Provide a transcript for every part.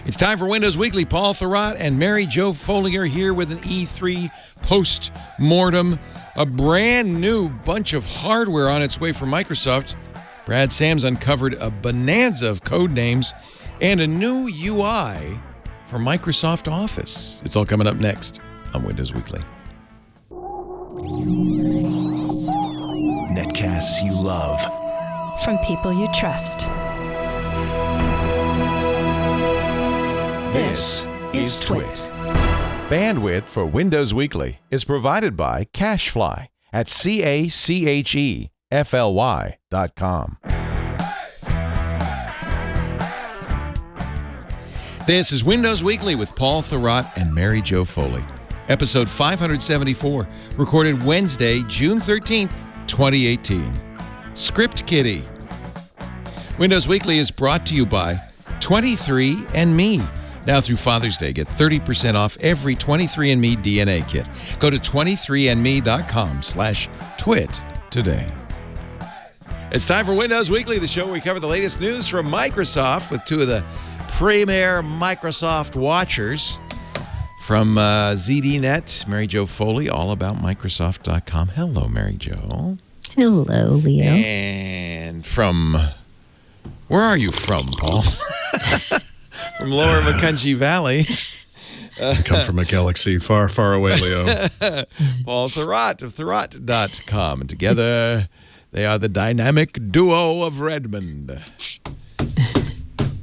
It's time for Windows Weekly. Paul Thurrott and Mary Jo Foley are here with an E3 post-mortem. A brand new bunch of hardware on its way from Microsoft. Brad Sams uncovered a bonanza of code names and a new UI for Microsoft Office. It's all coming up next on Windows Weekly. Netcasts you love. From people you trust. This is Twit. Bandwidth for Windows Weekly is provided by CacheFly at CACHEFLY.com. This is Windows Weekly with Paul Thurrott and Mary Jo Foley. Episode 574, recorded Wednesday, June 13th, 2018. Script Kitty. Windows Weekly is brought to you by 23andMe. Now through Father's Day, get 30% off every 23andMe DNA kit. Go to 23andme.com/twit today. It's time for Windows Weekly, the show where we cover the latest news from Microsoft with two of the premier Microsoft watchers. From ZDNet, Mary Jo Foley, all about Microsoft.com. Hello, Mary Jo. Hello, Leo. And from, where are you from, Paul? From Lower Macungie Valley. I come from a galaxy far, far away, Leo. Paul Thurrott of Thurrott.com. And together, they are the dynamic duo of Redmond.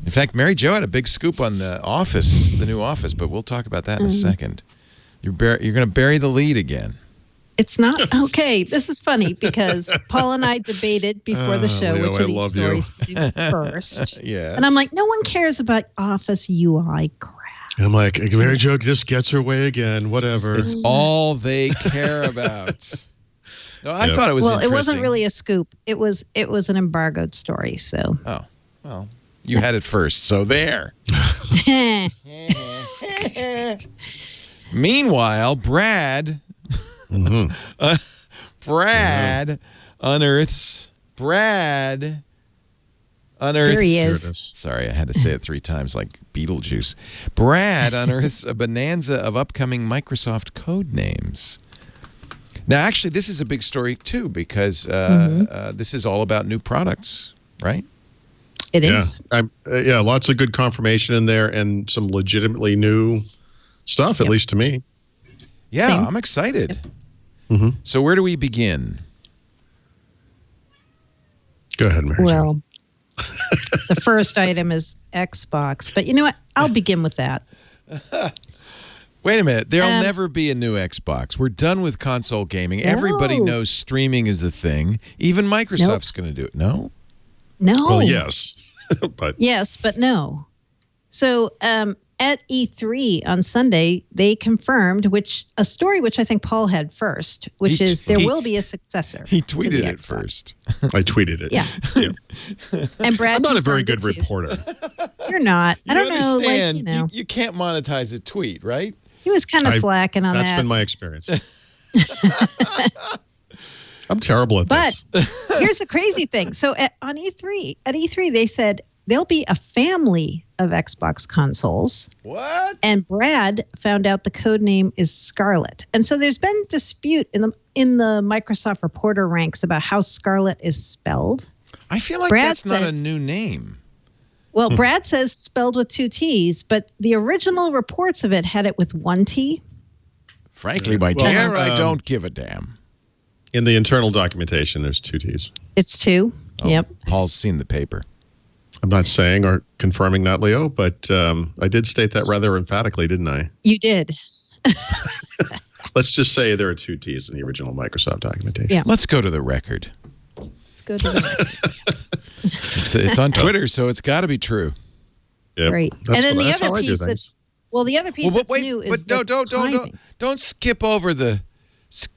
In fact, Mary Jo had a big scoop on the Office, the new Office, but we'll talk about that in a second. You're going to bury the lead again. It's not okay. This is funny because Paul and I debated before the show Leo, which of these stories to do first. Yes. And I'm like, no one cares about Office UI crap. And I'm like, Mary Jo just gets her way again, whatever. It's all they care about. No, I thought it was interesting. It wasn't really a scoop. It was an embargoed story, so. Oh, well, you had it first, so there. Meanwhile, Brad unearths. There he is. Sorry, I had to say it 3 times like Beetlejuice. Brad unearths a bonanza of upcoming Microsoft code names. Now, actually, this is a big story, too, because this is all about new products, right? It is. Lots of good confirmation in there and some legitimately new stuff, at least to me. Yeah, Same. I'm excited. Mm-hmm. So where do we begin? Go ahead, Mary Jo. Well, the first item is Xbox, but you know what? I'll begin with that. Wait a minute. There'll never be a new Xbox. We're done with console gaming. No. Everybody knows streaming is the thing. Even Microsoft's going to do it. No? No. Well, yes. But Yes, but no. So at E3 on Sunday, they confirmed a story which I think Paul had first, which is there will be a successor. He tweeted it Xbox. first. I tweeted it. Yeah. And Brad, I'm not a very confirmed good it too. reporter. You're not. I don't know. Understand, Like, you can't monetize a tweet, right? he was kind of slacking on That's that. been my experience. I'm terrible at But this. here's the crazy thing. So at E3, they said there'll be a family of Xbox consoles. What? And Brad found out the code name is Scarlett. And so there's been dispute in the Microsoft reporter ranks about how Scarlett is spelled. I feel like Brad that's not a says- new name. Well, Brad says spelled with 2 T's, but the original reports of it had it with 1 T. Frankly, my Well, dear, I don't give a damn. In the internal documentation, there's 2 T's. It's 2. Oh, Yep. Paul's seen the paper. I'm not saying or confirming that, Leo, but I did state that rather emphatically, didn't I? You did. Let's just say there are 2 T's in the original Microsoft documentation. Yeah. Let's go to the record. Let's go to the It's on Twitter, so it's got to be true. Yep. Right. That's And then that's the how other I do piece things. that's the other piece that's new is don't skip over the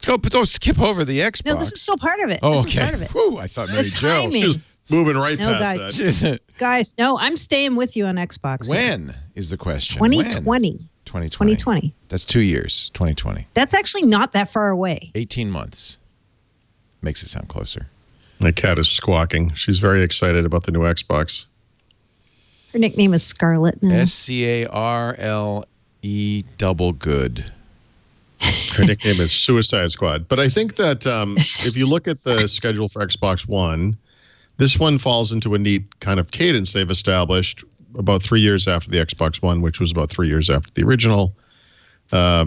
don't skip over the Xbox. No, this is still part of it. Oh, This is okay. part of it. Whew, I thought Mary The Jo. timing. Just moving right No, past guys. that. Guys, no, I'm staying with you on Xbox. When is the question? 2020. When? 2020. That's 2 years. 2020. That's actually not that far away. 18 months. Makes it sound closer. My cat is squawking. She's very excited about the new Xbox. Her nickname is Scarlett now. SCARLE double good. Her nickname is Suicide Squad. But I think that if you look at the schedule for Xbox One, this one falls into a neat kind of cadence they've established about 3 years after the Xbox One, which was about 3 years after the original. Yeah,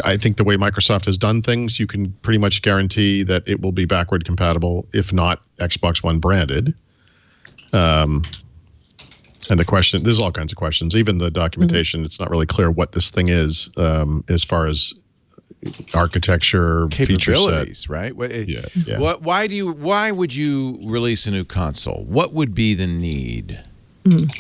I think the way Microsoft has done things, you can pretty much guarantee that it will be backward compatible, if not Xbox One branded. And the question, there's all kinds of questions. Even the documentation, it's not really clear what this thing is as far as architecture, feature set. Right? Yeah. Why would you release a new console? What would be the need?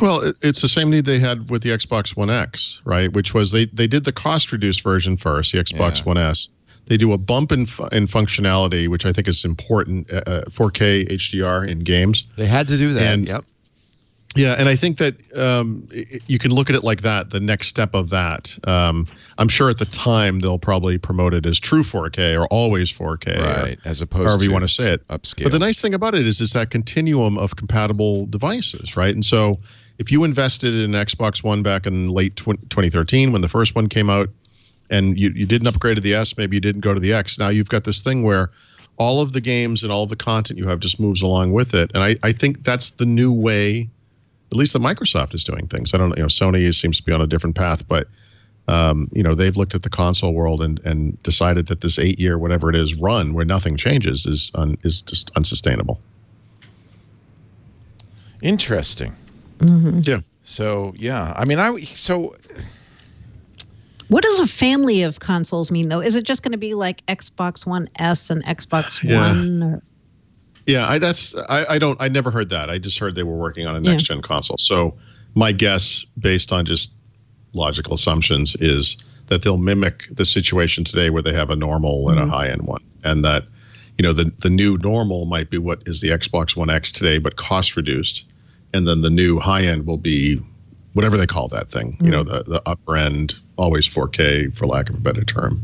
Well, it's the same need they had with the Xbox One X, right? Which was they did the cost-reduced version first, the Xbox One S. They do a bump in functionality, which I think is important, 4K HDR in games. They had to do that, yep. Yeah, and I think that you can look at it like that, the next step of that. I'm sure at the time they'll probably promote it as true 4K or always 4K. Right, as opposed however to you want to say it. Upscale. But the nice thing about it is that continuum of compatible devices, right? And so if you invested in an Xbox One back in late 2013 when the first one came out and you didn't upgrade to the S, maybe you didn't go to the X, now you've got this thing where all of the games and all of the content you have just moves along with it. And I think that's the new way, at least that Microsoft is doing things. I don't know, Sony seems to be on a different path, but they've looked at the console world and decided that this 8-year, whatever it is, run where nothing changes is just unsustainable. Interesting. Mm-hmm. Yeah. So What does a family of consoles mean, though? Is it just going to be like Xbox One S and Xbox One? Or? Yeah, I never heard that. I just heard they were working on a next gen console. So my guess, based on just logical assumptions, is that they'll mimic the situation today where they have a normal and a high end one, and that the new normal might be what is the Xbox One X today, but cost reduced, and then the new high end will be whatever they call that thing. The upper end, always 4K, for lack of a better term,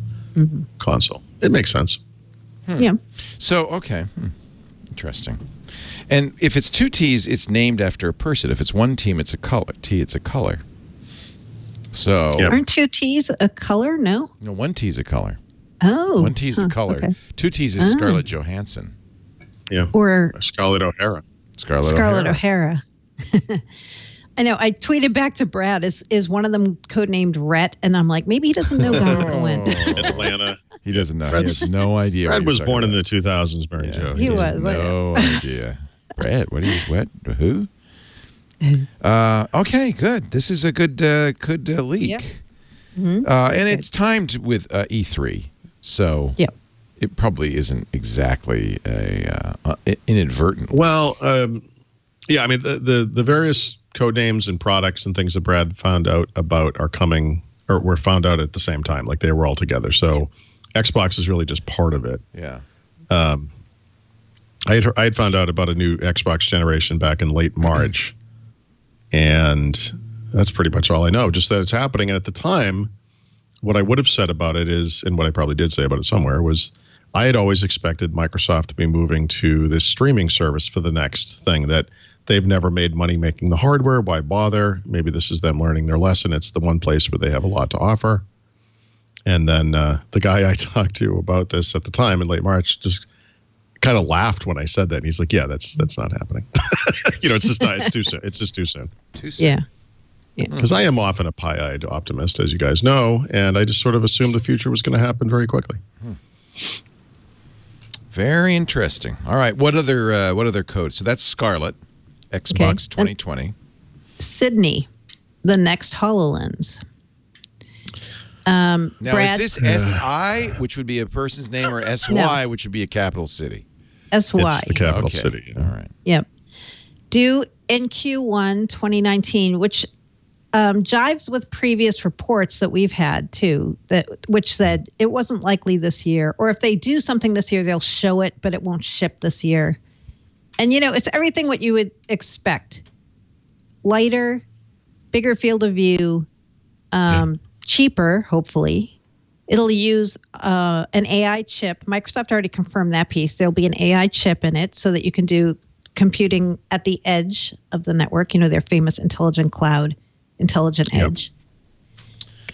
console. It makes sense. Yeah. So okay. Interesting. And if it's two T's, it's named after a person. If it's one team, it's a color. It's a color. So aren't two T's a color? No, one T is a color. Oh, one T is a color. Okay. Two T's is Scarlett Johansson. Yeah, or Scarlett O'Hara. Scarlett O'Hara. I know. I tweeted back to Brad. Is one of them codenamed Rhett? And I'm like, maybe he doesn't know Gone with the Wind. Atlanta. He doesn't know. He has no idea. Brad was born in the 2000s, Mary Jo. He was. No idea. Brad, what? Who? Okay, good. This is a good leak. Yep. And it's timed with E3, so it probably isn't exactly a inadvertent. Well, yeah. I mean, the various code names and products and things that Brad found out about are coming, or were found out at the same time, like they were all together. So Xbox is really just part of it. Yeah. I had found out about a new Xbox generation back in late March, and that's pretty much all I know. Just that it's happening. And at the time, what I would have said about it is, and what I probably did say about it somewhere, was I had always expected Microsoft to be moving to this streaming service for the next thing, that they've never made money making the hardware. Why bother? Maybe this is them learning their lesson. It's the one place where they have a lot to offer. And then the guy I talked to about this at the time in late March just kind of laughed when I said that. And he's like, yeah, that's not happening. It's just not, it's too soon. It's just too soon. Too soon. Yeah. Because I am often a pie-eyed optimist, as you guys know, and I just sort of assumed the future was going to happen very quickly. Very interesting. All right, what other codes? So that's Scarlett, Xbox 2020. Sydney, the next HoloLens. Now, Brad, is this SI, which would be a person's name, or SY, which would be a capital city? SY. It's the capital city. All right. Yep. Due in Q1 2019, which jives with previous reports that we've had too, which said it wasn't likely this year, or if they do something this year, they'll show it, but it won't ship this year. And it's everything what you would expect: lighter, bigger field of view, cheaper, hopefully. It'll use an AI chip. Microsoft already confirmed that piece. There'll be an AI chip in it so that you can do computing at the edge of the network, their famous intelligent cloud, intelligent edge.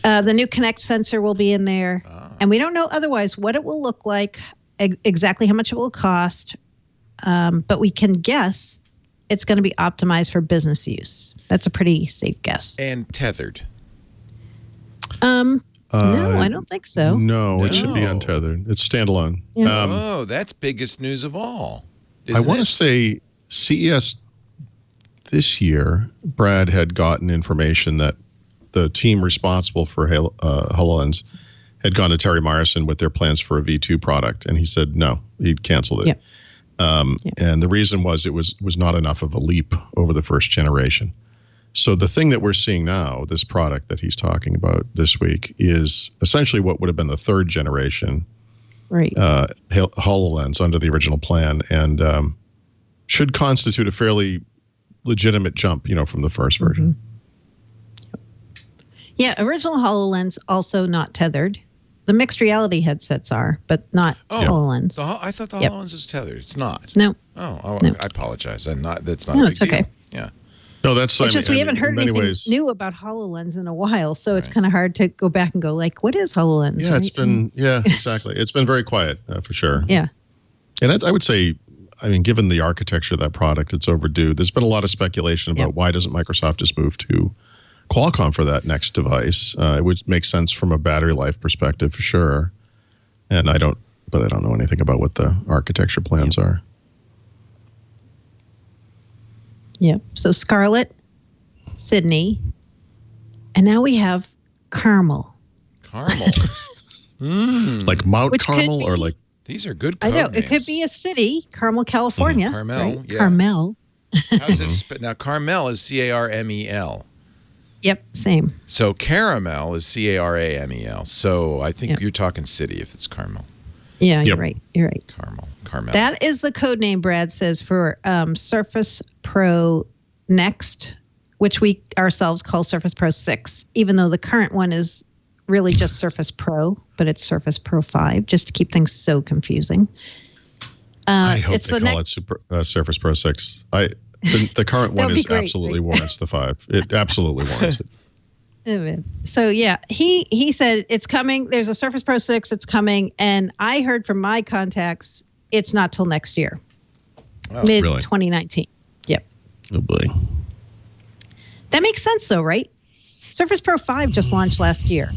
The new Connect sensor will be in there. And we don't know otherwise what it will look like, exactly how much it will cost. But we can guess it's going to be optimized for business use. That's a pretty safe guess. And tethered. No, I don't think so. No, it should be untethered. It's standalone. Yeah. That's biggest news of all. I want to say CES this year, Brad had gotten information that the team responsible for HoloLens had gone to Terry Myerson with their plans for a V2 product, and he said no, he'd canceled it. Yeah. And the reason was it was not enough of a leap over the first generation. So the thing that we're seeing now, this product that he's talking about this week, is essentially what would have been the third generation HoloLens under the original plan, and should constitute a fairly legitimate jump, from the first version. Yeah, original HoloLens also not tethered. The mixed reality headsets are, but not HoloLens. I thought the HoloLens was tethered. It's not. No. No. I apologize. That's not No, a big it's okay. deal. Yeah. No, that's. It's just we haven't heard anything new about HoloLens in a while, so it's kind of hard to go back and go like, what is HoloLens? Yeah, it's been. Yeah, exactly. It's been very quiet for sure. Yeah. And I would say, given the architecture of that product, it's overdue. There's been a lot of speculation about why doesn't Microsoft just move to Qualcomm for that next device. It would make sense from a battery life perspective for sure. And I don't know anything about what the architecture plans are. Yeah. So Scarlett, Sydney, and now we have Carmel. Carmel. Like Mount Carmel or like. These are good I code know. names. It could be a city, Carmel, California. Carmel. Right? Yeah. Carmel. How's this? Now, Carmel is Carmel. Yep, same. So caramel is Caramel. So I think you're talking city if it's Carmel. Yeah, you're right. You're right. Carmel. That is the code name, Brad says, for Surface Pro Next, which we ourselves call Surface Pro 6, even though the current one is really just Surface Pro, but it's Surface Pro 5, just to keep things so confusing. I hope they call it Surface Pro 6. The current one is absolutely warrants the 5. It absolutely warrants it. So yeah, he said it's coming. There's a Surface Pro 6. It's coming, and I heard from my contacts it's not till next year, mid 2019. Yep. Oh boy. That makes sense though, right? Surface Pro 5 just launched last year.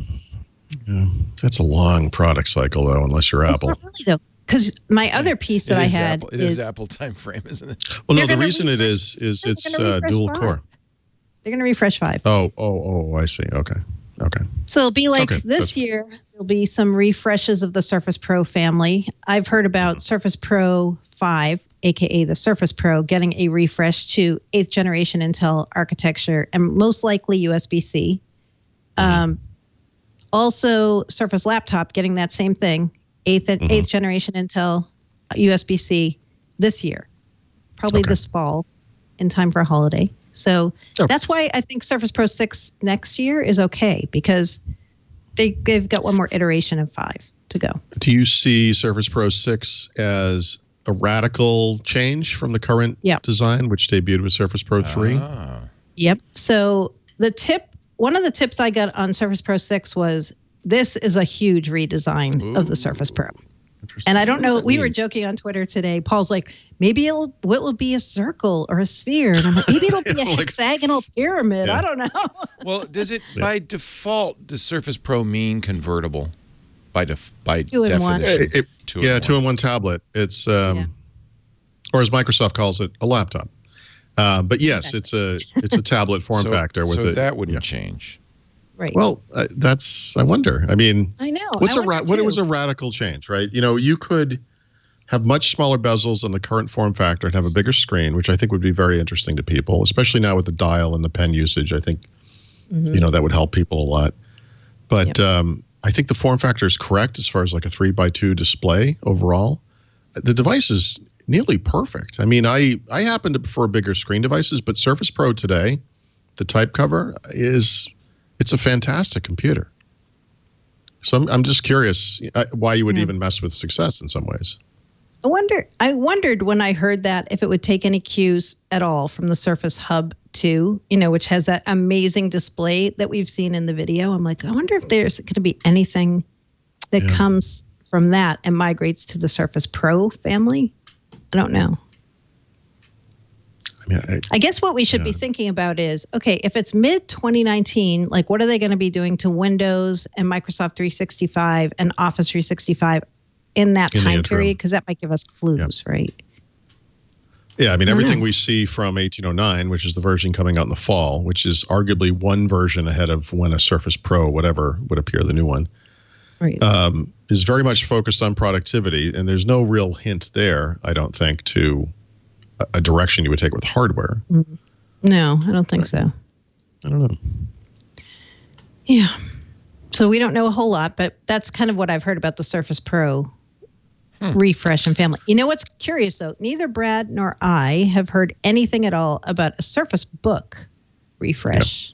Yeah, that's a long product cycle though, unless you're Apple. Not really though. Because my other piece that I had is Apple time frame, isn't it? Well, no, the reason it is it's dual core. They're going to refresh 5. Oh, I see. Okay. So it'll be like this year, there'll be some refreshes of the Surface Pro family. I've heard about Surface Pro 5, aka the Surface Pro, getting a refresh to 8th generation Intel architecture and most likely USB-C. Also, Surface Laptop getting that same thing. 8th generation Intel USB-C this year, probably this fall in time for a holiday. So that's why I think Surface Pro 6 next year is okay, because they've got one more iteration of 5 to go. Do you see Surface Pro 6 as a radical change from the current design, which debuted with Surface Pro 3? Yep. So one of the tips I got on Surface Pro 6 was, this is a huge redesign of the Surface Pro. And I don't know, we were joking on Twitter today. Paul's like, maybe it'll be a circle or a sphere. And I'm like, maybe it'll be a hexagonal pyramid. I don't know. Well, does it by default, does Surface Pro mean convertible by definition? 2-in-1 tablet. It's or as Microsoft calls it, a laptop. But yes, it's a tablet form factor with it. So that wouldn't change. Right. Well, I wonder. I mean, I know. What was a radical change, right? You could have much smaller bezels than the current form factor and have a bigger screen, which I think would be very interesting to people, especially now with the dial and the pen usage. I think, that would help people a lot. But I think the form factor is correct as far as like a 3x2 display overall. The device is nearly perfect. I mean, I happen to prefer bigger screen devices, but Surface Pro today, the type cover it's a fantastic computer. So I'm just curious why you would even mess with success in some ways. I wondered when I heard that if it would take any cues at all from the Surface Hub 2, which has that amazing display that we've seen in the video. I'm like, I wonder if there's going to be anything that comes from that and migrates to the Surface Pro family. I don't know. I guess what we should be thinking about is, okay, if it's mid-2019, like what are they going to be doing to Windows and Microsoft 365 and Office 365 in that time period? Because that might give us clues, right? Yeah, everything we see from 1809, which is the version coming out in the fall, which is arguably one version ahead of when a Surface Pro, whatever, would appear, the new one, right. Is very much focused on productivity. And there's no real hint there, I don't think, to a direction you would take with hardware. No, I don't think so. I don't know. Yeah. So we don't know a whole lot, but that's kind of what I've heard about the Surface Pro refresh and family. You know what's curious, though? Neither Brad nor I have heard anything at all about a Surface Book refresh.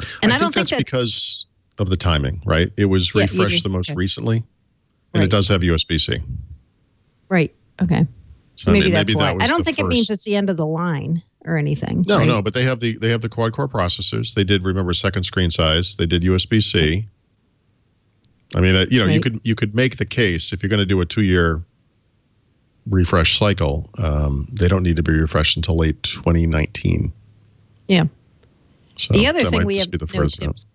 Yep. And I don't think that's because of the timing, right? It was refreshed the most recently, and it does have USB-C. Right. Okay. So maybe that's why. I don't think it means it's the end of the line or anything. No, no, but they have the quad-core processors. They did, remember, second screen size. They did USB-C. You could make the case if you're going to do a 2-year refresh cycle, they don't need to be refreshed until late 2019. Yeah. So the other thing we have no tips.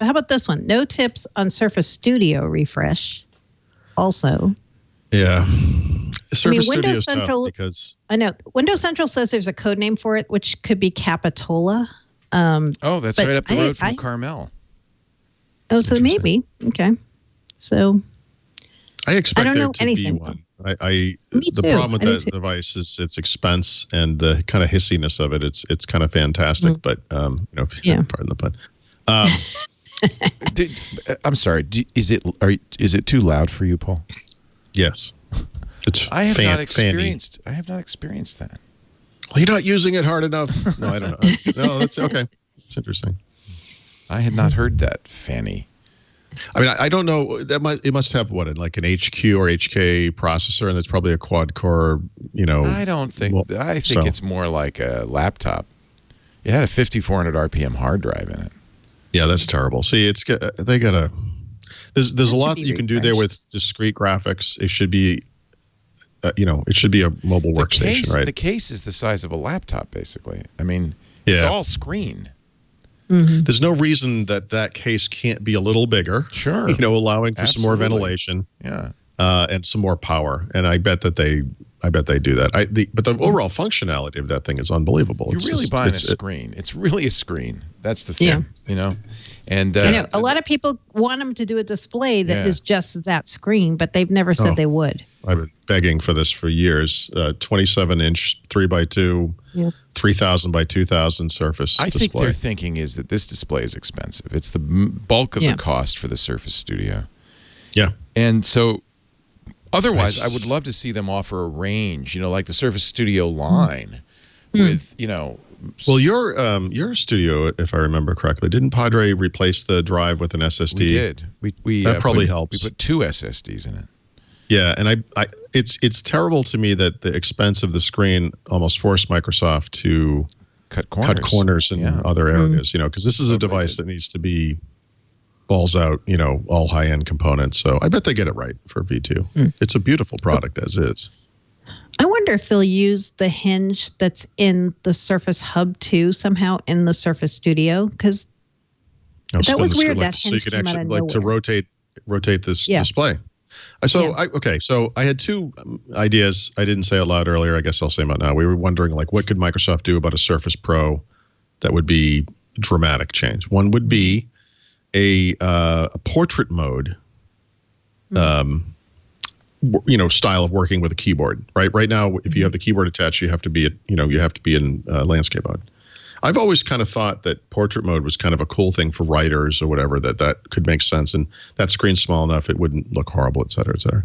How about this one? No tips on Surface Studio refresh. Also. Yeah. Surface Studio is tough because I know Windows Central says there's a code name for it, which could be Capitola. That's right up the road from Carmel. Oh, so maybe. Okay. So I expect there to be one. The problem with that device is its expense and the kind of hissiness of it. It's kind of fantastic, but pardon the pun. I'm sorry. Is it too loud for you, Paul? Yes. I have not experienced that. Well, you're not using it hard enough. No, I don't know. No, that's okay. It's interesting. I had not heard that, Fanny. I don't know. It must have an HQ or HK processor, and it's probably a quad core. I don't think. I think it's more like a laptop. It had a 5,400 RPM hard drive in it. Yeah, that's terrible. See, they gotta. There's a lot that you can do there with discrete graphics. It should be, it should be a mobile workstation, right? The case is the size of a laptop, basically. It's all screen. Mm-hmm. There's no reason that case can't be a little bigger. Sure. Allowing for some more ventilation. Yeah. And some more power. And I bet that they do that. But the overall functionality of that thing is unbelievable. You're really buying a screen. It's really a screen. That's the thing. Yeah. And I know a lot of people want them to do a display that is just that screen, but they've never said they would. I've been begging for this for years. 27-inch 3x2, 3,000 by 2,000 Surface display. I think their thinking is that this display is expensive. It's the bulk of the cost for the Surface Studio. Yeah. And so otherwise, I would love to see them offer a range, like the Surface Studio line with, Well, your studio, if I remember correctly, didn't Padre replace the drive with an SSD? We did. That probably helps. We put 2 SSDs in it. Yeah, and it's terrible to me that the expense of the screen almost forced Microsoft to cut corners in other areas, because this is a device that needs to be balls out, all high-end components. So I bet they get it right for V2. It's a beautiful product as is. I wonder if they'll use the hinge that's in the Surface Hub 2 somehow in the Surface Studio, because that was weird. That hinge so you could actually to rotate this display. So I had 2 ideas. I didn't say it loud earlier. I guess I'll say them out now. We were wondering what could Microsoft do about a Surface Pro that would be dramatic change. One would be a portrait mode. Style of working with a keyboard, right? Right now, if you have the keyboard attached, you have to be in landscape mode. I've always kind of thought that portrait mode was kind of a cool thing for writers or whatever, that could make sense, and that screen's small enough, it wouldn't look horrible, et cetera, et cetera.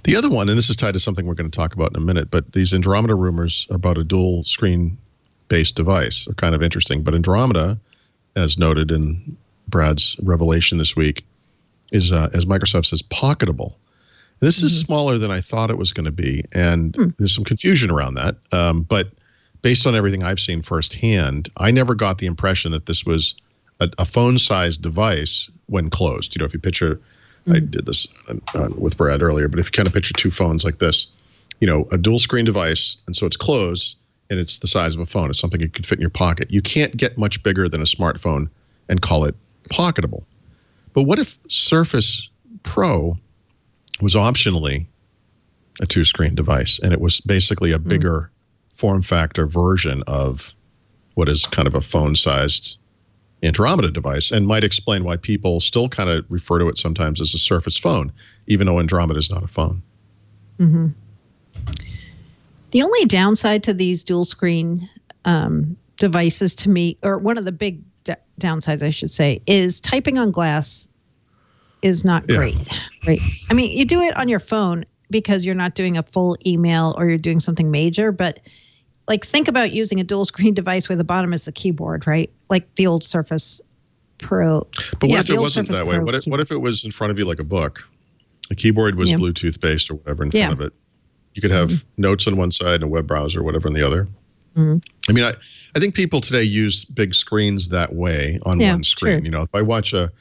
The other one, and this is tied to something we're going to talk about in a minute, but these Andromeda rumors about a dual screen-based device are kind of interesting. But Andromeda, as noted in Brad's revelation this week, is, as Microsoft says, pocketable. This is smaller than I thought it was going to be, and there's some confusion around that. But based on everything I've seen firsthand, I never got the impression that this was a phone-sized device when closed. You know, if you picture, I did this with Brad earlier, but if you kind of picture two phones like this, you know, a dual-screen device, and so it's closed, and it's the size of a phone. It's something you could fit in your pocket. You can't get much bigger than a smartphone and call it pocketable. But what if Surface Pro was optionally a two-screen device, and it was basically a bigger form factor version of what is kind of a phone-sized Andromeda device, and might explain why people still kind of refer to it sometimes as a Surface phone, even though Andromeda is not a phone. Mm-hmm. The only downside to these dual-screen devices to me, or one of the big downsides, I should say, is typing on glass is not great, right? I mean, you do it on your phone because you're not doing a full email or you're doing something major, but like think about using a dual screen device where the bottom is the keyboard, right? Like the old Surface Pro. But what if it wasn't that way? What if it was in front of you like a book? The keyboard was Bluetooth based or whatever in front of it. You could have notes on one side and a web browser or whatever on the other. I mean, I think people today use big screens that way on one screen. Sure. You know, if I watch a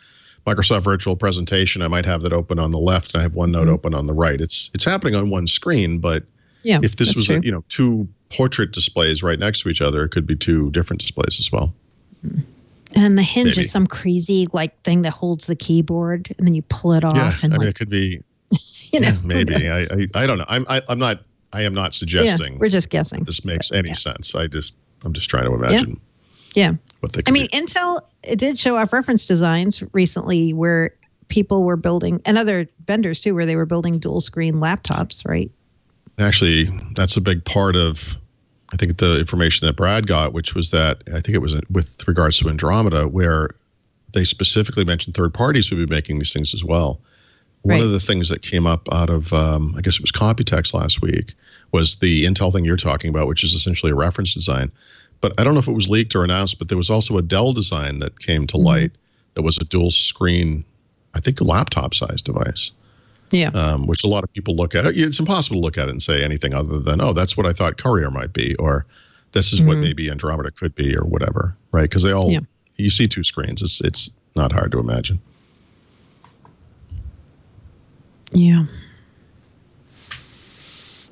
Microsoft virtual presentation, I might have that open on the left and I have OneNote open on the right. It's happening on one screen, but if this was two portrait displays right next to each other, it could be two different displays as well. And the hinge is some crazy like thing that holds the keyboard, and then you pull it off. Yeah, and I mean, it could be. Maybe. I don't know. I am not suggesting. We're just guessing. This makes any sense. I'm just trying to imagine. What they. Intel did show off reference designs recently where people were building, and other vendors too, where they were building dual screen laptops, right? Actually, that's a big part of, I think, the information that Brad got, which was that, I think it was with regards to Andromeda, where they specifically mentioned third parties would be making these things as well. One of the things that came up out of, I guess it was Computex last week, was the Intel thing you're talking about, which is essentially a reference design. But I don't know if it was leaked or announced, but there was also a Dell design that came to light that was a dual screen, I think a laptop sized device. Which a lot of people look at. It's impossible to look at it and say anything other than, oh, that's what I thought Courier might be, or this is what maybe Andromeda could be, or whatever, right? Because they all, you see two screens. It's not hard to imagine. Yeah.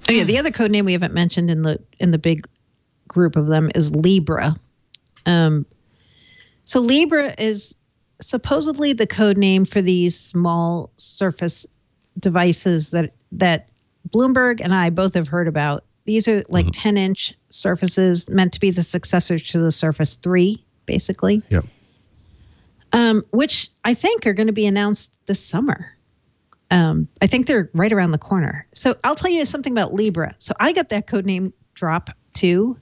Oh yeah, the other code name we haven't mentioned in the big group of them is Libra. So Libra is supposedly the code name for these small Surface devices that Bloomberg and I both have heard about. These are like 10-inch Surfaces meant to be the successor to the Surface 3, basically. Yep. Which I think are going to be announced this summer. I think they're right around the corner. So I'll tell you something about Libra. So I got that code name drop too,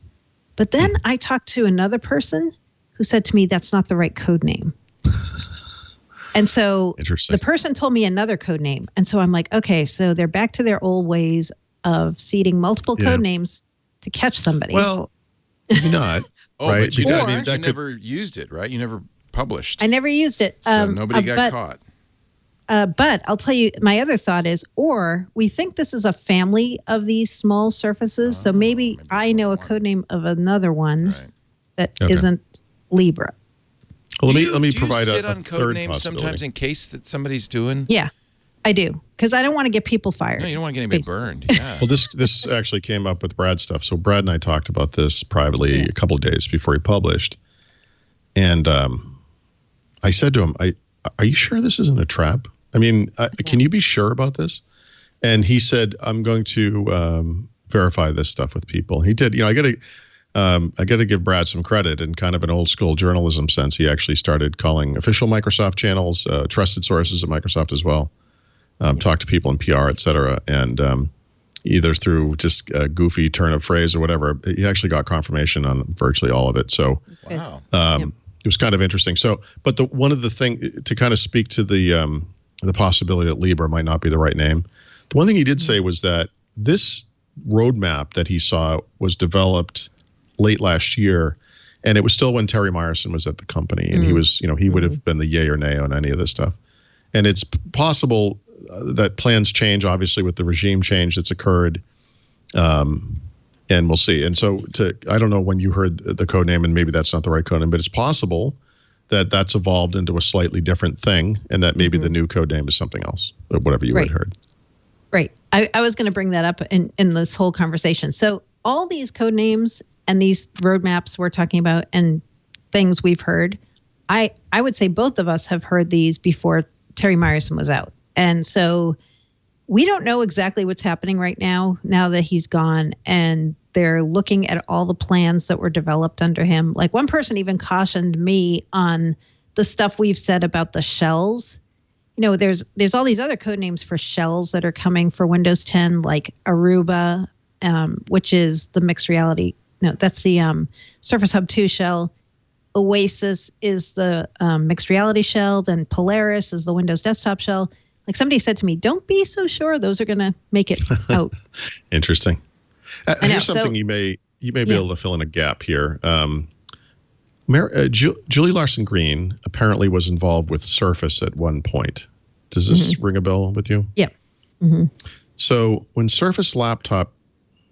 but then I talked to another person who said to me, that's not the right code name. And so the person told me another code name. And so I'm like, okay, so they're back to their old ways of seeding multiple code names to catch somebody. Well, maybe not. Right? But you never used it, right? You never published. I never used it. So nobody got caught. But I'll tell you, my other thought is, or we think this is a family of these small Surfaces. So maybe I know a code name of another one that isn't Libra. Well, let me provide a third code names possibility. sometimes in case that somebody's doing. Yeah, I do, because I don't want to get people fired. No, you don't want to get anybody burned. Yeah. Well, this actually came up with Brad's stuff. So Brad and I talked about this privately a couple of days before he published, and I said to him, "Are you sure this isn't a trap? I mean, can you be sure about this?" And he said, "I'm going to verify this stuff with people." He did. You know, I got to give Brad some credit in kind of an old school journalism sense. He actually started calling official Microsoft channels, trusted sources at Microsoft as well, talk to people in PR, et cetera. And either through just a goofy turn of phrase or whatever, he actually got confirmation on virtually all of it. So wow. It was kind of interesting. So, but one of the thing to kind of speak to the possibility that Libra might not be the right name. The one thing he did say was that this roadmap that he saw was developed late last year, and it was still when Terry Myerson was at the company, and he was, he would have been the yay or nay on any of this stuff. And it's possible that plans change, obviously, with the regime change that's occurred. And we'll see. And so I don't know when you heard the code name, and maybe that's not the right code name, but it's possible that that's evolved into a slightly different thing, and that maybe the new code name is something else, or whatever you had heard. Right. I was going to bring that up in this whole conversation. So all these code names and these roadmaps we're talking about and things we've heard, I would say both of us have heard these before Terry Myerson was out. And so we don't know exactly what's happening right now that he's gone, and they're looking at all the plans that were developed under him. Like, one person even cautioned me on the stuff we've said about the shells. There's all these other code names for shells that are coming for Windows 10, like Aruba, which is the mixed reality. No, that's the Surface Hub 2 shell. Oasis is the mixed reality shell. Then Polaris is the Windows desktop shell. Like, somebody said to me, don't be so sure those are going to make it out. Interesting. Here's something you may be able to fill in a gap here. Julie Larson Green apparently was involved with Surface at one point. Does this ring a bell with you? Yeah. Mm-hmm. So when Surface Laptop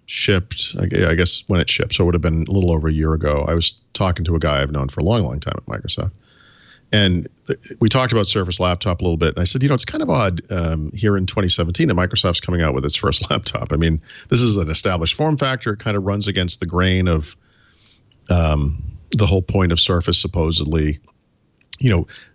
shipped, I guess when it shipped, so it would have been a little over a year ago, I was talking to a guy I've known for a long, long time at Microsoft. And we talked about Surface Laptop a little bit. And I said, it's kind of odd here in 2017 that Microsoft's coming out with its first laptop. I mean, this is an established form factor. It kind of runs against the grain of the whole point of Surface, supposedly.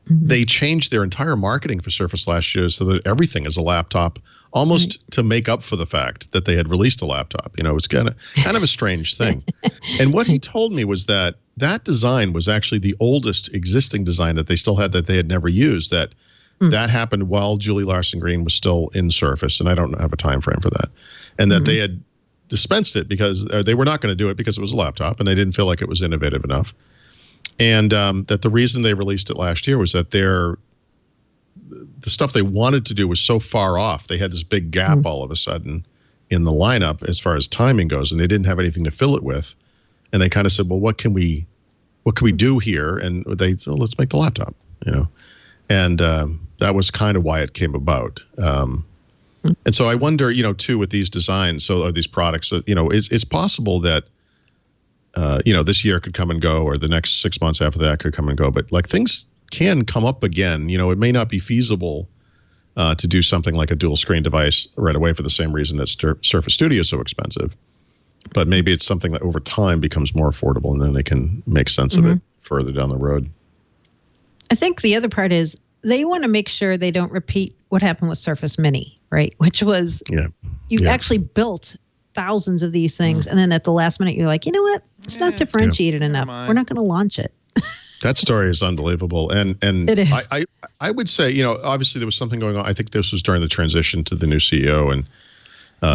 They changed their entire marketing for Surface last year so that everything is a laptop, almost to make up for the fact that they had released a laptop. It was kind of a strange thing. And what he told me was that design was actually the oldest existing design that they still had that they had never used. That happened while Julie Larson Green was still in Surface, and I don't have a time frame for that. And that they had dispensed it because they were not going to do it because it was a laptop, and they didn't feel like it was innovative enough. And that the reason they released it last year was that the stuff they wanted to do was so far off. They had this big gap all of a sudden in the lineup as far as timing goes, and they didn't have anything to fill it with. And they kind of said, well, what can we do here? And they said, let's make the laptop, And that was kind of why it came about. And so I wonder, too, with these designs, or these products, it's possible that this year could come and go, or the next 6 months after that could come and go. But like, things can come up again. It may not be feasible to do something like a dual screen device right away for the same reason that Surface Studio is so expensive. But maybe it's something that over time becomes more affordable, and then they can make sense of it further down the road. I think the other part is they want to make sure they don't repeat what happened with Surface Mini, right? Which was you actually built thousands of these things, and then at the last minute you're like, you know what? It's not differentiated enough. We're not going to launch it. That story is unbelievable, and it is. I would say, obviously there was something going on. I think this was during the transition to the new CEO, and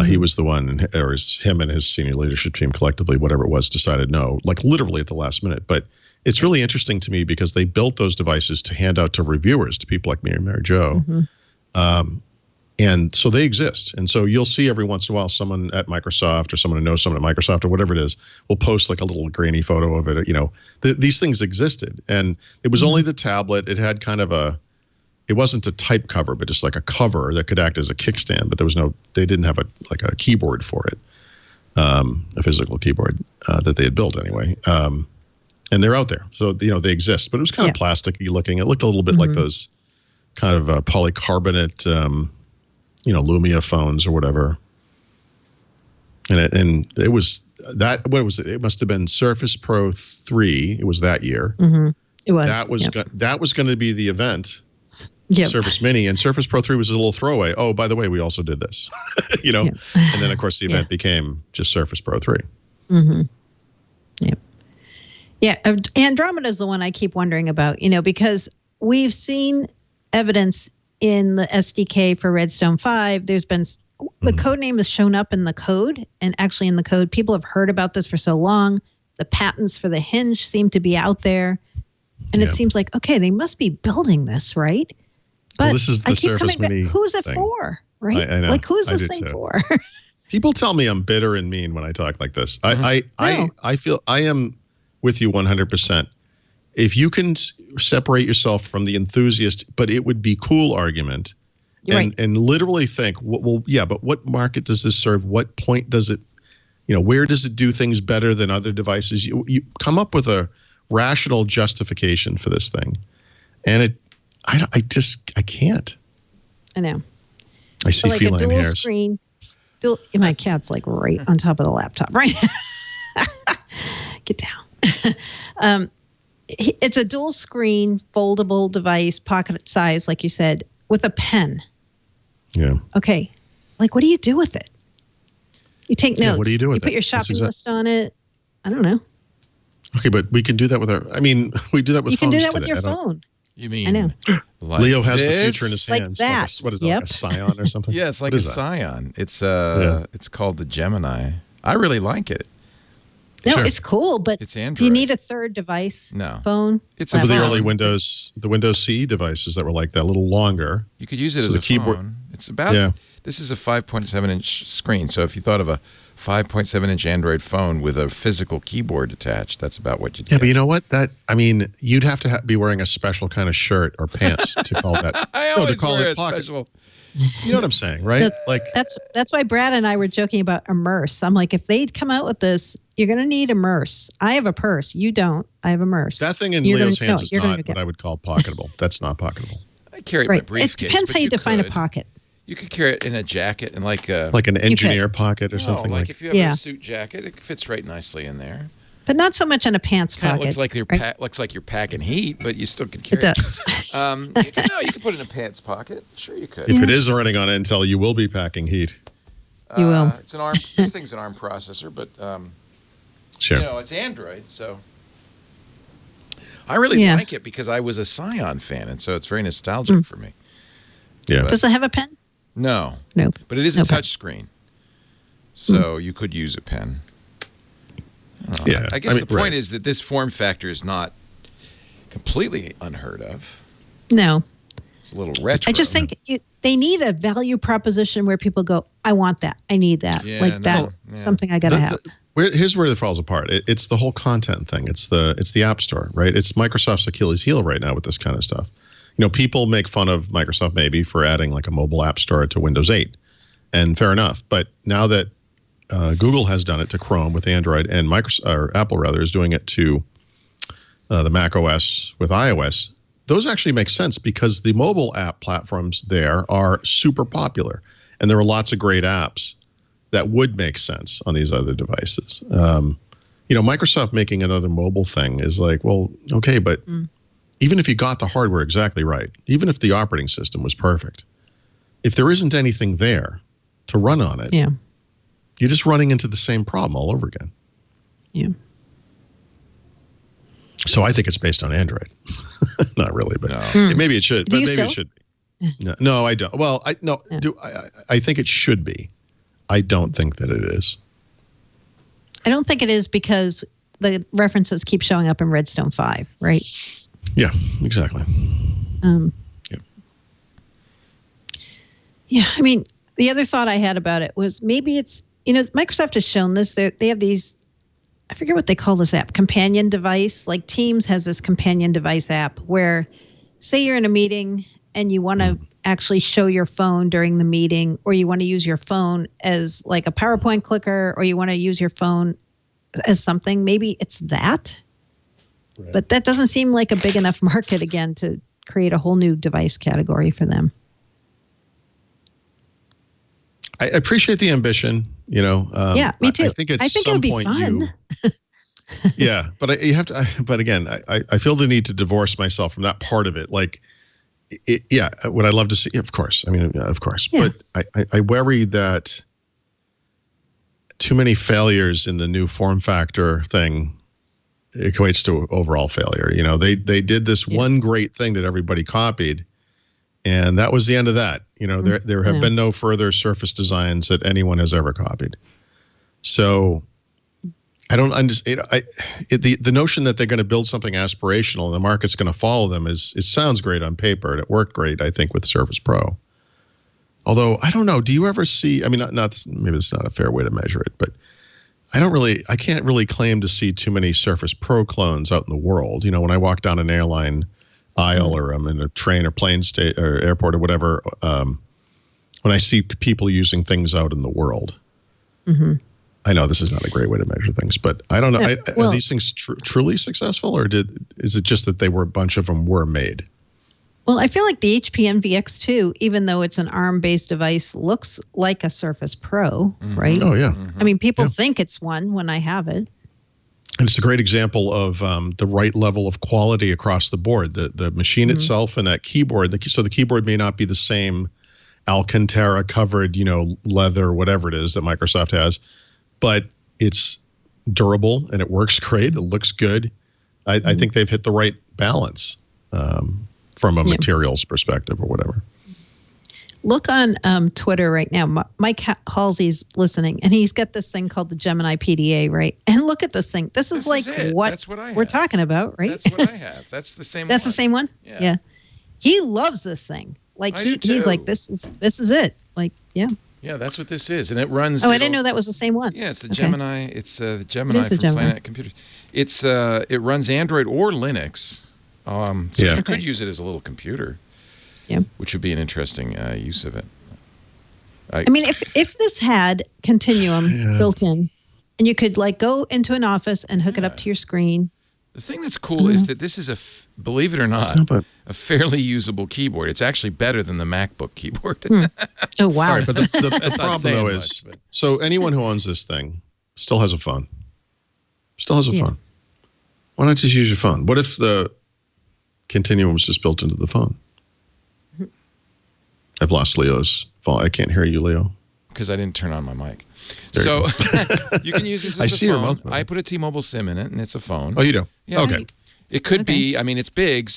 he was the one, or him and his senior leadership team collectively, whatever it was, decided no, like literally at the last minute. But it's really interesting to me because they built those devices to hand out to reviewers, to people like me and Mary Jo. And so they exist. And so you'll see every once in a while someone at Microsoft, or someone who knows someone at Microsoft, or whatever it is, will post like a little grainy photo of it. These things existed. And it was only the tablet. It had kind of it wasn't a type cover, but just like a cover that could act as a kickstand. But they didn't have a keyboard for it, a physical keyboard that they had built anyway. And they're out there. So, they exist. But it was kind of plasticky looking. It looked a little bit like those kind of polycarbonate Lumia phones or whatever. And it was that, what was it? It must have been Surface Pro 3. It was that year. It was. That was going to be the event. Yep. Surface Mini, and Surface Pro 3 was a little throwaway. Oh, by the way, we also did this, And then of course the event became just Surface Pro 3. Yep. Yeah. Andromeda is the one I keep wondering about, because we've seen evidence in the SDK for Redstone 5. There's been the code name has shown up in the code, and actually in the code, people have heard about this for so long. The patents for the hinge seem to be out there, and it seems like, okay, they must be building this, right? But this is the Surface Mini who's it thing. For, right? I know. Like, who's this thing for? People tell me I'm bitter and mean when I talk like this. I feel I am with you 100%. If you can separate yourself from the enthusiast, but it would be cool argument, and literally think, well, yeah, but what market does this serve? What point does it, where does it do things better than other devices? You come up with a rational justification for this thing, and I can't. I know. I see like feline a dual hairs. Screen. My cat's like right on top of the laptop, right? Get down. It's a dual screen, foldable device, pocket size, like you said, with a pen. Yeah. Okay. Like, what do you do with it? You take notes. Yeah, what do you do with it? You put your shopping list on it. I don't know. Okay, but we can do that with we do that with phones. You can do that with today. your phone. You mean? I know. Like Leo has the this? future in his Like hands. that. What is Yep. that? Like a Scion or something? Yeah, it's like What a is that? Scion. It's called the Gemini. I really like it. No, Sure. it's cool, but It's do you Android. need a third device? No. Phone? It's For a the phone. early Windows CE devices that were like that, a little longer. You could use it So as the a keyboard- phone. It's about. This is a 5.7-inch screen. So if you thought of a 5.7-inch Android phone with a physical keyboard attached, that's about what you do. Yeah, but you know what? You'd have to be wearing a special kind of shirt or pants to call that. I to always call wear it a pocket. special. You know what I'm saying, right? That's why Brad and I were joking about Immerse. I'm like, if they'd come out with this, you're going to need Immerse. I have a purse. You don't. I have Immerse. That thing in You're Leo's gonna- hands no, is you're gonna not get- what I would call pocketable. That's not pocketable. I carry it in my Right. It briefcase. depends but how you define could. a pocket. You could carry it in a jacket and like Like an engineer pocket or something like like. if you have Yeah. a suit jacket, it fits right nicely in there. But not so much in a pants Kind of pocket. looks like you're right? looks like you're packing heat, but you still can carry It does. You can put it in a pants pocket. Sure, you could. If it is running on Intel, you will be packing heat. You will. It's an ARM. This thing's an ARM processor, but Sure. it's Android, so I really Yeah. like it because I was a Scion fan, and so it's very nostalgic for me. Yeah. Does it have a pen? No, Nope. but it is a Okay. touch screen, so you could use a pen. I don't know. Yeah, I guess the point right. is that this form factor is not completely unheard of. No. It's a little retro. I just think they need a value proposition where people go, I want that. I need that. Yeah, like no, that. yeah. Something I got to have. Here's where it falls apart. It's the whole content thing. It's the App Store, right? It's Microsoft's Achilles heel right now with this kind of stuff. People make fun of Microsoft maybe for adding like a mobile App Store to Windows 8, and fair enough. But now that Google has done it to Chrome with Android, and Apple rather is doing it to the Mac OS with iOS, those actually make sense because the mobile app platforms there are super popular, and there are lots of great apps that would make sense on these other devices. Microsoft making another mobile thing is like, well, okay, but even if you got the hardware exactly right, even if the operating system was perfect, if there isn't anything there to run on it, Yeah. you're just running into the same problem all over again. Yeah. So I think it's based on Android. Not really, but No. maybe it should. Do But you maybe still? it should be. No, I don't. Well, I think it should be. I don't think that it is. I don't think it is because the references keep showing up in Redstone 5, right? Yeah, exactly. Yeah. Yeah, I mean, the other thought I had about it was maybe it's, Microsoft has shown this. They have these, I forget what they call this app, companion device. Like Teams has this companion device app where, say you're in a meeting and you want to actually show your phone during the meeting, or you want to use your phone as like a PowerPoint clicker, or you want to use your phone as something. Maybe it's that. Right. But that doesn't seem like a big enough market again to create a whole new device category for them. I appreciate the ambition. Yeah, me too. I think at I think it some would be point fun. yeah, but you have to. But again, I feel the need to divorce myself from that part of it. Like, yeah, would I love to see? Of course. I mean, of course. Yeah. But I worry that too many failures in the new form factor thing equates to overall failure. They did this one great thing that everybody copied, and that was the end of that. There have been no further Surface designs that anyone has ever copied. So I don't understand. The notion that they're going to build something aspirational and the market's going to follow them it sounds great on paper, and it worked great, I think, with Surface Pro. Although I don't know, do you ever see? I mean, not maybe it's not a fair way to measure it, but I can't really claim to see too many Surface Pro clones out in the world. When I walk down an airline aisle or I'm in a train or plane or airport or whatever, when I see people using things out in the world. Mm-hmm. I know this is not a great way to measure things, but I don't know. Are these things truly successful, or is it just that a bunch of them were made? Well, I feel like the HP NVX2, even though it's an ARM-based device, looks like a Surface Pro, right? Oh, yeah. I mean, people think it's one when I have it. And it's a great example of the right level of quality across the board. The machine itself and that keyboard. So the keyboard may not be the same Alcantara covered, leather, whatever it is that Microsoft has, but it's durable and it works great. It looks good. I think they've hit the right balance from a materials perspective or whatever. Look on Twitter right now. Mike Halsey's listening, and he's got this thing called the Gemini PDA, right? And look at this thing. This is like what we're talking about, right? That's what I have. That's the same one. That's the same one? Yeah. He loves this thing. Like he's like, this is it. Like, yeah. Yeah, that's what this is. And it runs. Oh, I didn't know that was the same one. Yeah, it's the Gemini. It's the Gemini from Planet Computers. It runs Android or Linux. So you could use it as a little computer. Yeah, which would be an interesting use of it. I mean, if this had Continuum built in, and you could like go into an office and hook it up to your screen. The thing that's cool is that this is believe it or not, a fairly usable keyboard. It's actually better than the MacBook keyboard. Oh wow! Sorry, but the problem though is, so anyone who owns this thing still has a phone. Phone. Why not just use your phone? What if the Continuum was just built into the phone? I've lost Leo's phone. I can't hear you, Leo. Because I didn't turn on my mic. So you can use this as a phone. I put a T-Mobile SIM in it, and it's a phone. Oh, you do? Yeah. Okay. It could be, I mean, it's big,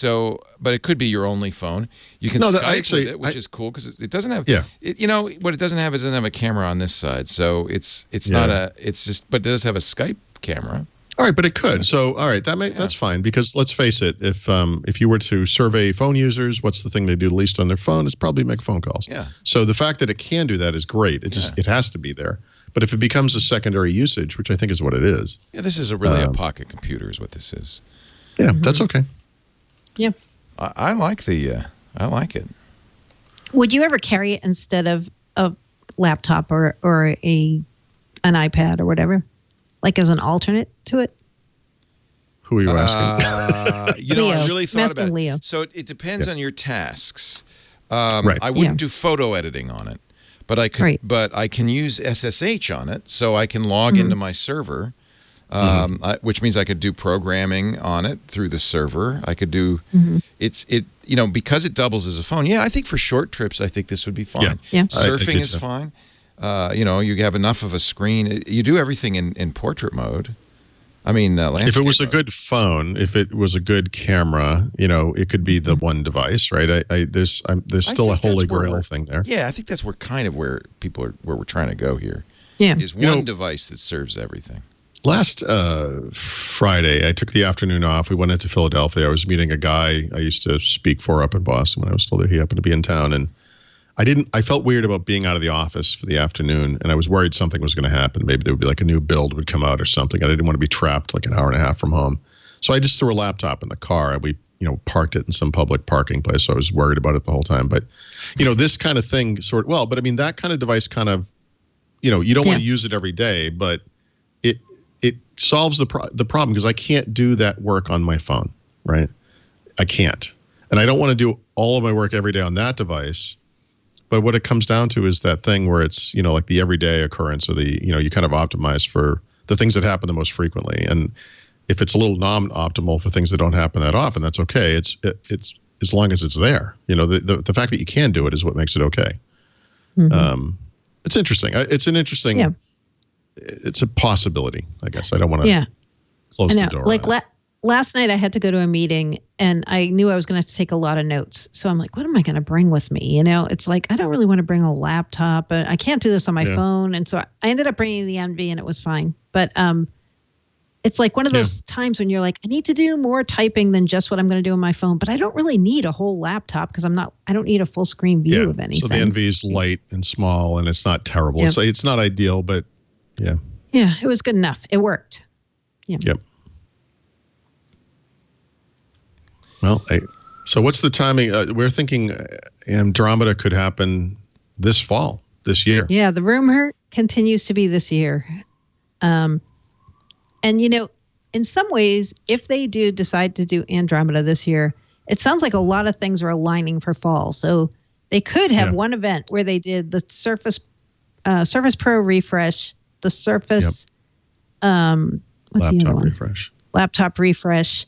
but it could be your only phone. You can Skype with it, which is cool because it doesn't have, what it doesn't have is it doesn't have a camera on this side. So it's not but it does have a Skype camera. All right, but it could. So, all right, that's fine because let's face it, if you were to survey phone users, what's the thing they do least on their phone? Is probably make phone calls. Yeah. So the fact that it can do that is great. It has to be there. But if it becomes a secondary usage, which I think is what it is. Yeah, this is really a pocket computer is what this is. Yeah, that's okay. Yeah. I like I like it. Would you ever carry it instead of a laptop or an iPad or whatever? Like as an alternate to it? Who are you asking? I really thought about it. Leo. So it depends on your tasks. I wouldn't do photo editing on it, but I could. Right. But I can use SSH on it, so I can log into my server, which means I could do programming on it through the server. I could do because it doubles as a phone. Yeah, I think for short trips, I think this would be fine. Yeah. Surfing is fine. You have enough of a screen. You do everything in portrait mode. I mean, landscape if it was mode. a good phone, if it was a good camera, it could be the one device, right? There's still a holy grail thing there. Yeah, I think that's where we're trying to go here. Yeah, is one device that serves everything. Last Friday, I took the afternoon off. We went into Philadelphia. I was meeting a guy I used to speak for up in Boston when I was told that he happened to be in town, and I felt weird about being out of the office for the afternoon, and I was worried something was going to happen. Maybe there would be like a new build would come out or something. I didn't want to be trapped like an hour and a half from home. So I just threw a laptop in the car. We, parked it in some public parking place. So I was worried about it the whole time. But, this kind of thing but I mean, that kind of device kind of, you don't want to use it every day, but it solves the problem because I can't do that work on my phone, right? I can't. And I don't want to do all of my work every day on that device. But what it comes down to is that thing where it's, like the everyday occurrence or you kind of optimize for the things that happen the most frequently. And if it's a little non-optimal for things that don't happen that often, that's okay. It's as long as it's there. The fact that you can do it is what makes it okay. It's interesting. It's an interesting, it's a possibility, I guess. I don't want to close the door. Like last night I had to go to a meeting and I knew I was going to have to take a lot of notes. So I'm like, what am I going to bring with me? It's like, I don't really want to bring a laptop, but I can't do this on my phone. And so I ended up bringing the Envy and it was fine. But it's like one of those times when you're like, I need to do more typing than just what I'm going to do on my phone, but I don't really need a whole laptop because I don't need a full screen view of anything. So the Envy is light and small and it's not terrible. Yep. It's not ideal, but yeah. Yeah, it was good enough. It worked. Yeah. Yep. Well, so what's the timing? We're thinking Andromeda could happen this fall, this year. Yeah, the rumor continues to be this year. And, in some ways, if they do decide to do Andromeda this year, it sounds like a lot of things are aligning for fall. So they could have one event where they did the Surface Pro refresh, the Surface, what's the other one? Laptop refresh,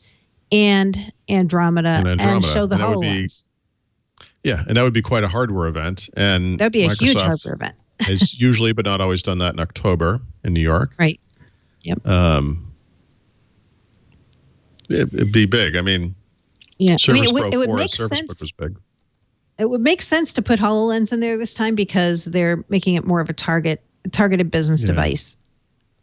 and Andromeda, and show the HoloLens. And that would be quite a hardware event. And that'd be a huge hardware event. has usually, but not always, done that in October in New York. Right. Yep. It'd be big. I mean, Surface Pro 4 Surface Book was big. It would make sense to put HoloLens in there this time because they're making it more of a targeted business device,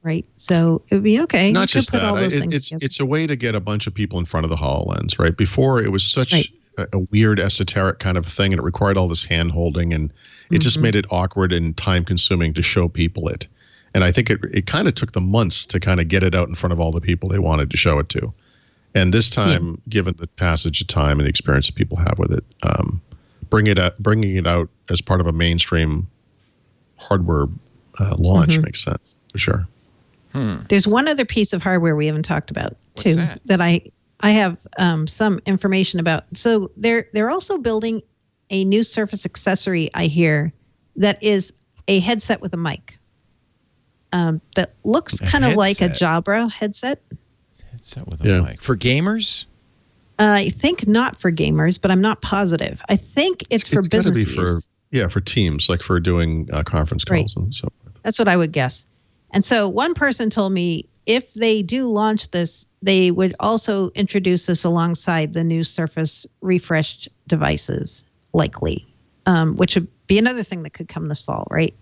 right? So it would be okay. Not just that. It's a way to get a bunch of people in front of the HoloLens, right? Before, it was such a weird, esoteric kind of thing, and it required all this hand-holding, and it just made it awkward and time-consuming to show people it. And I think it kind of took them months to kind of get it out in front of all the people they wanted to show it to. And this time, given the passage of time and the experience that people have with it, bringing it out as part of a mainstream hardware launch makes sense for sure. There's one other piece of hardware we haven't talked about too that I have some information about. So they're also building a new Surface accessory, I hear, that is a headset with a mic that looks kind of like a Jabra headset. Headset with a mic. For gamers? I think not for gamers, but I'm not positive. I think it's for business use. For teams, like for doing conference calls and so forth. That's what I would guess. And so one person told me if they do launch this, they would also introduce this alongside the new Surface refreshed devices, likely, which would be another thing that could come this fall, right?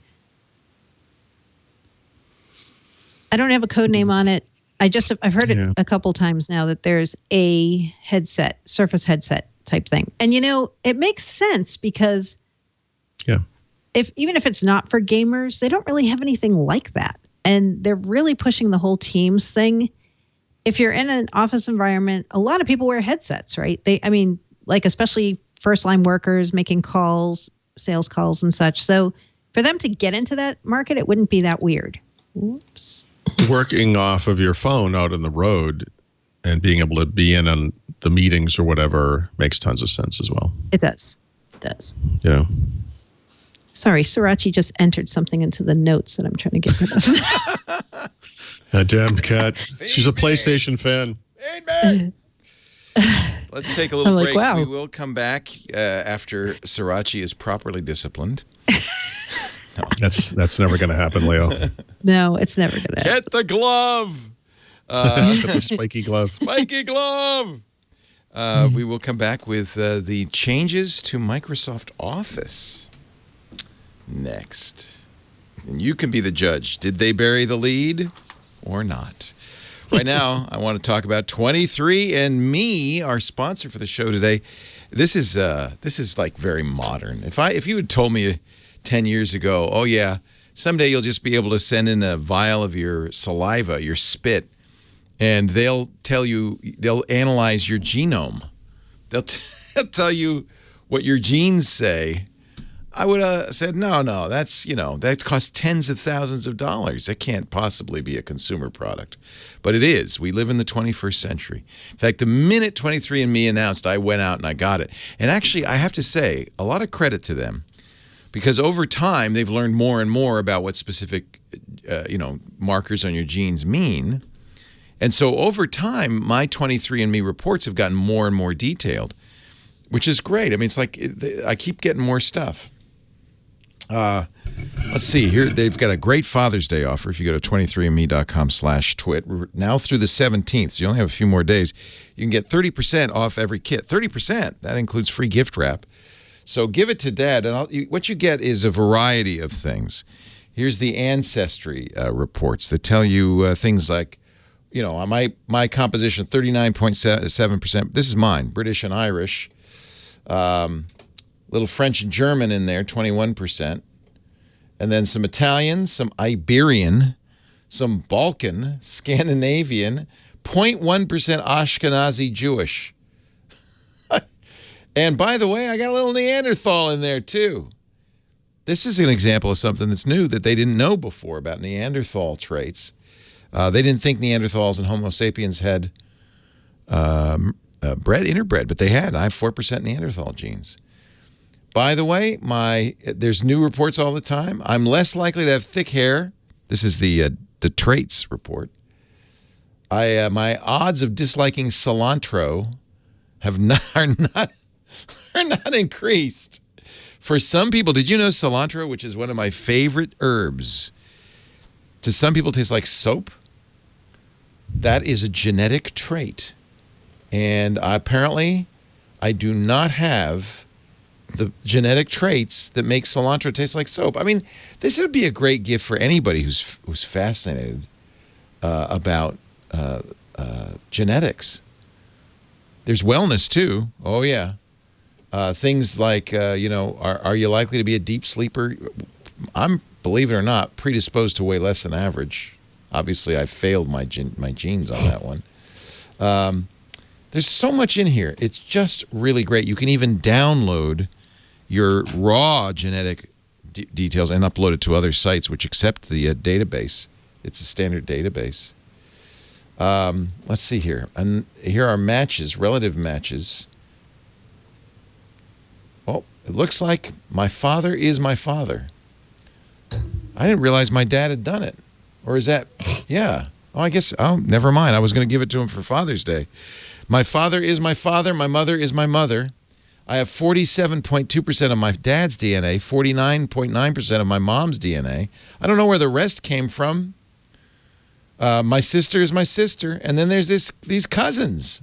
I don't have a code name on it. I've heard it a couple times now that there's a headset, Surface headset type thing. And, it makes sense because even if it's not for gamers, they don't really have anything like that. And they're really pushing the whole Teams thing. If you're in an office environment, a lot of people wear headsets, right? Especially first line workers making calls, sales calls and such. So for them to get into that market, it wouldn't be that weird. Oops. Working off of your phone out on the road and being able to be in on the meetings or whatever makes tons of sense as well. It does. It does. Sorry, Srirachi just entered something into the notes that I'm trying to get rid of. That damn cat. She's a PlayStation fan. Let's take a little break. Wow. We will come back after Srirachi is properly disciplined. No. That's never going to happen, Leo. No, it's never going to happen. Get the glove. Get the spiky glove. Spiky glove. We will come back with the changes to Microsoft Office next. And you can be the judge. Did they bury the lead or not? Right now, I want to talk about 23andMe, our sponsor for the show today. This is like very modern. If you had told me 10 years ago, oh yeah, someday you'll just be able to send in a vial of your saliva, your spit, and they'll analyze your genome. They'll tell you what your genes say. I would have said, no, that costs tens of thousands of dollars. That can't possibly be a consumer product. But it is. We live in the 21st century. In fact, the minute 23andMe announced, I went out and I got it. And actually, I have to say, a lot of credit to them. Because over time, they've learned more and more about what specific, markers on your genes mean. And so over time, my 23andMe reports have gotten more and more detailed, which is great. I mean, it's like I keep getting more stuff. Let's see. Here, they've got a great Father's Day offer. If you go to 23andme.com/twit, we're now through the 17th, so you only have a few more days. You can get 30% off every kit. 30%. That includes free gift wrap. So give it to Dad, and what you get is a variety of things. Here's the ancestry reports that tell you things like, my composition, 39.7%. This is mine, British and Irish. Little French and German in there, 21%. And then some Italian, some Iberian, some Balkan, Scandinavian, 0.1% Ashkenazi Jewish. And by the way, I got a little Neanderthal in there too. This is an example of something that's new that they didn't know before about Neanderthal traits. They didn't think Neanderthals and Homo sapiens had interbred, but they had. I have 4% Neanderthal genes. By the way, there's new reports all the time. I'm less likely to have thick hair. This is the traits report. My odds of disliking cilantro are not increased. For some people, did you know cilantro, which is one of my favorite herbs, to some people tastes like soap? That is a genetic trait. And apparently, I do not have the genetic traits that make cilantro taste like soap. I mean, this would be a great gift for anybody who's fascinated about genetics. There's wellness too. Oh yeah, things like are you likely to be a deep sleeper? I'm, believe it or not, predisposed to weigh less than average. Obviously, I failed my genes on that one. There's so much in here. It's just really great. You can even download your raw genetic details and upload it to other sites which accept the database. It's a standard database. Let's see here. And here are matches, relative matches. Oh, it looks like my father is my father. I didn't realize my dad had done it. Or is that, yeah. Oh, I guess, never mind. I was going to give it to him for Father's Day. My father is my father. My mother is my mother. I have 47.2% of my dad's DNA, 49.9% of my mom's DNA. I don't know where the rest came from. My sister is my sister. And then there's these cousins.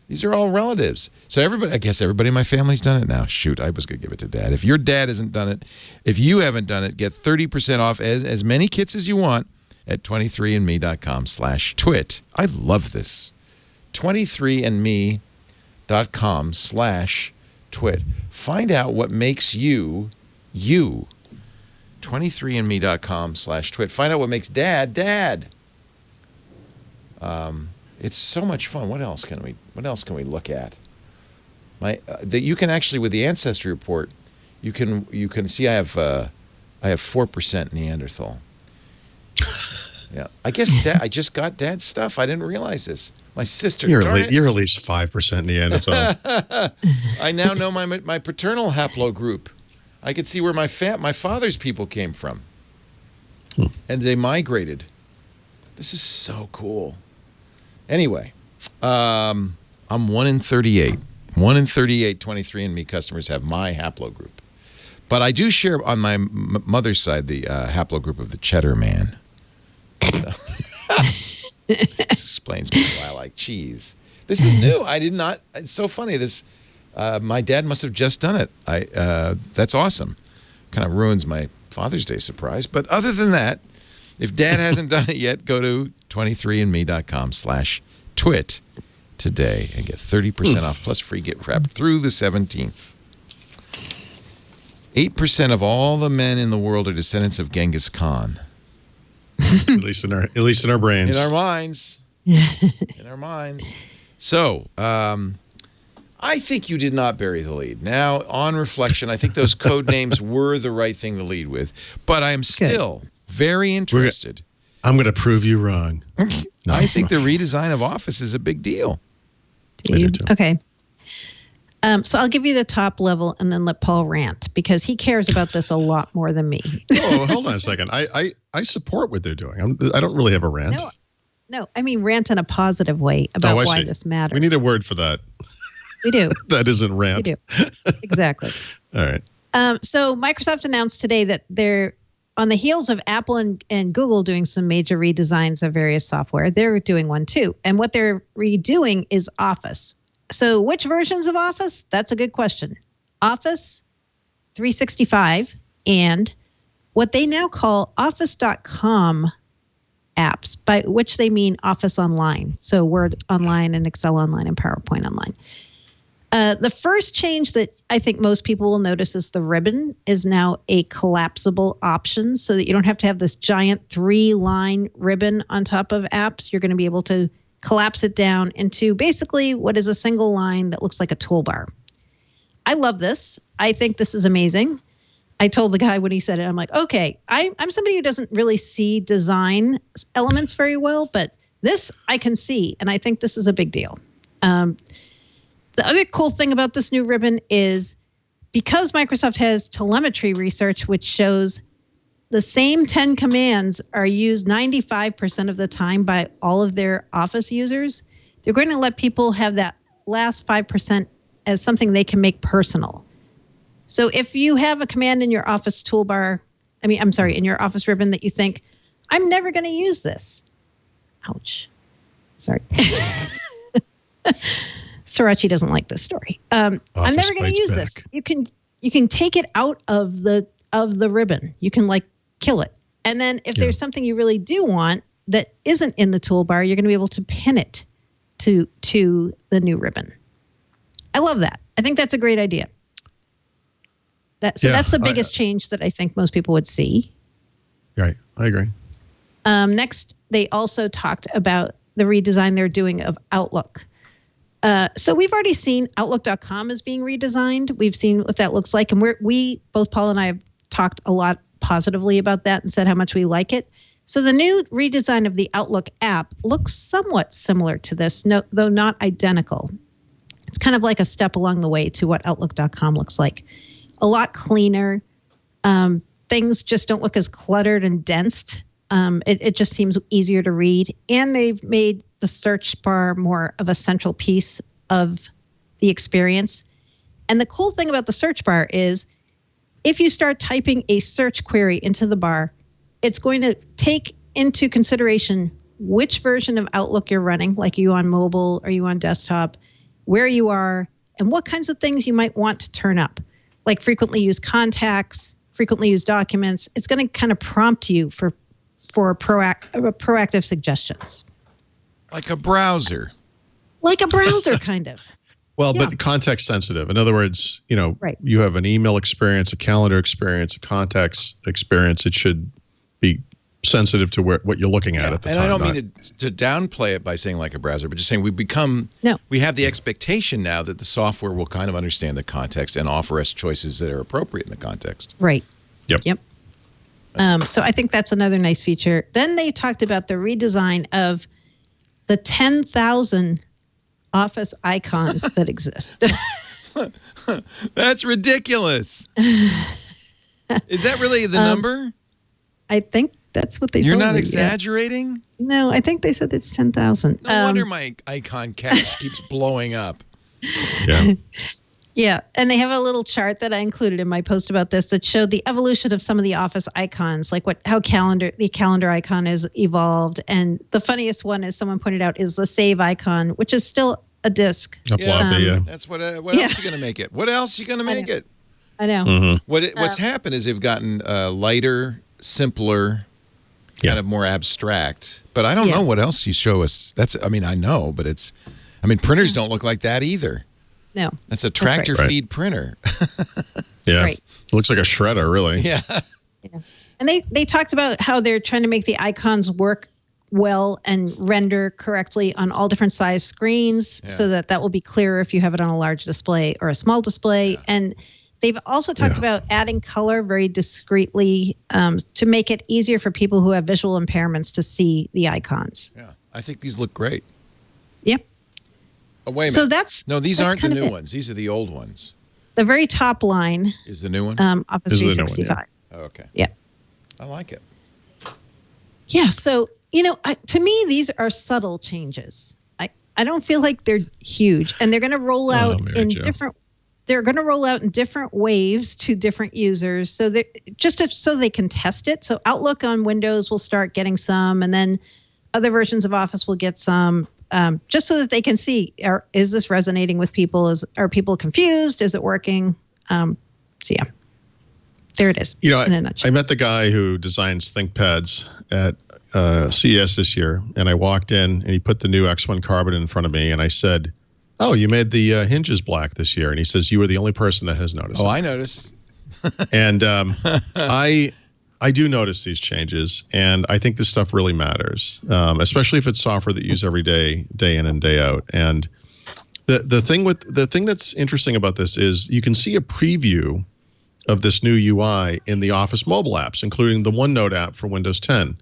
These are all relatives. So I guess everybody in my family's done it now. Shoot, I was going to give it to Dad. If your dad hasn't done it, if you haven't done it, get 30% off as many kits as you want at 23andme.com/twit. I love this. 23andme.com/twit. Find out what makes you, you. 23andme.com/twit. Find out what makes Dad. It's so much fun. What else can we look at? That you can actually, with the Ancestry report, you can see I have 4% Neanderthal. Yeah, I guess I just got Dad's stuff. I didn't realize this. My sister. You're at least 5% Neanderthal. I now know my paternal haplogroup. I could see where my father's people came from, and they migrated. This is so cool. Anyway, I'm 1 in 38. 1 in 38 23andMe customers have my haplogroup. But I do share on my mother's side the haplogroup of the Cheddar Man. So this explains why I like cheese. This is new. I did not. It's so funny. This my dad must have just done it. That's awesome. Kind of ruins my Father's Day surprise. But other than that, if Dad hasn't done it yet, go to 23andme.com/twit today and get 30% off plus free gift wrap through the 17th. 8% of all the men in the world are descendants of Genghis Khan. At least in our brains. In our minds. In our minds. So, I think you did not bury the lead. Now, on reflection, I think those code names were the right thing to lead with. But I am still very interested. I'm going to prove you wrong. No. I think the redesign of Office is a big deal. Okay. So I'll give you the top level and then let Paul rant because he cares about this a lot more than me. Oh, hold on a second. I support what they're doing. I don't really have a rant. No, I mean rant in a positive way about why this matters. We need a word for that. We do. That isn't rant. We do. Exactly. All right. So Microsoft announced today that they're on the heels of Apple and Google doing some major redesigns of various software. They're doing one too. And what they're redoing is Office. So which versions of Office? That's a good question. Office 365 and what they now call Office.com apps, by which they mean Office Online. So Word Online and Excel Online and PowerPoint Online. The first change that I think most people will notice is the ribbon is now a collapsible option so that you don't have to have this giant 3-line ribbon on top of apps. You're going to be able to collapse it down into basically what is a single line that looks like a toolbar. I love this. I think this is amazing. I told the guy when he said it, I'm like, okay, I'm somebody who doesn't really see design elements very well, but this I can see, and I think this is a big deal. The other cool thing about this new ribbon is because Microsoft has telemetry research, which shows the same 10 commands are used 95% of the time by all of their Office users, they're going to let people have that last 5% as something they can make personal. So if you have a command in your Office toolbar, in your Office ribbon that you think, I'm never going to use this. Ouch. Sorry. Sriracha doesn't like this story. I'm never going to use this. You can take it out of the ribbon. You can kill it. And then if there's something you really do want that isn't in the toolbar, you're going to be able to pin it to the new ribbon. I love that. I think that's a great idea. That's the biggest change that I think most people would see. Right. I agree. Next, they also talked about the redesign they're doing of Outlook. So we've already seen Outlook.com is being redesigned. We've seen what that looks like. And both Paul and I have talked a lot positively about that and said how much we like it. So the new redesign of the Outlook app looks somewhat similar to this, though not identical. It's kind of like a step along the way to what Outlook.com looks like. A lot cleaner. Things just don't look as cluttered and dense. It just seems easier to read. And they've made the search bar more of a central piece of the experience. And the cool thing about the search bar is if you start typing a search query into the bar, it's going to take into consideration which version of Outlook you're running, like you on mobile or you on desktop, where you are, and what kinds of things you might want to turn up, like frequently used contacts, frequently used documents. It's going to kind of prompt you for proactive suggestions. Like a browser. Like a browser, kind of. Well, but context sensitive. In other words, you have an email experience, a calendar experience, a contacts experience. It should be sensitive to what you're looking at the time. And I don't mean to downplay it by saying like a browser, but just saying we have the expectation now that the software will kind of understand the context and offer us choices that are appropriate in the context. Right. Yep. So I think that's another nice feature. Then they talked about the redesign of the 10,000 Office icons that exist. That's ridiculous. Is that really the number? I think that's what they told me. You're not exaggerating? Yeah. No, I think they said it's 10,000. No wonder my icon cache keeps blowing up. Yeah. Yeah, and they have a little chart that I included in my post about this that showed the evolution of some of the Office icons, like how the calendar icon has evolved. And the funniest one, as someone pointed out, is the save icon, which is still a disk. That's lobby, That's what else are you going to make it? What else are you going to make it? I know. Mm-hmm. What's happened is they've gotten lighter, simpler, kind of more abstract. But I don't know what else you show us. I know, but printers don't look like that either. No. That's a tractor feed printer. Yeah. Right. It looks like a shredder, really. Yeah. And they talked about how they're trying to make the icons work well and render correctly on all different size screens so that will be clearer if you have it on a large display or a small display. Yeah. And they've also talked about adding color very discreetly to make it easier for people who have visual impairments to see the icons. Yeah. I think these look great. Yep. Oh, wait a minute. So these aren't the new ones. These are the old ones. The very top line is the new one. Office 365. Oh, okay. Yeah. I like it. Yeah. So to me, these are subtle changes. I don't feel like they're huge, and they're going to roll out in different. They're going to roll out in different waves to different users, so so they can test it. So Outlook on Windows will start getting some, and then other versions of Office will get some. Just so that they can see, is this resonating with people? Are people confused? Is it working? So yeah, there it is. In a nutshell. I met the guy who designs ThinkPads at CES this year, and I walked in and he put the new X1 Carbon in front of me, and I said, "Oh, you made the hinges black this year?" And he says, "You were the only person that has noticed." Oh, I noticed. And I do notice these changes, and I think this stuff really matters, especially if it's software that you use every day in and day out. And the thing that's interesting about this is you can see a preview of this new UI in the Office mobile apps, including the OneNote app for Windows 10,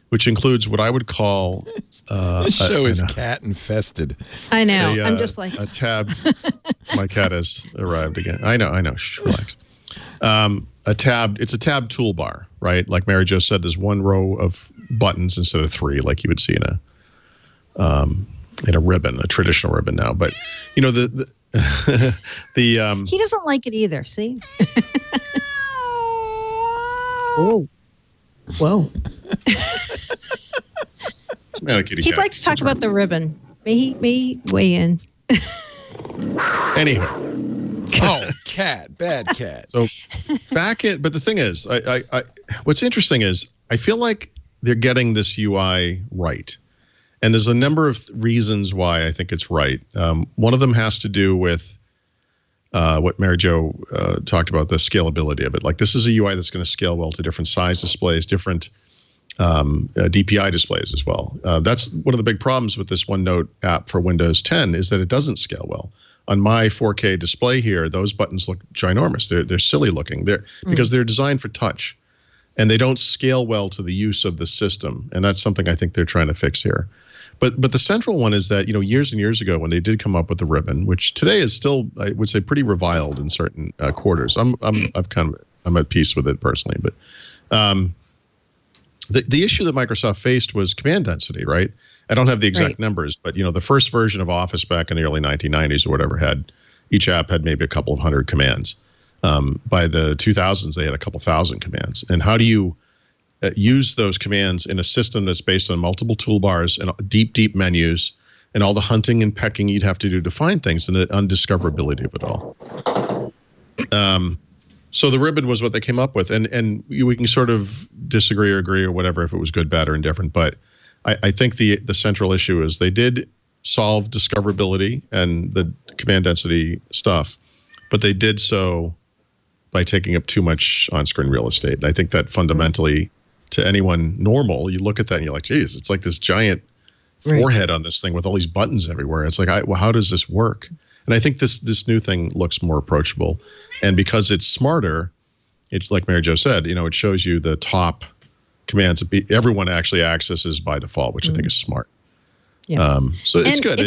which includes what I would call this show is cat infested. I know. I'm just like a tab. My cat has arrived again. I know. Shh, relax. It's a tab toolbar, right? Like Mary Jo said, there's one row of buttons instead of three, like you would see in a ribbon, a traditional ribbon now. But you know the he doesn't like it either. See? Oh, whoa! He likes to talk about the ribbon. May he weigh in? Anyway. Oh, cat, bad cat. So but the thing is, I what's interesting is I feel like they're getting this UI right. And there's a number of reasons why I think it's right. One of them has to do with what Mary Jo talked about, the scalability of it. Like this is a UI that's going to scale well to different size displays, different DPI displays as well. That's one of the big problems with this OneNote app for Windows 10 is that it doesn't scale well. On my 4K display here, those buttons look ginormous. They're silly looking. Because they're designed for touch, and they don't scale well to the use of the system. And that's something I think they're trying to fix here. But the central one is that, you know, years and years ago when they did come up with the ribbon, which today is still, I would say, pretty reviled in certain quarters. I'm at peace with it personally, but the issue that Microsoft faced was command density, right? I don't have the exact numbers, but you know, the first version of Office back in the early 1990s or whatever each app had maybe a couple of hundred commands. By the 2000s, they had a couple thousand commands. And how do you use those commands in a system that's based on multiple toolbars and deep menus and all the hunting and pecking you'd have to do to find things and the undiscoverability of it all? So the ribbon was what they came up with, and we can sort of disagree or agree or whatever if it was good, bad, or indifferent. But I think the central issue is they did solve discoverability and the command density stuff, but they did so by taking up too much on-screen real estate. And I think that fundamentally, to anyone normal, you look at that and you're like, geez, it's like this giant forehead on this thing with all these buttons everywhere. It's like, well, how does this work? And I think this new thing looks more approachable. And because it's smarter, it's like Mary Jo said, you know, it shows you the top commands that everyone actually accesses by default, which I think is smart. Yeah. So it's good.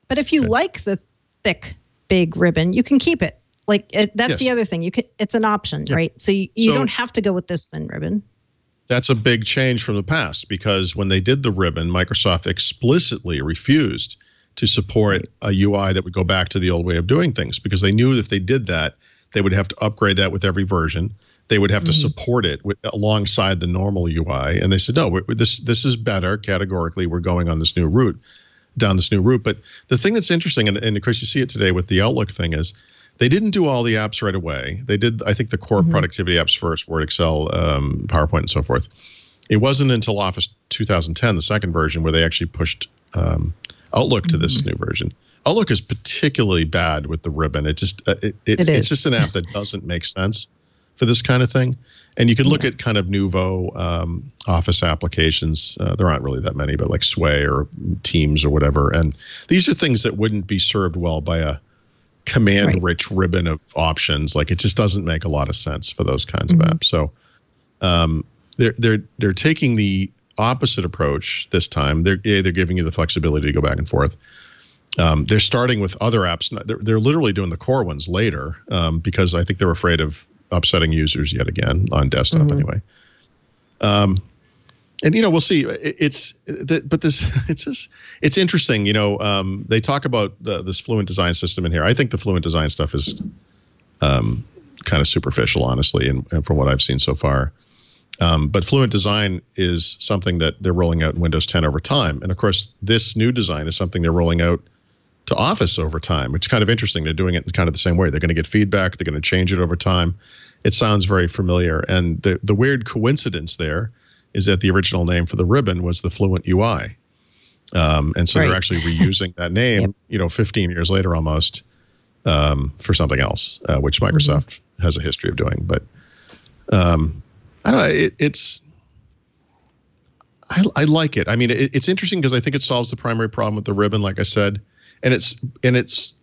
But if you like the thick, big ribbon, you can keep it. Like that's the other thing. It's an option, right? So you don't have to go with this thin ribbon. That's a big change from the past because when they did the ribbon, Microsoft explicitly refused to support a UI that would go back to the old way of doing things because they knew if they did that, they would have to upgrade that with every version. They would have to support it alongside the normal UI. And they said, no, this is better categorically. We're going on this new route, down this new route. But the thing that's interesting, and of course you see it today with the Outlook thing, is they didn't do all the apps right away. They did, I think, the core productivity apps first, Word, Excel, PowerPoint, and so forth. It wasn't until Office 2010, the second version, where they actually pushed Outlook to this new version. Outlook is particularly bad with the ribbon. It's just just an app that doesn't make sense for this kind of thing. And you can look at kind of nouveau Office applications. There aren't really that many, but like Sway or Teams or whatever. And these are things that wouldn't be served well by a command-rich ribbon of options. Like it just doesn't make a lot of sense for those kinds of apps. So they're taking the opposite approach this time. They're giving you the flexibility to go back and forth. They're starting with other apps. They're literally doing the core ones later because I think they're afraid of upsetting users yet again on desktop anyway. And you know, we'll see. It's interesting. You know, they talk about this Fluent Design system in here. I think the Fluent Design stuff is kind of superficial, honestly, and from what I've seen so far. But Fluent Design is something that they're rolling out in Windows 10 over time. And of course, this new design is something they're rolling out to Office over time. It's kind of interesting. They're doing it in kind of the same way. They're going to get feedback. They're going to change it over time. It sounds very familiar. And the weird coincidence there is that the original name for the ribbon was the Fluent UI. And so they're actually reusing that name, 15 years later almost, for something else, which Microsoft has a history of doing. But I don't know. I like it. I mean, it's interesting because I think it solves the primary problem with the ribbon, like I said, and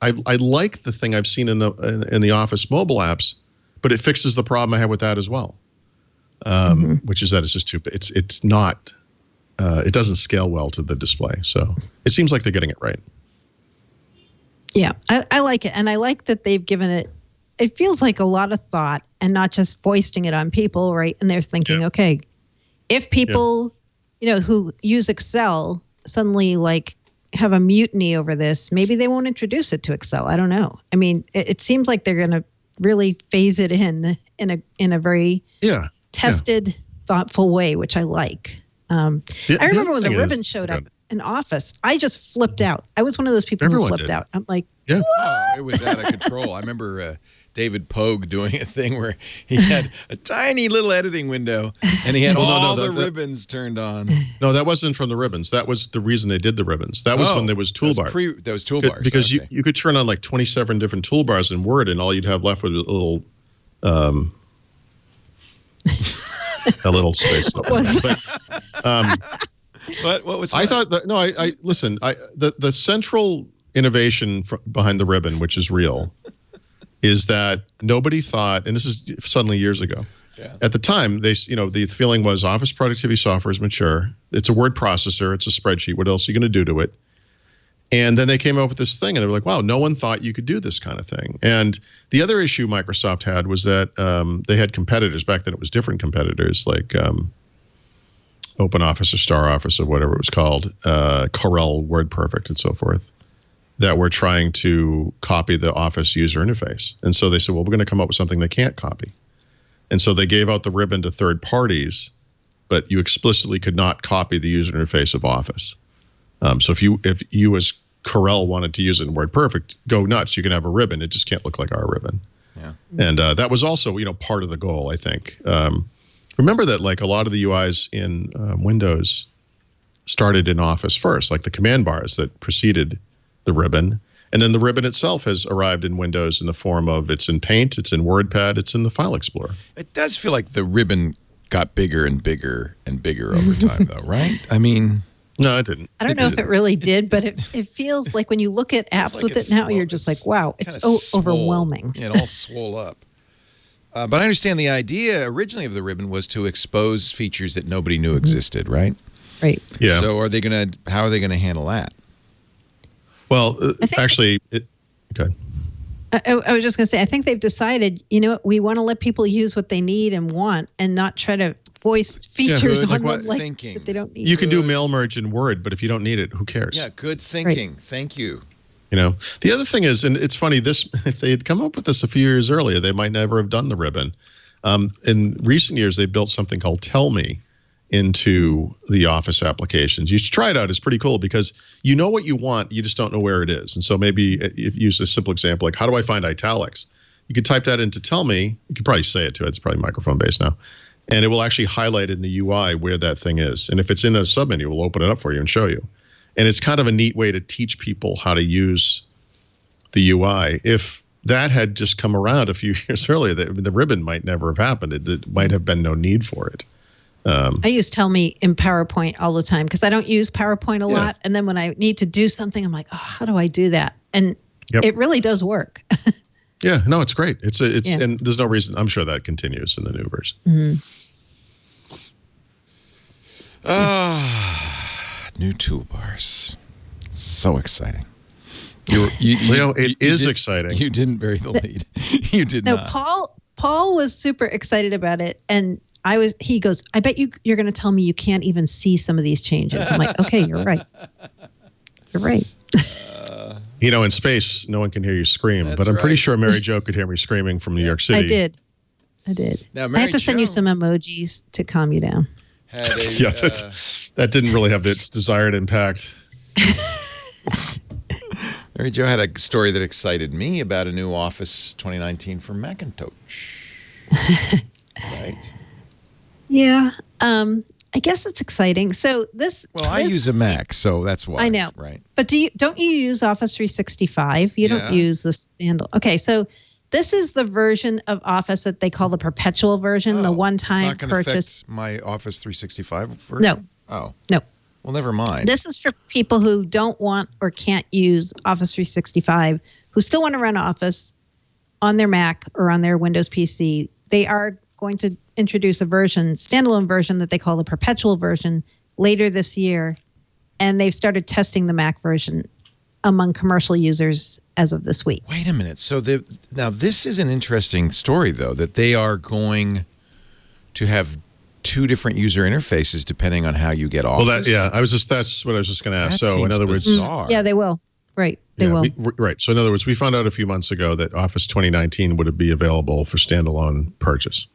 I like the thing I've seen in the Office mobile apps, but it fixes the problem I had with that as well, which is that it's just too. It's not. It doesn't scale well to the display, so it seems like they're getting it right. Yeah, I like it, and I like that they've given it. It feels like a lot of thought, and not just foisting it on people, right? And they're thinking, okay, if people, who use Excel suddenly like have a mutiny over this, maybe they won't introduce it to Excel. I don't know. I mean, it seems like they're going to really phase it in a very tested, thoughtful way, which I like. I remember when the ribbon showed up in Office, I just flipped out. I was one of those people who flipped out. I'm like, it was out of control. I remember David Pogue doing a thing where he had a tiny little editing window and he had all the ribbons turned on. No, that wasn't from the ribbons. That was the reason they did the ribbons. That was when there was toolbars. That was toolbars. Because you could turn on like 27 different toolbars in Word, and all you'd have left was a little a little space. What was What was I thought that listen, the central innovation behind the ribbon, which is real, is that nobody thought, and this is suddenly years ago. Yeah. At the time, the feeling was Office productivity software is mature. It's a word processor. It's a spreadsheet. What else are you going to do to it? And then they came up with this thing, and they were like, wow, no one thought you could do this kind of thing. And the other issue Microsoft had was that they had competitors. Back then, it was different competitors like Open Office or Star Office or whatever it was called, Corel, WordPerfect, and so forth, that were trying to copy the Office user interface. And so they said, well, we're going to come up with something they can't copy. And so they gave out the ribbon to third parties, but you explicitly could not copy the user interface of Office. So if you as Corel wanted to use it in WordPerfect, go nuts. You can have a ribbon. It just can't look like our ribbon. Yeah. And that was also, part of the goal, I think. Remember that like a lot of the UIs in Windows started in Office first, like the command bars that preceded the ribbon. And then the ribbon itself has arrived in Windows in the form of it's in Paint, it's in WordPad, it's in the File Explorer. It does feel like the ribbon got bigger and bigger and bigger over time, though, right? I mean... No, it didn't. I don't know if it really did, but it feels like when you look at apps with it now, you're just like, wow, it's so overwhelming. Yeah, it all swole up. But I understand the idea originally of the ribbon was to expose features that nobody knew existed, right? Right. Yeah. So how are they going to handle that? Well, actually, okay. I was just going to say, I think they've decided, we want to let people use what they need and want and not try to voice features on them that they don't need. You can do mail merge in Word, but if you don't need it, who cares? Yeah, good thinking. Right. Thank you. The other thing is, and it's funny, if they had come up with this a few years earlier, they might never have done the ribbon. In recent years, they built something called Tell Me into the Office applications. You should try it out. It's pretty cool because you know what you want, you just don't know where it is. And so maybe if you use a simple example, like how do I find italics? You could type that into Tell Me. You could probably say it too. It's probably microphone based now. And it will actually highlight in the UI where that thing is. And if it's in a submenu, it will open it up for you and show you. And it's kind of a neat way to teach people how to use the UI. If that had just come around a few years earlier, the ribbon might never have happened. It might have been no need for it. I use Tell Me in PowerPoint all the time because I don't use PowerPoint a lot. And then when I need to do something, I'm like, oh, how do I do that? And it really does work. Yeah, no, it's great. And there's no reason. I'm sure that continues in the new version. New toolbars. So exciting. Leo, it is exciting. You didn't bury the lead. You did not. No, Paul was super excited about it. And he goes, I bet you're going to tell me you can't even see some of these changes. I'm like, okay, you're right. You're right. In space, no one can hear you scream. But I'm pretty sure Mary Jo could hear me screaming from New York City. I did. Now, I have to send you some emojis to calm you down. That didn't really have its desired impact. Mary Jo had a story that excited me about a new Office 2019 for Macintosh. Right? Yeah. I guess it's exciting. So I use a Mac, so that's why. I know. Right. But don't you use Office 365? You don't use the standalone. Okay, so this is the version of Office that they call the perpetual version, the one-time purchase. Affect my Office 365 version? No. Oh. No. Well, never mind. This is for people who don't want or can't use Office 365, who still want to run Office on their Mac or on their Windows PC, they are going to introduce a standalone version that they call the perpetual version later this year. And they've started testing the Mac version among commercial users as of this week. Wait a minute. So now this is an interesting story, though, that they are going to have two different user interfaces depending on how you get Office. Well, that's what I was just going to ask. That So in other words, bizarre. Yeah, they will. Right. They will. Right. So in other words, we found out a few months ago that Office 2019 would be available for standalone purchase.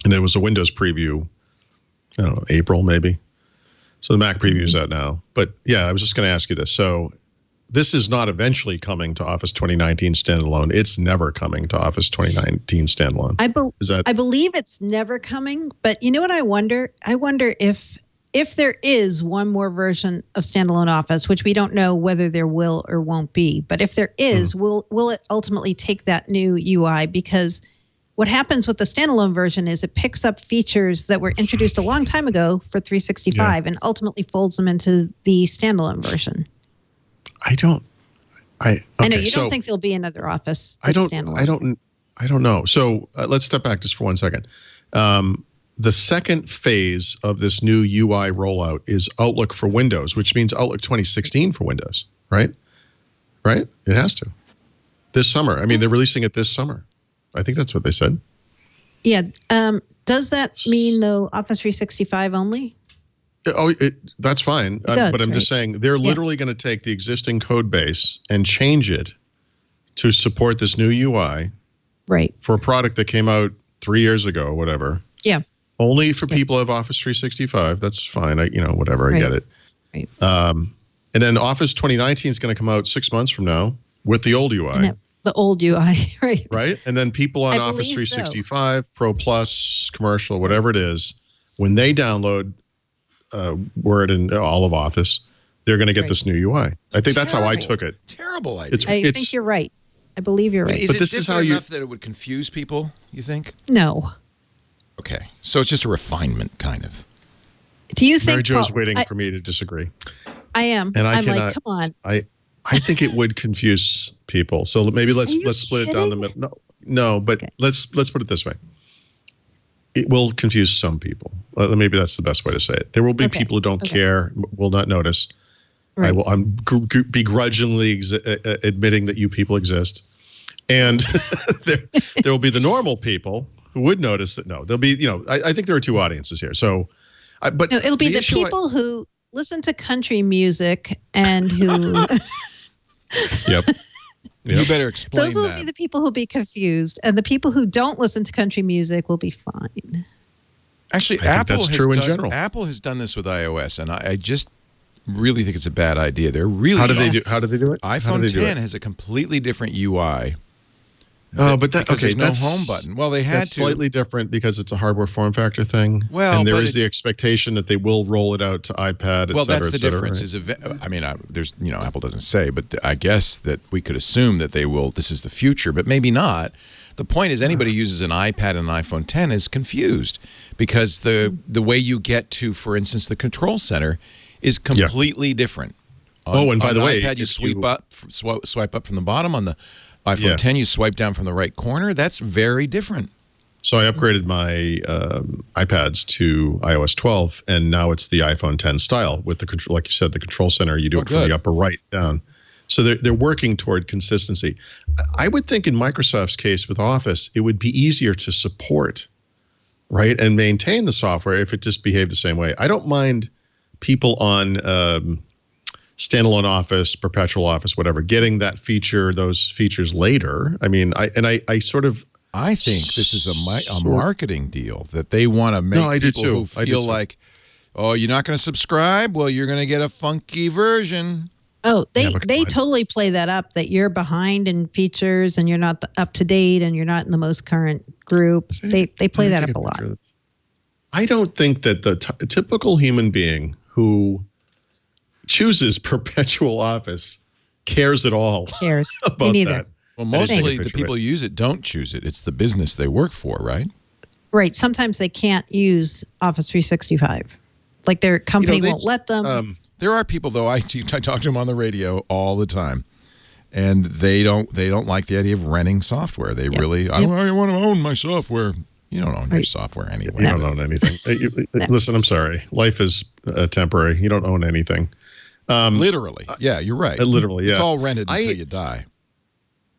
And there was a Windows preview, I don't know, April maybe. So the Mac preview is out now. But yeah, I was just going to ask you this. So this is not eventually coming to Office 2019 standalone. It's never coming to Office 2019 standalone. I believe it's never coming. But you know what I wonder? I wonder if there is one more version of standalone Office, which we don't know whether there will or won't be. But if there is, will it ultimately take that new UI? Because what happens with the standalone version is it picks up features that were introduced a long time ago for 365 and ultimately folds them into the standalone version. I know you don't think there'll be another Office standalone. I don't know. So let's step back just for 1 second. The second phase of this new UI rollout is Outlook for Windows, which means Outlook 2016 for Windows, right? Right? It has to. This summer. I mean, they're releasing it this summer. I think that's what they said. Yeah. Does that mean, though, Office 365 only? Oh, that's fine. But I'm just saying they're literally going to take the existing code base and change it to support this new UI. Right. For a product that came out 3 years ago or whatever. Yeah. Only for people who have Office 365. That's fine. Whatever. I get it. Right. And then Office 2019 is going to come out 6 months from now with the old UI. The old UI, right? Right. And then people on Office 365, Pro Plus, Commercial, whatever it is, when they download Word and all of Office, they're going to get this new UI. I think that's how I took it. Terrible idea. I think you're right. I believe you're right. But this is how enough that it would confuse people, you think? No. Okay. So it's just a refinement, kind of. Do you think Mary Jo's waiting for me to disagree? I am. And I'm like, come on. I think it would confuse people. So maybe let's split it down the middle. No, but let's put it this way. It will confuse some people. Maybe that's the best way to say it. There will be people who don't care, will not notice. Right. I'm begrudgingly admitting that you people exist, and there will be the normal people who would notice that. No, there'll be. I think there are two audiences here. So, but it'll be the people who listen to country music and who. Yep. You better explain that. Those will be the people who'll be confused, and the people who don't listen to country music will be fine. Actually, Apple has done this with iOS, and I just really think it's a bad idea. How do they do it? iPhone 10 has a completely different UI. Oh, but there's no home button. Well, that's slightly different because it's a hardware form factor thing. Well, and there is the expectation that they will roll it out to iPad. Well, that's the difference. Right? Apple doesn't say, but I guess that we could assume that they will. This is the future, but maybe not. The point is, anybody who uses an iPad and an iPhone 10 is confused because the way you get to, for instance, the control center is completely different. And by the way, iPad you swipe up from the bottom. On the iPhone 10, you swipe down from the right corner. That's very different. So I upgraded my iPads to iOS 12, and now it's the iPhone 10 style with the control, like you said, the control center. You do it from the upper right down. So they're working toward consistency. I would think in Microsoft's case with Office, it would be easier to support, right, and maintain the software if it just behaved the same way. I don't mind people on standalone Office, perpetual Office, whatever, getting those features later. I mean, I think this is a marketing deal that they want to make people who feel like, oh, you're not going to subscribe? Well, you're going to get a funky version. Oh, they totally play that up, that you're behind in features and you're not up to date and you're not in the most current group. They play that up a lot. I don't think that the typical human being who chooses perpetual Office cares at all. About Me neither. That. Well, mostly the people who use it don't choose it. It's the business they work for, right? Right. Sometimes they can't use Office 365. Like their company won't let them. There are people, though, I talk to them on the radio all the time. and they don't like the idea of renting software. They really, I want to own my software. You don't own your software anyway. You don't own anything. Listen, I'm sorry. Life is temporary. You don't own anything. Literally. Yeah, you're right. Literally, yeah. It's all rented until you die.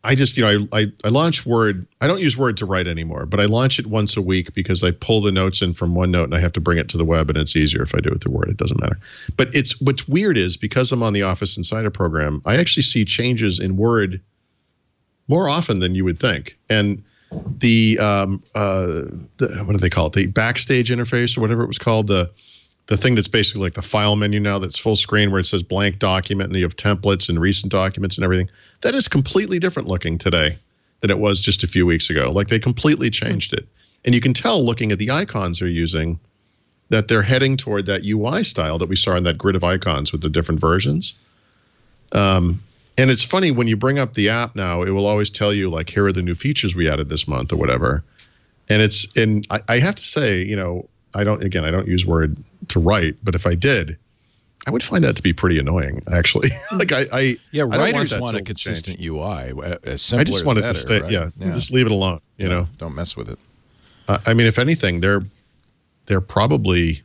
I just, I launch Word. I don't use Word to write anymore, but I launch it once a week because I pull the notes in from OneNote and I have to bring it to the web, and it's easier if I do it through Word. It doesn't matter. But what's weird is because I'm on the Office Insider program, I actually see changes in Word more often than you would think. And the what do they call it? The backstage interface or whatever it was called, the thing that's basically like the file menu now that's full screen where it says blank document and you have templates and recent documents and everything. That is completely different looking today than it was just a few weeks ago. Like they completely changed it. And you can tell looking at the icons they're using that they're heading toward that UI style that we saw in that grid of icons with the different versions. And it's funny when you bring up the app now, it will always tell you like, here are the new features we added this month or whatever. And I have to say, I don't use Word to write, but if I did, I would find that to be pretty annoying, actually. Writers want a consistent UI. Simpler, I just want it better, to stay. right? Yeah, just leave it alone. You know, don't mess with it. I mean, if anything, they're probably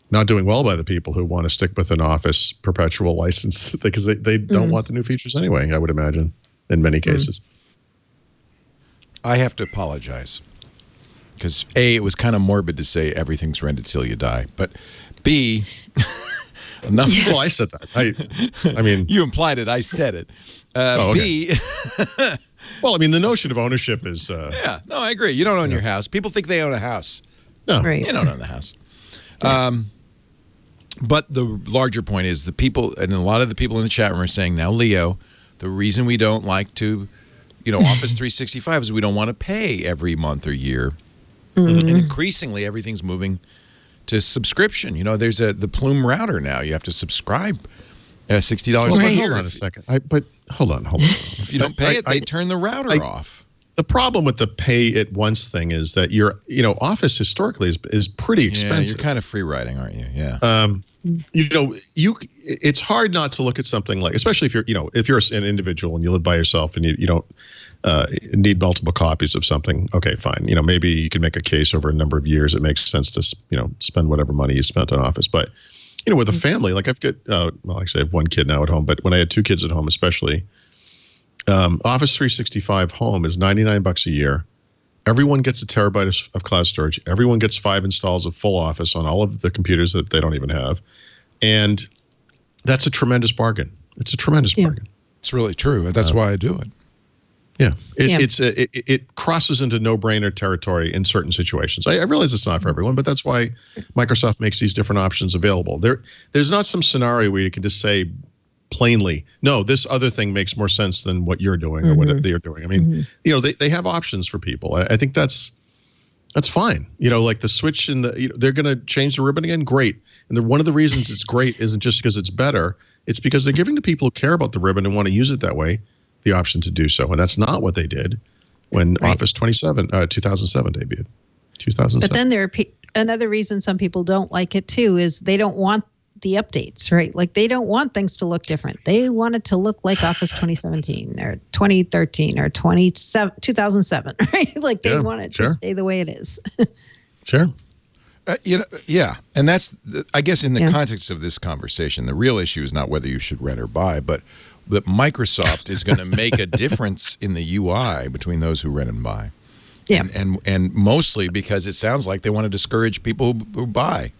not doing well by the people who want to stick with an Office perpetual license because they don't want the new features anyway. I would imagine in many cases. I have to apologize. Because A, it was kind of morbid to say everything's rented till you die. But B, well, I said that. I mean, you implied it. I said it. Okay. B, well, I mean, the notion of ownership is. Yeah, no, I agree. You don't own your house. People think they own a house. No, Right. They don't own the house. But the larger point is the people, and a lot of the people in the chat room are saying now, Leo, the reason we don't like to, Office 365 is we don't want to pay every month or year. And increasingly, everything's moving to subscription. There's the Plume router now. You have to subscribe $60 a year. Hold on a second. But hold on. If you don't pay it, they turn the router off. The problem with the pay at once thing is that Office historically is pretty expensive. Yeah, you're kind of free riding, aren't you? Yeah. It's hard not to look at something like, especially if you're an individual and you live by yourself and you don't need multiple copies of something. Okay, fine. Maybe you can make a case over a number of years. It makes sense to spend whatever money you spent on Office. But with a family, like I've got actually I have one kid now at home, but when I had two kids at home, especially, Office 365 Home is $99 a year. Everyone gets a terabyte of cloud storage. Everyone gets 5 installs of full Office on all of the computers that they don't even have. And that's a tremendous bargain. It's a tremendous bargain. It's really true. That's why I do it. Yeah. It crosses into no-brainer territory in certain situations. I realize it's not for everyone, but that's why Microsoft makes these different options available. There's not some scenario where you can just say plainly, no, this other thing makes more sense than what you're doing or what they're doing. I mean, they have options for people. I think that's fine. Like the Switch and they're going to change the ribbon again. Great. And one of the reasons it's great isn't just because it's better. It's because they're giving the people who care about the ribbon and want to use it that way the option to do so. And that's not what they did when Office 2007 debuted. 2007. But then there are another reason some people don't like it too is they don't want the updates, right? Like they don't want things to look different. They want it to look like Office 2017 or 2013 or 2007, right? Like they want it to stay the way it is. Sure. And that's, I guess, in the context of this conversation, the real issue is not whether you should rent or buy, but that Microsoft is going to make a difference in the UI between those who rent and buy. Yeah. And mostly because it sounds like they want to discourage people who buy.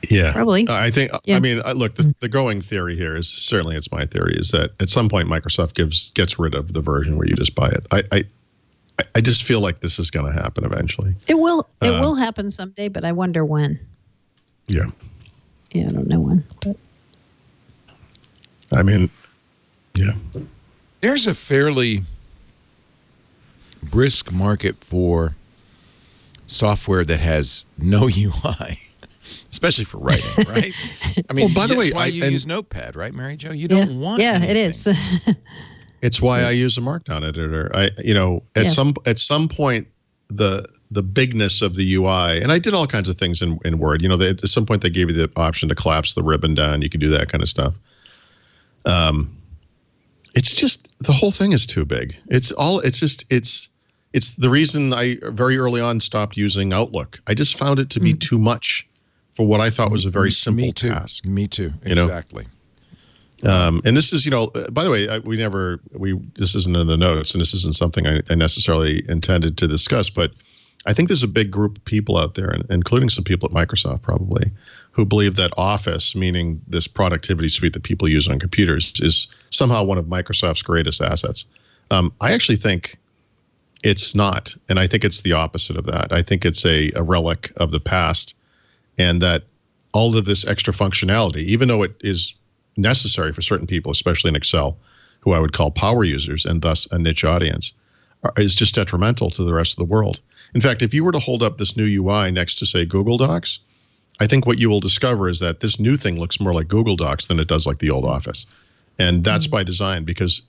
Yeah, probably. I think. Yeah. I mean, look, the going theory here is certainly it's my theory is that at some point Microsoft gets rid of the version where you just buy it. I just feel like this is going to happen eventually. It will. It will happen someday, but I wonder when. Yeah. Yeah, I don't know when, but. I mean, yeah. There's a fairly brisk market for software that has no UI. Especially for writing, right? I mean, by the way, that's why you use Notepad, right, Mary Jo? You don't want anything. It is. It's why I use a Markdown editor. At some point, the bigness of the UI, and I did all kinds of things in Word. At some point they gave you the option to collapse the ribbon down. You can do that kind of stuff. It's just the whole thing is too big. It's the reason I very early on stopped using Outlook. I just found it to be too much for what I thought was a very simple task. Me too. Exactly. And this is, by the way, this isn't in the notes, and this isn't something I necessarily intended to discuss, but I think there's a big group of people out there, including some people at Microsoft probably, who believe that Office, meaning this productivity suite that people use on computers, is somehow one of Microsoft's greatest assets. I actually think it's not, and I think it's the opposite of that. I think it's a relic of the past, and that all of this extra functionality, even though it is necessary for certain people, especially in Excel, who I would call power users and thus a niche audience, is just detrimental to the rest of the world. In fact, if you were to hold up this new UI next to, say, Google Docs, I think what you will discover is that this new thing looks more like Google Docs than it does like the old Office. And that's by design, because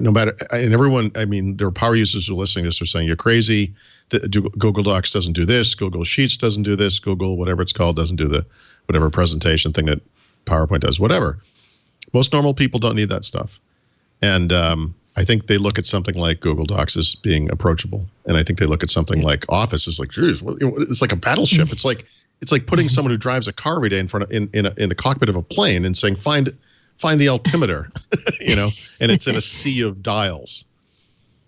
no matter, and everyone, I mean, there are power users who are listening to this are saying, you're crazy. Google Docs doesn't do this. Google Sheets doesn't do this. Google, whatever it's called, doesn't do the whatever presentation thing that PowerPoint does, whatever. Most normal people don't need that stuff. And I think they look at something like Google Docs as being approachable. And I think they look at something like Office as like, geez, it's like a battleship. It's like putting someone who drives a car every day in the cockpit of a plane and saying, find the altimeter, and it's in a sea of dials.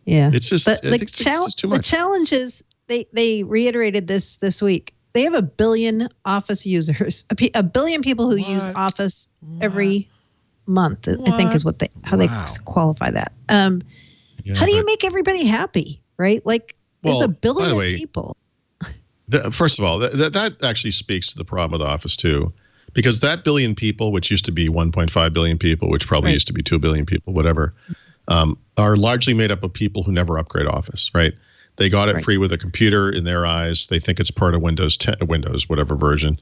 Yeah. It's just, but it's just too much. The challenge is they reiterated this week. They have 1 billion Office users, 1 billion people who use Office every month, I think is how they qualify that. How do you make everybody happy, right? Like, there's 1 billion people. First of all, that actually speaks to the problem with Office too, because that billion people, which used to be 1.5 billion people, which probably used to be 2 billion people, whatever, are largely made up of people who never upgrade Office, right? They got it free with a computer in their eyes. They think it's part of Windows 10, Windows, whatever version.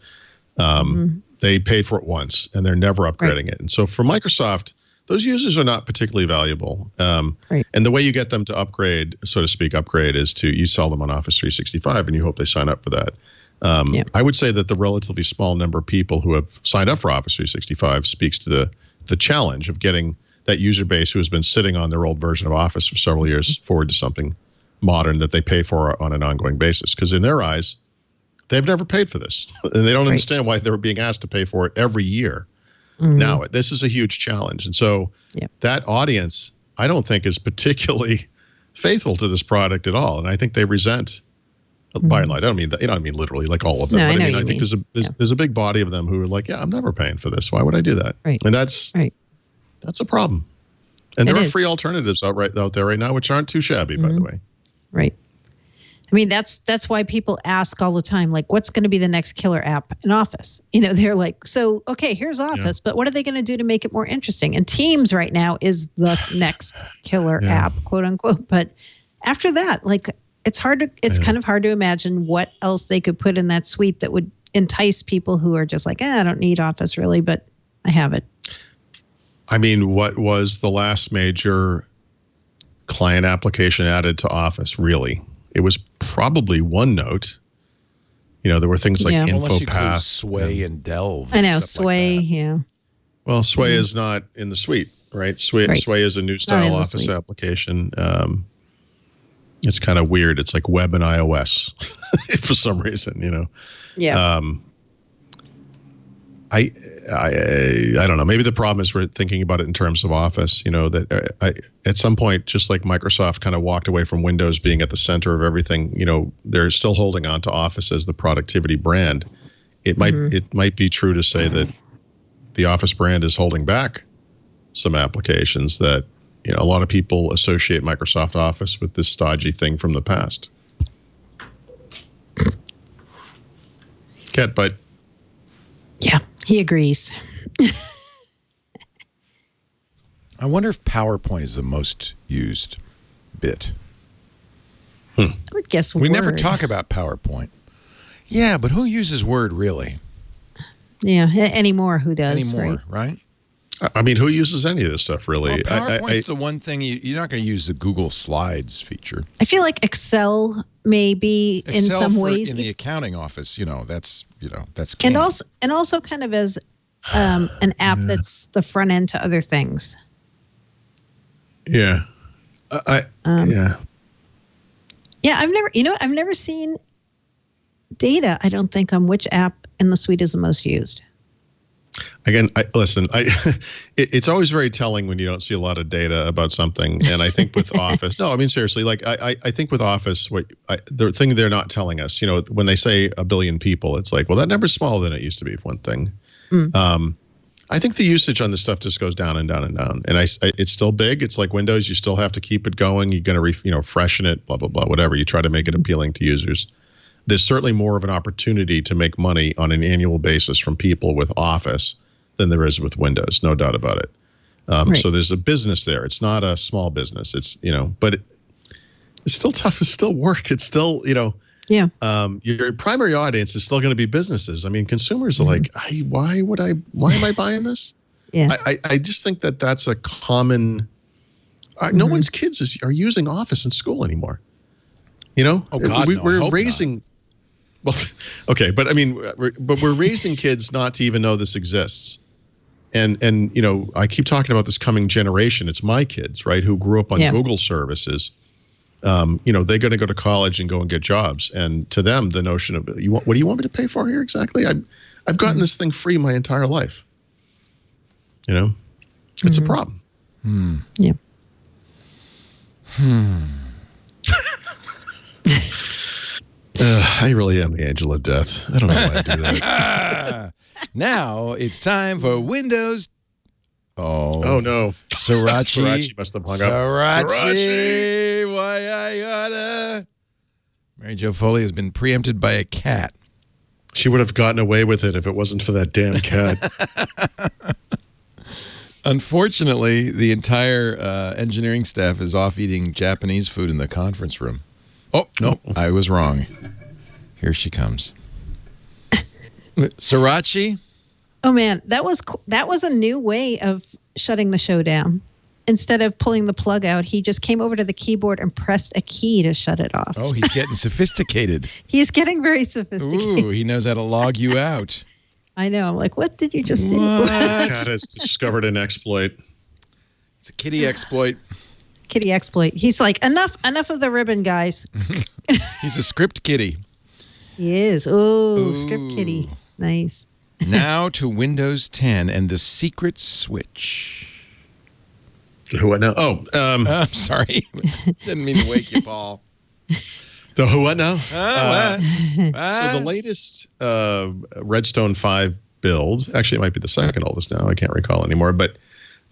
They paid for it once, and they're never upgrading it. And so for Microsoft, those users are not particularly valuable. And the way you get them to upgrade, so to speak, is you sell them on Office 365, and you hope they sign up for that. I would say that the relatively small number of people who have signed up for Office 365 speaks to the challenge of getting that user base who has been sitting on their old version of Office for several years forward to something modern that they pay for on an ongoing basis. Because in their eyes, they've never paid for this. And they don't understand why they were being asked to pay for it every year. Now, this is a huge challenge. And so that audience, I don't think, is particularly faithful to this product at all. And I think they resent, by and large, I don't mean that, I don't mean literally like all of them. No, but I think there's a big body of them who are like, yeah, I'm never paying for this. Why would I do that? And that's a problem. And there are free alternatives out there right now, which aren't too shabby, by the way. Right. I mean, that's why people ask all the time, like, what's going to be the next killer app in Office? They're like, so, okay, here's Office, but what are they going to do to make it more interesting? And Teams right now is the next killer app, quote unquote. But after that, like, it's kind of hard to imagine what else they could put in that suite that would entice people who are just like, I don't need Office really, but I have it. I mean, what was the last major client application added to Office, really? It was probably OneNote. There were things like InfoPath, Sway and Delve. I know, Sway, Well, Sway is not in the suite, right? Sway is a new style Office application. It's kind of weird. It's like web and iOS for some reason, Yeah. I don't know. Maybe the problem is we're thinking about it in terms of Office, that at some point, just like Microsoft kind of walked away from Windows being at the center of everything, they're still holding on to Office as the productivity brand. It might be true to say that the Office brand is holding back some applications that, a lot of people associate Microsoft Office with this stodgy thing from the past. Cat butt. Yeah, he agrees. I wonder if PowerPoint is the most used bit. I would guess we never talk about PowerPoint. Yeah, but who uses Word really? Yeah, anymore. Who does? Right? I mean, who uses any of this stuff really? Well, PowerPoint's the one thing you're not going to use the Google Slides feature. I feel like Excel maybe in some ways in the accounting office, that's king. And also kind of as an app that's the front end to other things. Yeah. Yeah. Yeah, I've never seen data, I don't think, on which app in the suite is the most used. Again, it's always very telling when you don't see a lot of data about something. And I think with Office, no, I mean, seriously, like I think with Office, the thing they're not telling us, when they say 1 billion people, it's like, well, that number's smaller than it used to be, for one thing. I think the usage on this stuff just goes down and down and down. And it's still big. It's like Windows. You still have to keep it going. You're going to, freshen it, blah, blah, blah, whatever. You try to make it appealing to users. There's certainly more of an opportunity to make money on an annual basis from people with Office than there is with Windows. No doubt about it. Right. So there's a business there. It's not a small business. It's, but it's still tough. It's still work. It's still, yeah. Your primary audience is still going to be businesses. I mean, consumers are like, why am I buying this? Yeah. I just think that's a common. No one's kids are using Office in school anymore. Oh God, we're raising. Not. Well, okay, but I mean, we're raising kids not to even know this exists. And I keep talking about this coming generation. It's my kids, right, who grew up on Google services. They're going to go to college and go and get jobs. And to them, the notion of, what do you want me to pay for here exactly? I've gotten this thing free my entire life. It's a problem. Yeah. I really am the angel of death. I don't know why I do that. Now it's time for Windows. Oh no. Sriracha must have hung up. Sriracha. Why I oughta. Mary Jo Foley has been preempted by a cat. She would have gotten away with it if it wasn't for that damn cat. Unfortunately, the entire engineering staff is off eating Japanese food in the conference room. Oh, no, I was wrong. Here she comes. Sriracha? Oh, man, that was a new way of shutting the show down. Instead of pulling the plug out, he just came over to the keyboard and pressed a key to shut it off. Oh, he's getting sophisticated. He's getting very sophisticated. Ooh, he knows how to log you out. I know. I'm like, what did you just do? The cat has discovered an exploit. It's a kitty exploit. Kitty exploit. He's like, enough of the ribbon, guys. He's a script kitty. He is. Ooh, script kitty. Nice. Now to Windows 10 and the secret switch. What now? Oh, I'm sorry. Didn't mean to wake you, Paul. The what now? So the latest Redstone 5 build, actually it might be the second oldest now, I can't recall anymore, but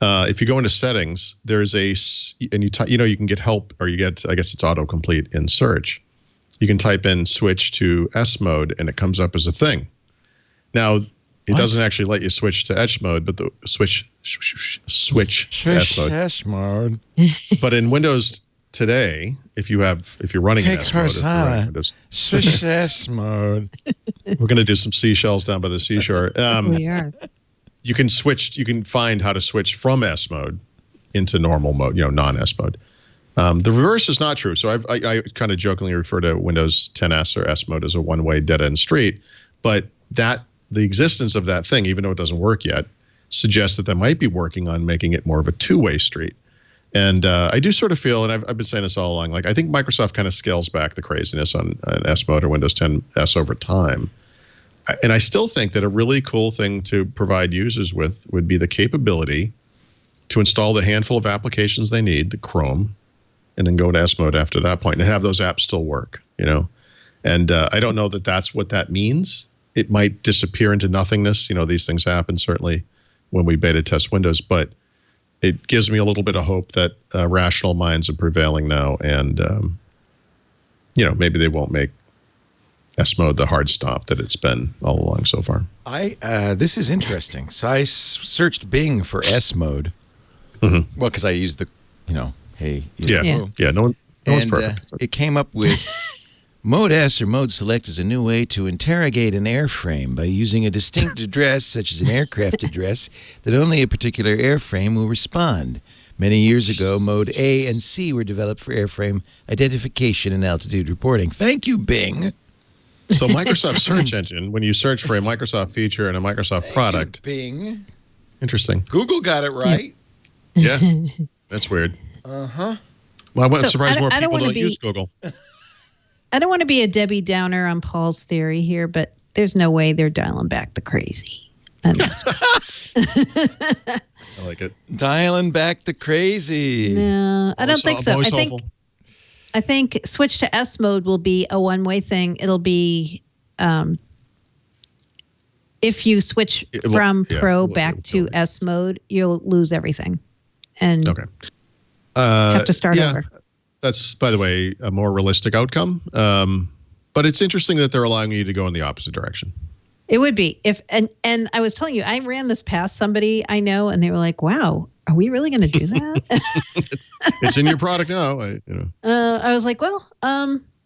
if you go into settings, there's and you can get help, or you get, I guess it's autocomplete in search. You can type in switch to S mode and it comes up as a thing. Now, it doesn't actually let you switch to H mode, but the switch to S mode. But in Windows today, if you're running in S mode, Cortana, switch to S mode. We're going to do some seashells down by the seashore. We are. You can find how to switch from S mode into normal mode, non-S mode. The reverse is not true. So I kind of jokingly refer to Windows 10S or S mode as a one-way dead-end street, but the existence of that thing, even though it doesn't work yet, suggests that they might be working on making it more of a two-way street. And I do sort of feel, and I've been saying this all along, like I think Microsoft kind of scales back the craziness on S mode or Windows 10S over time. And I still think that a really cool thing to provide users with would be the capability to install the handful of applications they need, the Chrome, and then go to S mode after that point and have those apps still work, And I don't know that that's what that means. It might disappear into nothingness. These things happen certainly when we beta test Windows, but it gives me a little bit of hope that rational minds are prevailing now, and maybe they won't make S mode the hard stop that it's been all along so far. This is interesting. So I searched Bing for S mode. Mm-hmm. Well, because I used the, No one's perfect. It came up with Mode S or Mode Select is a new way to interrogate an airframe by using a distinct address, such as an aircraft address, that only a particular airframe will respond. Many years ago, Mode A and C were developed for airframe identification and altitude reporting. Thank you, Bing. So Microsoft search engine, when you search for a Microsoft feature and a Microsoft product. Bing. Interesting. Google got it right. Yeah, that's weird. Well, I'm surprised more people don't use Google. I don't want to be a Debbie Downer on Paul's theory here, but there's no way they're dialing back the crazy. I like it. Dialing back the crazy. No, I don't think so. I think switch to S mode will be a one-way thing. It'll be if you switch from Pro back to S mode, you'll lose everything, and have to start over. That's, by the way, a more realistic outcome. But it's interesting that they're allowing you to go in the opposite direction. It would be and I was telling you, I ran this past somebody I know, and they were like, "Wow, are we really going to do that?" it's in your product now. I was like, well,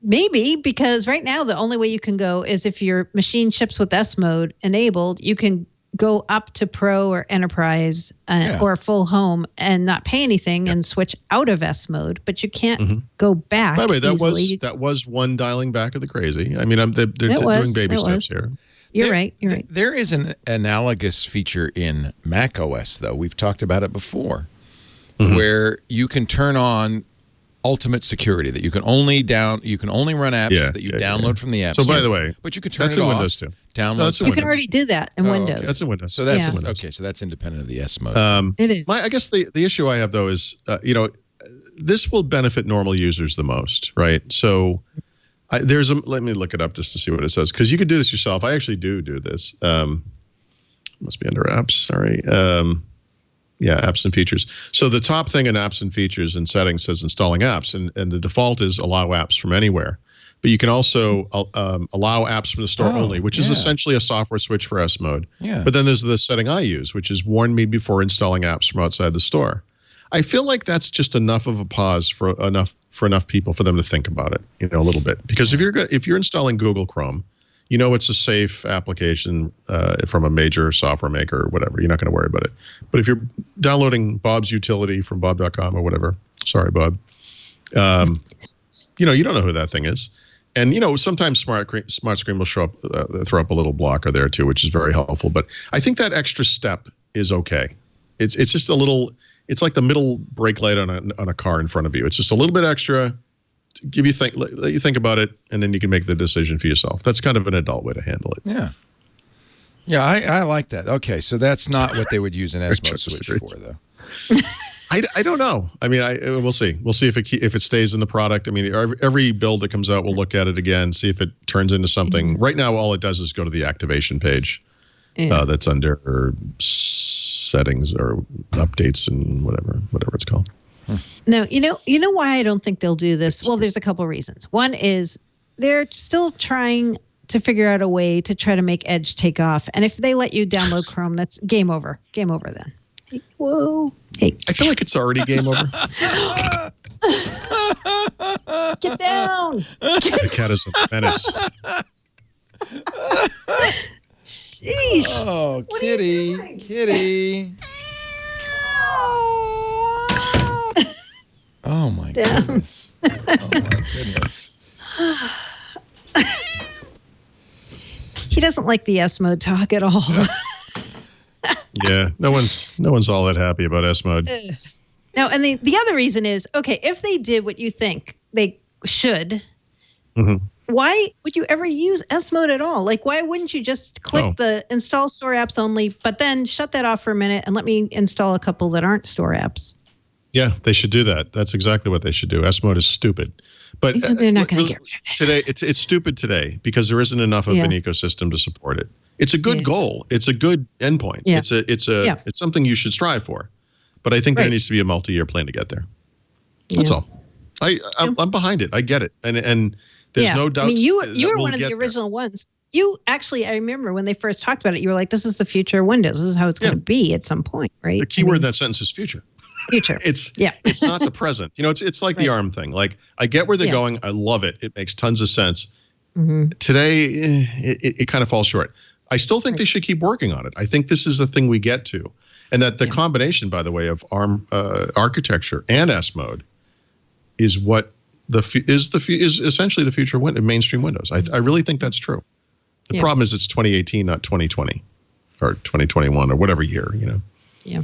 maybe, because right now the only way you can go is if your machine ships with S mode enabled. You can go up to Pro or Enterprise or Full Home and not pay anything and switch out of S mode, but you can't go back. By the way, that was one dialing back of the crazy. I mean, they're doing baby steps here. You're right. There is an analogous feature in Mac OS, though. We've talked about it before, where you can turn on ultimate security, that you can only run apps that you download from the app store. So, by the way, but you can turn it off. That's in Windows too. You can already do that in Windows. Okay. That's in Windows. So that's okay. So that's independent of the S mode. It is. I guess the issue I have though is this will benefit normal users the most, right? So let me look it up just to see what it says, because you could do this yourself. I actually do this. Must be under apps. Sorry. Apps and features. So the top thing in apps and features and settings says installing apps, and the default is allow apps from anywhere. But you can also allow apps from the store only, which is essentially a software switch for S mode. Yeah. But then there's the setting I use, which is warn me before installing apps from outside the store. I feel like that's just enough of a pause for enough people for them to think about it, a little bit. Because if you're installing Google Chrome, it's a safe application from a major software maker or whatever. You're not going to worry about it. But if you're downloading Bob's utility from bob.com or whatever, sorry, Bob, you don't know who that thing is. And, sometimes Smart Screen will show up, throw up a little blocker there too, which is very helpful. But I think that extra step is okay. It's just a little, it's like the middle brake light on a car in front of you. It's just a little bit extra. Let you think about it, and then you can make the decision for yourself. That's kind of an adult way to handle it. Yeah, I like that. Okay, so that's not what they would use an S mode switch for, though. I don't know. I mean, we'll see. We'll see if it stays in the product. I mean, every build that comes out, we'll look at it again, see if it turns into something. Right now, all it does is go to the activation page that's under settings or updates and whatever it's called. No, you know why I don't think they'll do this? Well, there's a couple reasons. One is they're still trying to figure out a way to try to make Edge take off. And if they let you download Chrome, that's game over. Game over then. Whoa. Hey. I feel like it's already game over. Get down. The cat is a menace. Sheesh. Oh, kitty. Oh my goodness. He doesn't like the S mode talk at all. Yeah, no one's all that happy about S mode. No, and the other reason is, okay, if they did what you think they should, why would you ever use S mode at all? Like, why wouldn't you just click the install store apps only, but then shut that off for a minute and let me install a couple that aren't store apps? Yeah, they should do that. That's exactly what they should do. S mode is stupid. But they're not going to get rid of it. Today, it's stupid today because there isn't enough of an ecosystem to support it. It's a good goal. It's a good endpoint. Yeah. It's something you should strive for. But I think there needs to be a multi-year plan to get there. That's all. I'm behind it. I get it. And there's no doubt. I mean, you were one of the original ones. You actually, I remember when they first talked about it, you were like, this is the future of Windows. This is how it's going to be at some point, right? The keyword in that sentence is future. Future. It's not the present. It's like the ARM thing. Like, I get where they're going. I love it. It makes tons of sense. Today, it kind of falls short. I still think they should keep working on it. I think this is the thing we get to. And that the combination, by the way, of ARM architecture and S mode is what is essentially the future of mainstream Windows. I really think that's true. The problem is it's 2018, not 2020 or 2021 or whatever year, Yeah.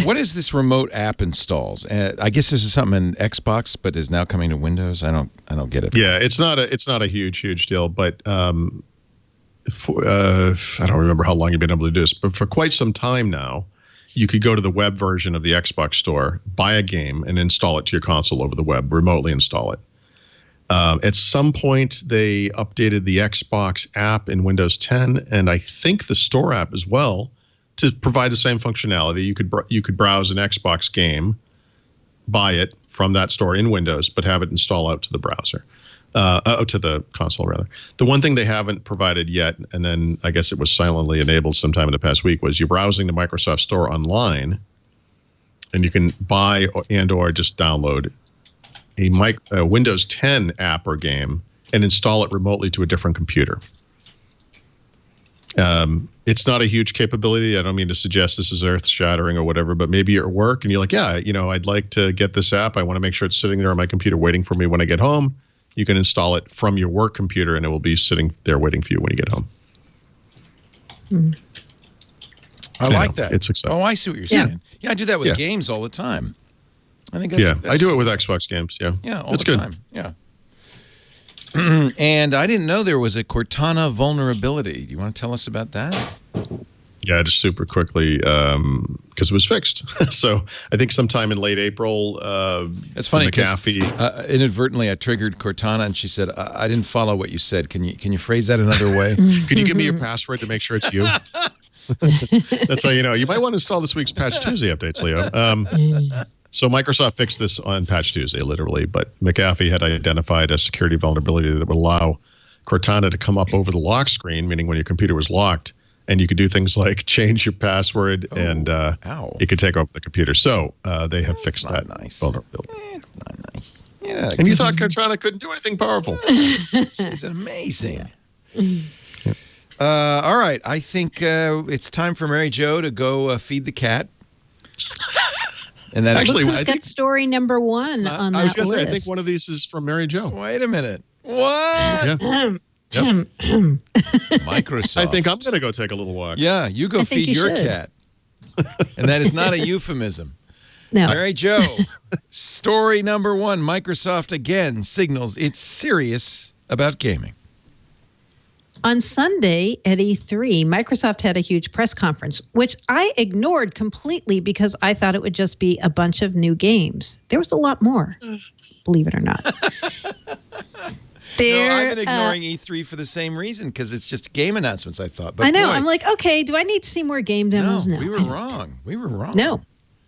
What is this remote app installs? I guess this is something in Xbox, but is now coming to Windows. I don't get it. Yeah, it's not a huge deal, but I don't remember how long you've been able to do this, but for quite some time now, you could go to the web version of the Xbox store, buy a game, and install it to your console over the web, remotely install it. At some point, they updated the Xbox app in Windows 10, and I think the store app as well, to provide the same functionality. You could browse an Xbox game, buy it from that store in Windows, but have it install out to the browser, to the console rather. The one thing they haven't provided yet, and then I guess it was silently enabled sometime in the past week, was you're browsing the Microsoft Store online, and you can buy or just download a Windows 10 app or game and install it remotely to a different computer. It's not a huge capability. I don't mean to suggest this is earth-shattering or whatever, but maybe you're at work and you're like, yeah, I'd like to get this app. I want to make sure it's sitting there on my computer waiting for me when I get home. You can install it from your work computer, and it will be sitting there waiting for you when you get home. I like that. It's exciting. Oh, I see what you're saying. Yeah, I do that with games all the time. I think that's I do it with Xbox games. Yeah, all it's the good. time. Yeah. And I didn't know there was a Cortana vulnerability. Do you want to tell us about that? Yeah, just super quickly, because it was fixed. So I think sometime in late April, That's funny because McAfee. inadvertently I triggered Cortana, and she said, "I didn't follow what you said. Can you phrase that another way?" Could you give me your password to make sure it's you? That's how you know. You might want to install this week's Patch Tuesday updates, Leo. So Microsoft fixed this on Patch Tuesday, literally, but McAfee had identified a security vulnerability that would allow Cortana to come up over the lock screen, meaning when your computer was locked, and you could do things like change your password, and it could take over the computer. So they have fixed that vulnerability. It's not nice. Yeah, and you thought Cortana couldn't do anything powerful. She's amazing. All right, I think it's time for Mary Jo to go feed the cat. And that's actually, who's got story number one on that list? I was going to say, I think one of these is from Mary Jo. Wait a minute. What? Yeah. Microsoft. I think I'm going to go take a little walk. Yeah, you go feed your cat. And that is not a euphemism. No. Mary Jo, story number one. Microsoft again signals it's serious about gaming. On Sunday at E3, Microsoft had a huge press conference, which I ignored completely because I thought it would just be a bunch of new games. There was a lot more, believe it or not. No, I've been ignoring E3 for the same reason, because it's just game announcements, I thought. But I know. boy, I'm like, okay, do I need to see more game demos? No, we were wrong. We were wrong. No.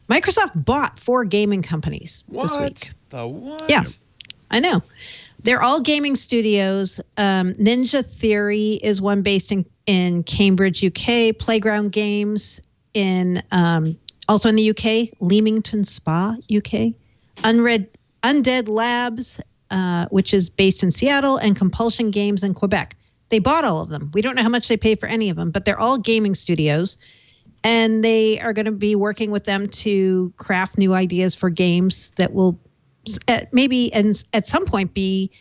Microsoft bought 4 gaming companies this week. The what? Yeah, I know. They're all gaming studios. Ninja Theory is one based in Cambridge, UK. Playground Games also in the UK. Leamington Spa, UK. Undead Labs, which is based in Seattle, and Compulsion Games in Quebec. They bought all of them. We don't know how much they pay for any of them, but they're all gaming studios. And they are going to be working with them to craft new ideas for games that will maybe at some point be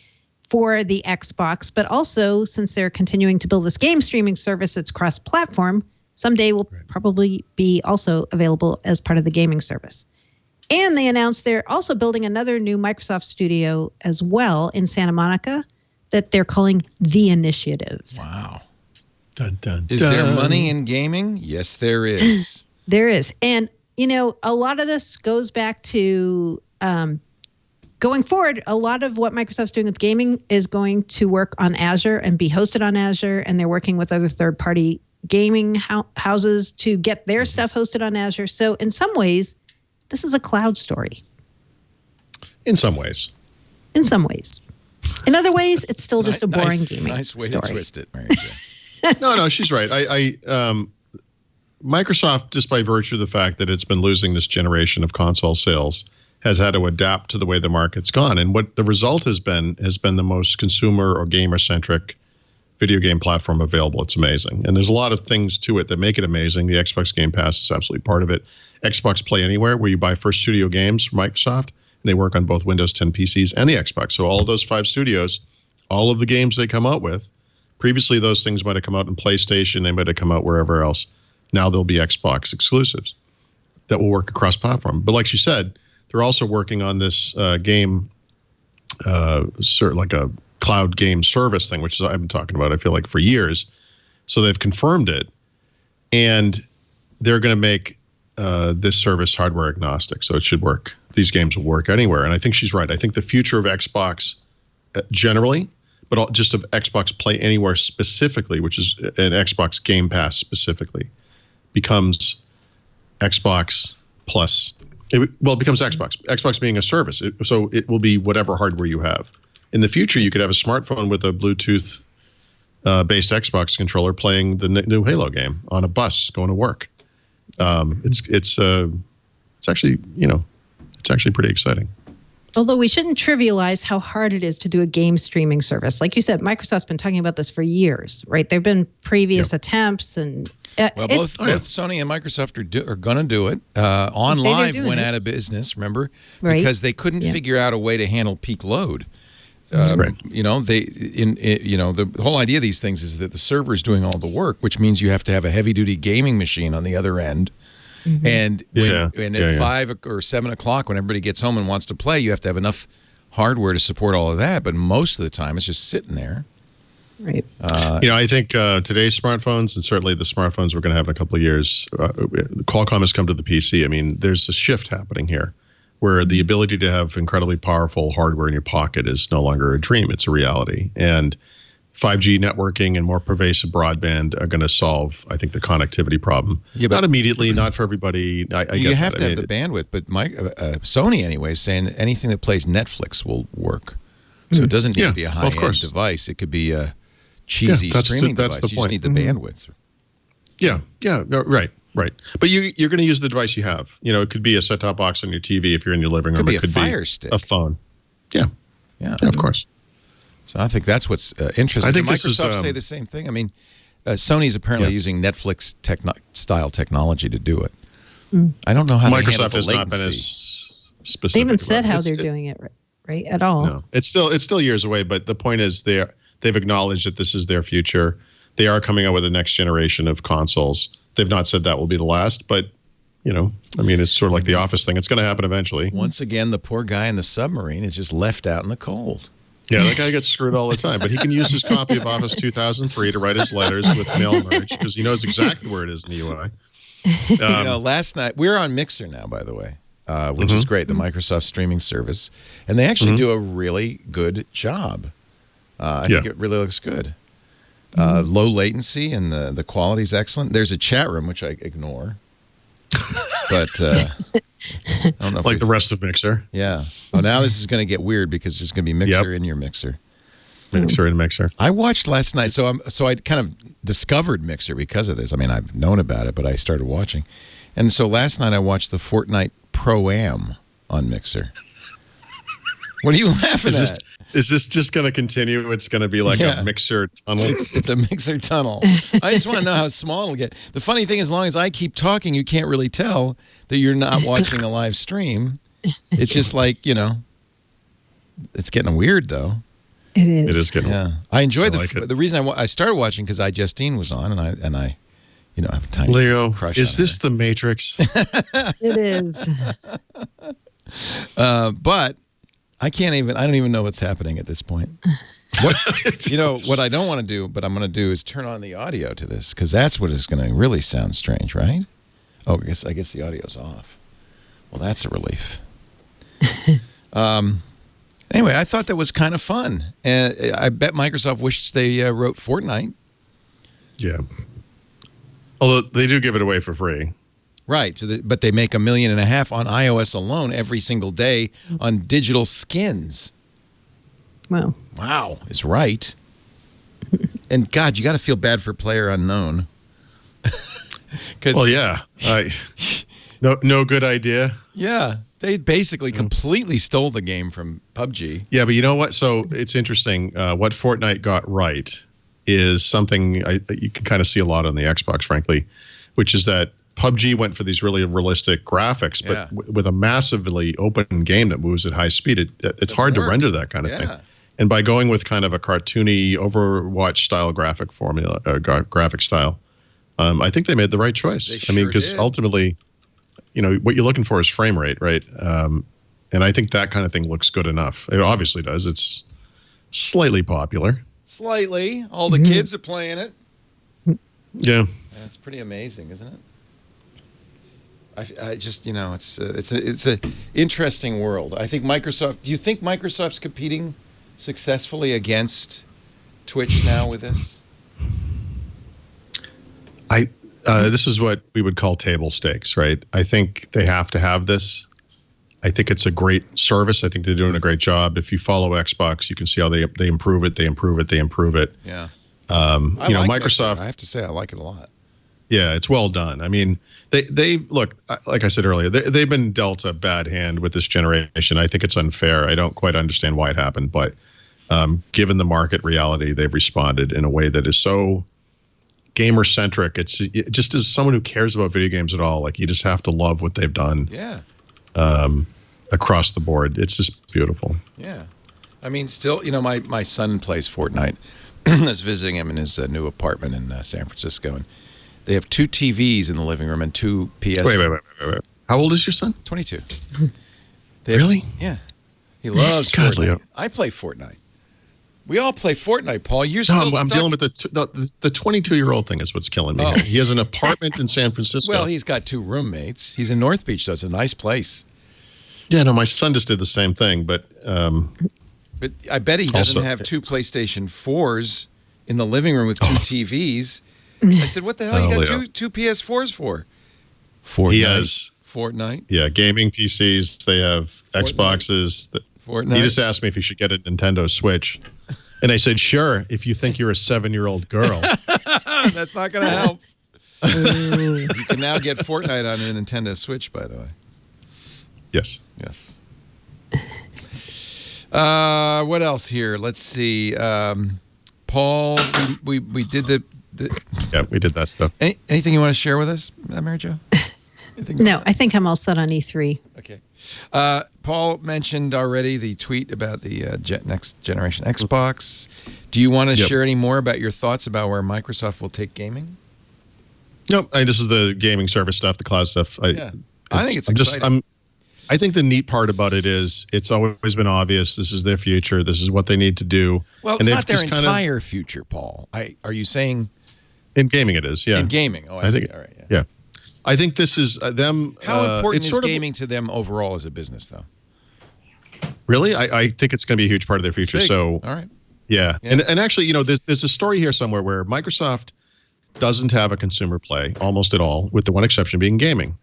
for the Xbox, but also since they're continuing to build this game streaming service that's cross-platform, someday will probably be also available as part of the gaming service. And they announced they're also building another new Microsoft studio as well in Santa Monica that they're calling The Initiative. Wow. Dun, dun, Is dun. there money in gaming? Yes, there is. There is. And, a lot of this goes back to going forward. A lot of what Microsoft's doing with gaming is going to work on Azure and be hosted on Azure. And they're working with other third-party gaming houses to get their stuff hosted on Azure. So in some ways, this is a cloud story. In some ways. In some ways. In other ways, it's still just a boring gaming Nice way story. to twist it, Mary Jo. No, she's right. Microsoft, just by virtue of the fact that it's been losing this generation of console sales, has had to adapt to the way the market's gone. And what the result has been the most consumer or gamer-centric video game platform available. It's amazing. And there's a lot of things to it that make it amazing. The Xbox Game Pass is absolutely part of it. Xbox Play Anywhere, where you buy first studio games from Microsoft, and they work on both Windows 10 PCs and the Xbox. So all of those 5 studios, all of the games they come out with, previously those things might have come out in PlayStation, they might have come out wherever else. Now there'll be Xbox exclusives that will work across platform. But like she said, they're also working on this game, like a cloud game service thing, which I've been talking about, I feel like, for years. So they've confirmed it, and they're going to make this service hardware agnostic, so it should work. These games will work anywhere, and I think she's right. I think the future of Xbox generally, but just of Xbox Play Anywhere specifically, which is an Xbox Game Pass specifically, becomes Xbox Plus. It becomes Xbox. Xbox being a service, so it will be whatever hardware you have. In the future, you could have a smartphone with a Bluetooth based Xbox controller playing the new Halo game on a bus going to work. It's actually, it's actually pretty exciting. Although we shouldn't trivialize how hard it is to do a game streaming service. Like you said, Microsoft's been talking about this for years, right? There have been previous attempts, and both Sony and Microsoft are going to do it. On Live went out of business, remember? Right. Because they couldn't figure out a way to handle peak load. Right. The whole idea of these things is that the server is doing all the work, which means you have to have a heavy-duty gaming machine on the other end. And at 5 or 7 o'clock, when everybody gets home and wants to play, you have to have enough hardware to support all of that. But most of the time, it's just sitting there. Right. I think today's smartphones, and certainly the smartphones we're going to have in a couple of years, Qualcomm has come to the PC. I mean, there's a shift happening here, where the ability to have incredibly powerful hardware in your pocket is no longer a dream. It's a reality. And 5G networking and more pervasive broadband are going to solve, I think, the connectivity problem. Yeah, but not immediately, not for everybody. You have to have the bandwidth, but Sony, anyway, is saying anything that plays Netflix will work. So it doesn't need to be a high-end device. It could be a cheesy streaming device. You just need the bandwidth. Yeah, right. But you're going to use the device you have. It could be a set-top box on your TV if you're in your living room. It could be a Fire Stick. A phone. Yeah, of course. So I think that's what's interesting. I think Microsoft say the same thing. I mean, Sony's apparently using Netflix style technology to do it. I don't know how Microsoft has not been as specific. They haven't said how they're doing it right at all. No, it's still years away. But the point is, they've acknowledged that this is their future. They are coming out with the next generation of consoles. They've not said that will be the last, but it's sort of like the Office thing. It's going to happen eventually. Once again, the poor guy in the submarine is just left out in the cold. Yeah, that guy gets screwed all the time, but he can use his copy of Office 2003 to write his letters with mail merge because he knows exactly where it is in the UI. Last night, we're on Mixer now, by the way, which is great, the Microsoft streaming service. And they actually do a really good job. I think it really looks good. Low latency and the quality is excellent. There's a chat room, which I ignore. But I don't know like the rest of Mixer. Yeah. Oh, now this is going to get weird because there's going to be Mixer in your Mixer. Mixer and Mixer. I watched last night, so I kind of discovered Mixer because of this. I mean, I've known about it, but I started watching. And so last night I watched the Fortnite Pro-Am on Mixer. What are you laughing at? Is this just going to continue? It's going to be like a Mixer tunnel? It's a Mixer tunnel. I just want to know how small it'll get. The funny thing, as long as I keep talking, you can't really tell that you're not watching a live stream. It's just like, it's getting weird, though. It is. It is getting weird. I enjoyed the reason I started watching because iJustine was on, and I have a tiny Leo, crush is on this the Matrix? It is. But I don't even know what's happening at this point. What I don't want to do, but I'm going to do is turn on the audio to this because that's what is going to really sound strange, right? Oh, I guess the audio's off. Well, that's a relief. Anyway, I thought that was kind of fun. And I bet Microsoft wished they wrote Fortnite. Yeah. Although they do give it away for free. Right, but they make $1.5 million on iOS alone every single day on digital skins. Wow, is right. And God, you got to feel bad for PlayerUnknown. Well, yeah, no good idea. Yeah, they basically completely stole the game from PUBG. Yeah, but you know what? So it's interesting. What Fortnite got right is something you can kind of see a lot on the Xbox, frankly, which is that PUBG went for these really realistic graphics, but with a massively open game that moves at high speed, it's hard to render that kind of thing. And by going with kind of a cartoony Overwatch style graphic formula, graphic style, I think they made the right choice. They sure because did. ultimately, what you're looking for is frame rate, right? And I think that kind of thing looks good enough. It obviously does. It's slightly popular. Slightly. All the kids are playing it. Yeah. That's pretty amazing, isn't it? I just, it's a interesting world. I think Microsoft. Do you think Microsoft's competing successfully against Twitch now with this? This is what we would call table stakes, right? I think they have to have this. I think it's a great service. I think they're doing a great job. If you follow Xbox, you can see how they improve it. They improve it. They improve it. Yeah. Like Microsoft. I have to say, I like it a lot. Yeah, it's well done. I mean, they look, like I said earlier, they've been dealt a bad hand with this generation. I think it's unfair. I don't quite understand why it happened, but given the market reality, they've responded in a way that is so gamer centric. It just as someone who cares about video games at all, like you just have to love what they've done. Yeah. Across the board, it's just beautiful. Yeah. I mean, still, my son plays Fortnite. I was visiting him in his new apartment in San Francisco, and they have 2 TVs in the living room and 2 PS. Wait. How old is your son? 22. Really? Yeah. He loves God, Fortnite. Leo. I play Fortnite. We all play Fortnite, Paul. You're No, still I'm stuck. dealing with the 22-year-old thing is what's killing me. Oh. Here. He has an apartment in San Francisco. Well, he's got 2 roommates. He's in North Beach, though. It's a nice place. Yeah, no, my son just did the same thing, but But I bet he doesn't Also- have 2 PlayStation 4s in the living room with 2 TVs. I said, what the hell you got Leo. two PS4s for? Fortnite. he has Fortnite. gaming PCs. They have Fortnite. Xboxes. Fortnite. He just asked me if he should get a Nintendo Switch, and I said, sure, if you think you're a 7-year-old girl. That's not going to help. You can now get Fortnite on a Nintendo Switch, by the way. Yes. Yes. What else here? Let's see. Paul, we did the Yeah, we did that stuff. anything you want to share with us, Mary Jo? Anything? No, I think I'm all set on E3. Okay. Paul mentioned already the tweet about the next generation Xbox. Do you want to share any more about your thoughts about where Microsoft will take gaming? Nope. This is the gaming service stuff, the cloud stuff. I think it's exciting. I think the neat part about it is it's always been obvious. This is their future. This is what they need to do. Well, And it's they've not their just kind of- entire future, Paul. Are you saying in gaming it is, yeah. in gaming? Oh, I I see. think- All right. Yeah. Yeah. I think this is them. How important it's is sort of- gaming to them overall as a business, though? Really? I think it's going to be a huge part of their future. Big. So, all right. yeah. Yeah. And actually, there's a story here somewhere where Microsoft doesn't have a consumer play almost at all, with the one exception being gaming.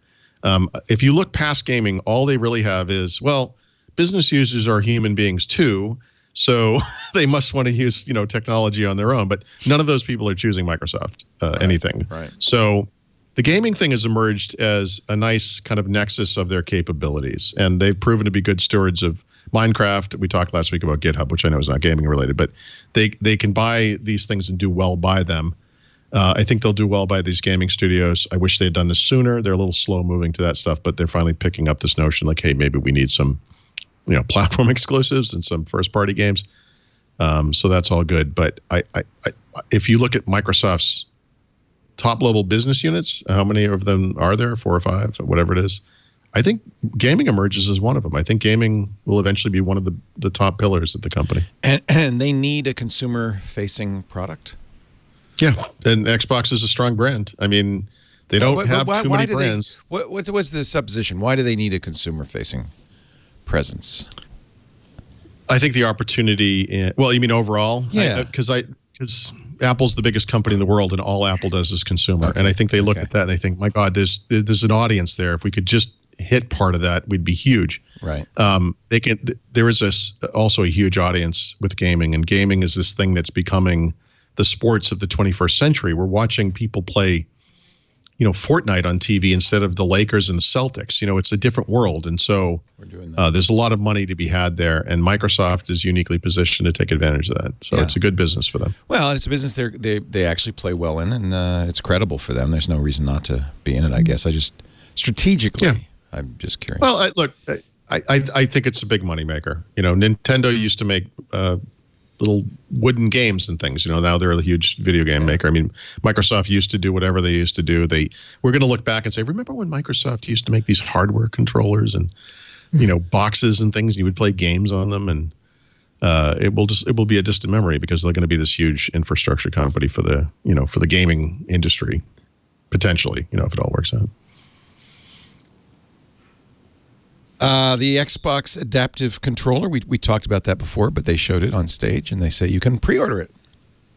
If you look past gaming, all they really have is, well, business users are human beings too, so they must want to use technology on their own. But none of those people are choosing Microsoft anything. Right. So the gaming thing has emerged as a nice kind of nexus of their capabilities, and they've proven to be good stewards of Minecraft. We talked last week about GitHub, which I know is not gaming related, but they can buy these things and do well by them. I think they'll do well by these gaming studios. I wish they had done this sooner. They're a little slow moving to that stuff, but they're finally picking up this notion like, hey, maybe we need some, platform exclusives and some first party games. So that's all good. But I if you look at Microsoft's top level business units, how many of them are there? 4 or 5, whatever it is. I think gaming emerges as one of them. I think gaming will eventually be one of the top pillars of the company. And they need a consumer facing product. Yeah, and Xbox is a strong brand. I mean, they don't have too many brands. What was the supposition? Why do they need a consumer-facing presence? I think the opportunity. Well, you mean overall? Yeah. Because Apple's the biggest company in the world, and all Apple does is consumer. Okay. And I think they look at that and they think, my God, there's an audience there. If we could just hit part of that, we'd be huge. Right. There is also a huge audience with gaming, and gaming is this thing that's becoming the sports of the 21st century. We're watching people play, Fortnite on TV instead of the Lakers and the Celtics. It's a different world. And so We're doing that. there's a lot of money to be had there. And Microsoft is uniquely positioned to take advantage of that. So it's a good business for them. Well, it's a business they actually play well in, and it's credible for them. There's no reason not to be in it, I guess. I just, strategically, I'm just curious. Well, I think it's a big moneymaker. Nintendo used to make little wooden games and things. Now they're a huge video game maker. I mean, Microsoft used to do whatever they used to do. We're going to look back and say, remember when Microsoft used to make these hardware controllers and boxes and things, and you would play games on them, and it will be a distant memory because they're going to be this huge infrastructure company for the gaming industry, potentially, if it all works out. The Xbox adaptive controller, we talked about that before, but they showed it on stage, and they say you can pre-order it.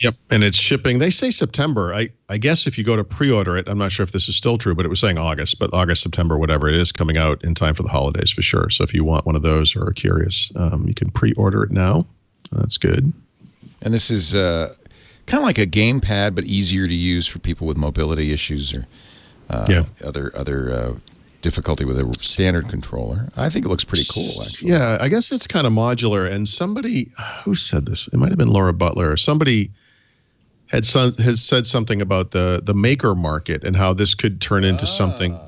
Yep, and it's shipping. They say September. I guess if you go to pre-order it, I'm not sure if this is still true, but it was saying August, but August, September, whatever it is, coming out in time for the holidays for sure. So if you want one of those or are curious, you can pre-order it now. That's good. And this is kind of like a gamepad, but easier to use for people with mobility issues or other difficulty with a standard controller. I think it looks pretty cool, actually. Yeah, I guess it's kind of modular. And somebody, who said this? It might have been Laura Butler or somebody had said something about the maker market and how this could turn into something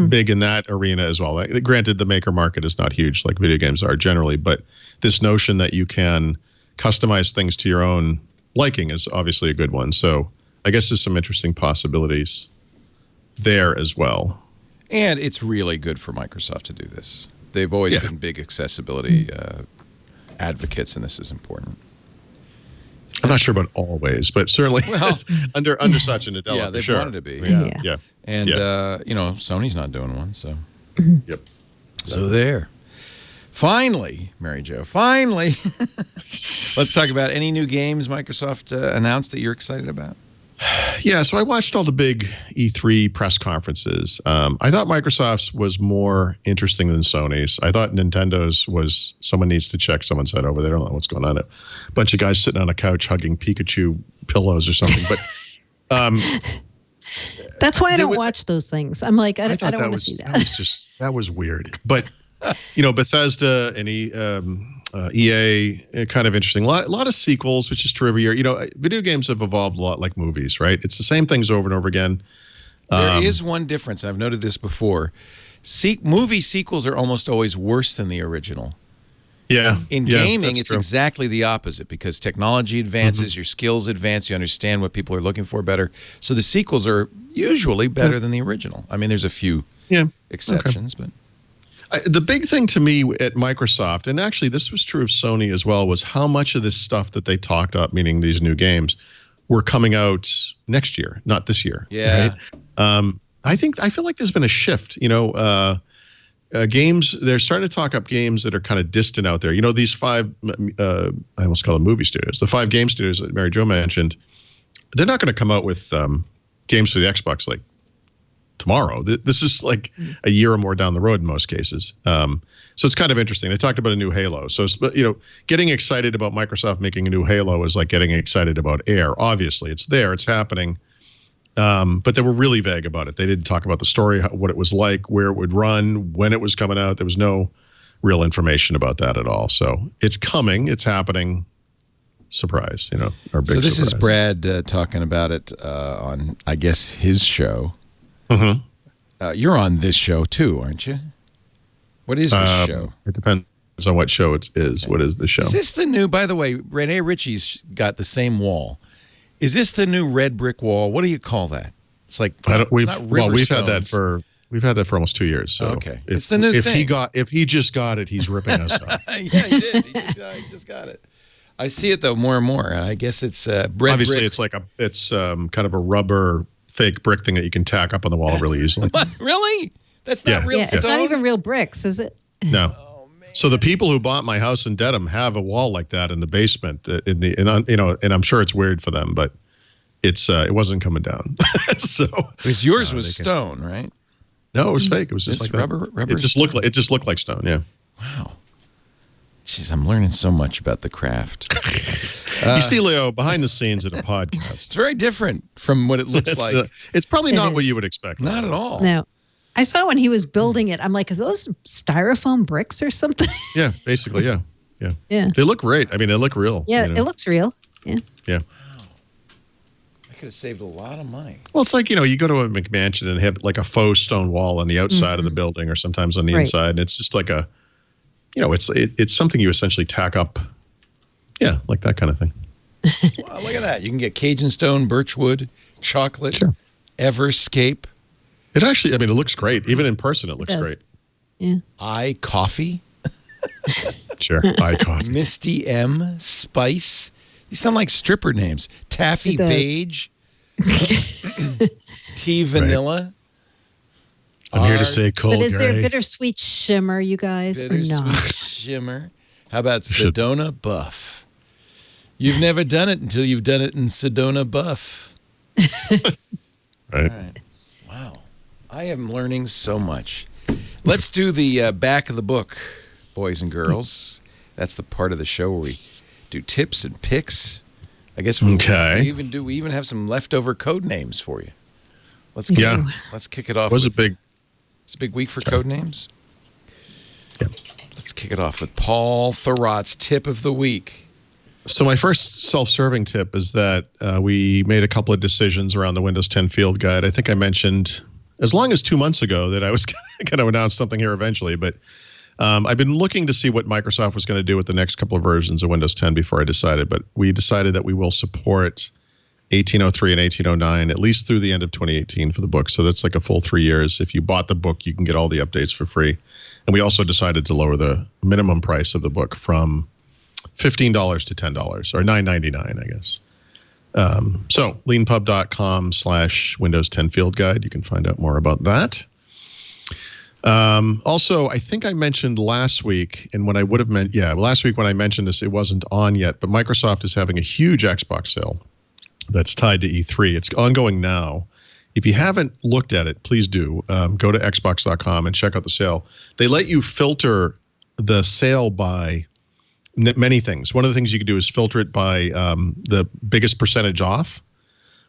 big in that arena as well. Granted, the maker market is not huge like video games are generally, but this notion that you can customize things to your own liking is obviously a good one. So I guess there's some interesting possibilities there as well. And it's really good for Microsoft to do this. They've always been big accessibility advocates, and this is important. I'm not sure about always, but certainly it's under Satya Nadella. Yeah, they've wanted to be. Yeah. And, Sony's not doing one, so. Yep. So there. Finally, Mary Jo, finally. Let's talk about any new games Microsoft announced that you're excited about. Yeah, so I watched all the big E3 press conferences. I thought Microsoft's was more interesting than Sony's. I thought Nintendo's was someone needs to check someone's head over there. I don't know what's going on. A bunch of guys sitting on a couch hugging Pikachu pillows or something. But that's why I don't watch those things. I'm like, I don't want to see that. That was weird. But Bethesda and EA, kind of interesting. A lot of sequels, which is true every year. Video games have evolved a lot like movies, right? It's the same things over and over again. There is one difference. I've noted this before. Movie sequels are almost always worse than the original. Yeah. In gaming, it's exactly the opposite because technology advances, your skills advance, you understand what people are looking for better. So the sequels are usually better than the original. I mean, there's a few exceptions, but... The big thing to me at Microsoft, and actually this was true of Sony as well, was how much of this stuff that they talked up, meaning these new games, were coming out next year, not this year. Yeah. Right? I feel like there's been a shift. Games, they're starting to talk up games that are kind of distant out there. These 5, I almost call them movie studios, the 5 game studios that Mary Jo mentioned, they're not going to come out with games for the Xbox like tomorrow. This is like a year or more down the road in most cases. So it's kind of interesting. They talked about a new Halo. So, getting excited about Microsoft making a new Halo is like getting excited about Air. Obviously, it's there. It's happening. But they were really vague about it. They didn't talk about the story, what it was like, where it would run, when it was coming out. There was no real information about that at all. So it's coming. It's happening. Surprise, our big So this surprise. is Brad talking about it on, I guess, his show. Mm-hmm. You're on this show too, aren't you? What is this show? It depends on what show it is. Okay. What is the show? Is this the new, by the way, Renee Ritchie's got the same wall. Is this the new red brick wall? What do you call that? It's like, we've had that for almost 2 years. So okay. It's the new thing. If he just got it, he's ripping us off. Yeah, he did. He just got it. I see it though more and more. And I guess it's obviously brick. it's like it's kind of a rubber fake brick thing that you can tack up on the wall really easily. What? Really? That's not real stone? It's not even real bricks, is it? No. Oh, man. So the people who bought my house in Dedham have a wall like that in the basement. And I'm sure it's weird for them, but it wasn't coming down. So because yours was stone, right? No, it was fake. It was just like rubber. It just looked like stone. Yeah. Wow. Jeez, I'm learning so much about the craft. You see, Leo, behind the scenes at a podcast. It's very different from what it looks like. It's probably not what you would expect. Not at all. No. I saw when he was building it, I'm like, are those styrofoam bricks or something? Yeah, basically, yeah. Yeah. They look great. I mean, they look real. Yeah, it looks real. Yeah. Yeah. Wow. I could have saved a lot of money. Well, it's like, you go to a McMansion and have like a faux stone wall on the outside of the building or sometimes on the inside. And it's just like it's something you essentially tack up, Yeah, like that kind of thing. Wow, look at that. You can get Cajun stone, birchwood, chocolate, Sure. Everscape, It actually, I mean, it looks great. Even in person, it looks does. great. Yeah. iCoffee, Sure. Icon. Misty M, Spice. These sound like stripper names. Taffy It does. Beige, Tea Vanilla. I'm here to say cold But is there gray. a bittersweet shimmer, you guys, or Bittersweet not? Shimmer. How about Should- Sedona Buff? You've never done it until you've done it in Sedona Buff. Right. All right. Wow. I am learning so much. Let's do the back of the book, boys and girls. That's the part of the show where we do tips and picks. I guess Okay. we even have some leftover code names for you. Let's Yeah. Let's kick it off. Was with, it big? It's a big week for code names. Yeah. Let's kick it off with Paul Thurrott's tip of the week. So my first self-serving tip is that we made a couple of decisions around the Windows 10 Field Guide. I think I mentioned as long as 2 months ago that I was going to announce something here eventually, but I've been looking to see what Microsoft was going to do with the next couple of versions of Windows 10 before I decided, but we decided that we will support 1803 and 1809 at least through the end of 2018 for the book. So that's like a full 3 years. If you bought the book, you can get all the updates for free. And we also decided to lower the minimum price of the book from $15 to $10 or $9.99, I guess. So leanpub.com/Windows 10 Field Guide. You can find out more about that. Also, I think I mentioned last week, and when I would have meant, last week when I mentioned this, it wasn't on yet, but Microsoft is having a huge Xbox sale that's tied to E3. It's ongoing now. If you haven't looked at it, please do. Go to xbox.com and check out the sale. They let you filter the sale by many things. One of the things you can do is filter it by the biggest percentage off.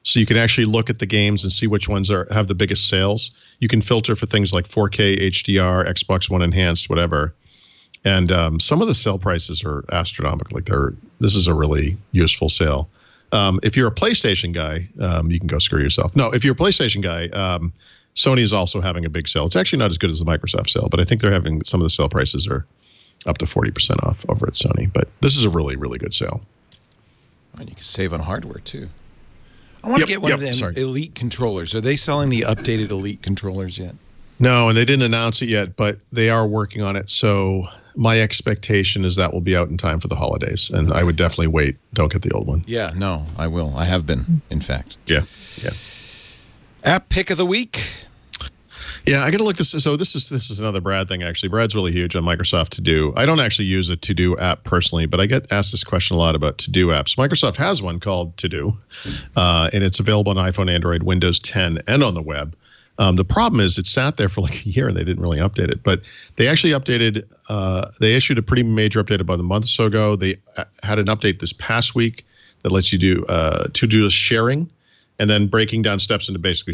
So you can actually look at the games and see which ones have the biggest sales. You can filter for things like 4K, HDR, Xbox One Enhanced, whatever. And some of the sale prices are astronomical. This is a really useful sale. If you're a PlayStation guy, you can go screw yourself. No, if you're a PlayStation guy, Sony is also having a big sale. It's actually not as good as the Microsoft sale, but I think they're having some of the sale prices are up to 40% off over at Sony. But this is a really, really good sale. And you can save on hardware, too. I want to get one of them Elite controllers. Are they selling the updated Elite controllers yet? No, and they didn't announce it yet, but they are working on it. So my expectation is that will be out in time for the holidays. And I would definitely wait. Don't get the old one. Yeah, no, I will. I have been, in fact. Yeah. App pick of the week. Yeah, I got to look this. So this is another Brad thing, actually. Brad's really huge on Microsoft To Do. I don't actually use a To Do app personally, but I get asked this question a lot about To Do apps. Microsoft has one called To Do, and it's available on iPhone, Android, Windows 10, and on the web. The problem is it sat there for like a year and they didn't really update it. But they actually updated. They issued a pretty major update about a month or so ago. They had an update this past week that lets you do to-do sharing, and then breaking down steps into basically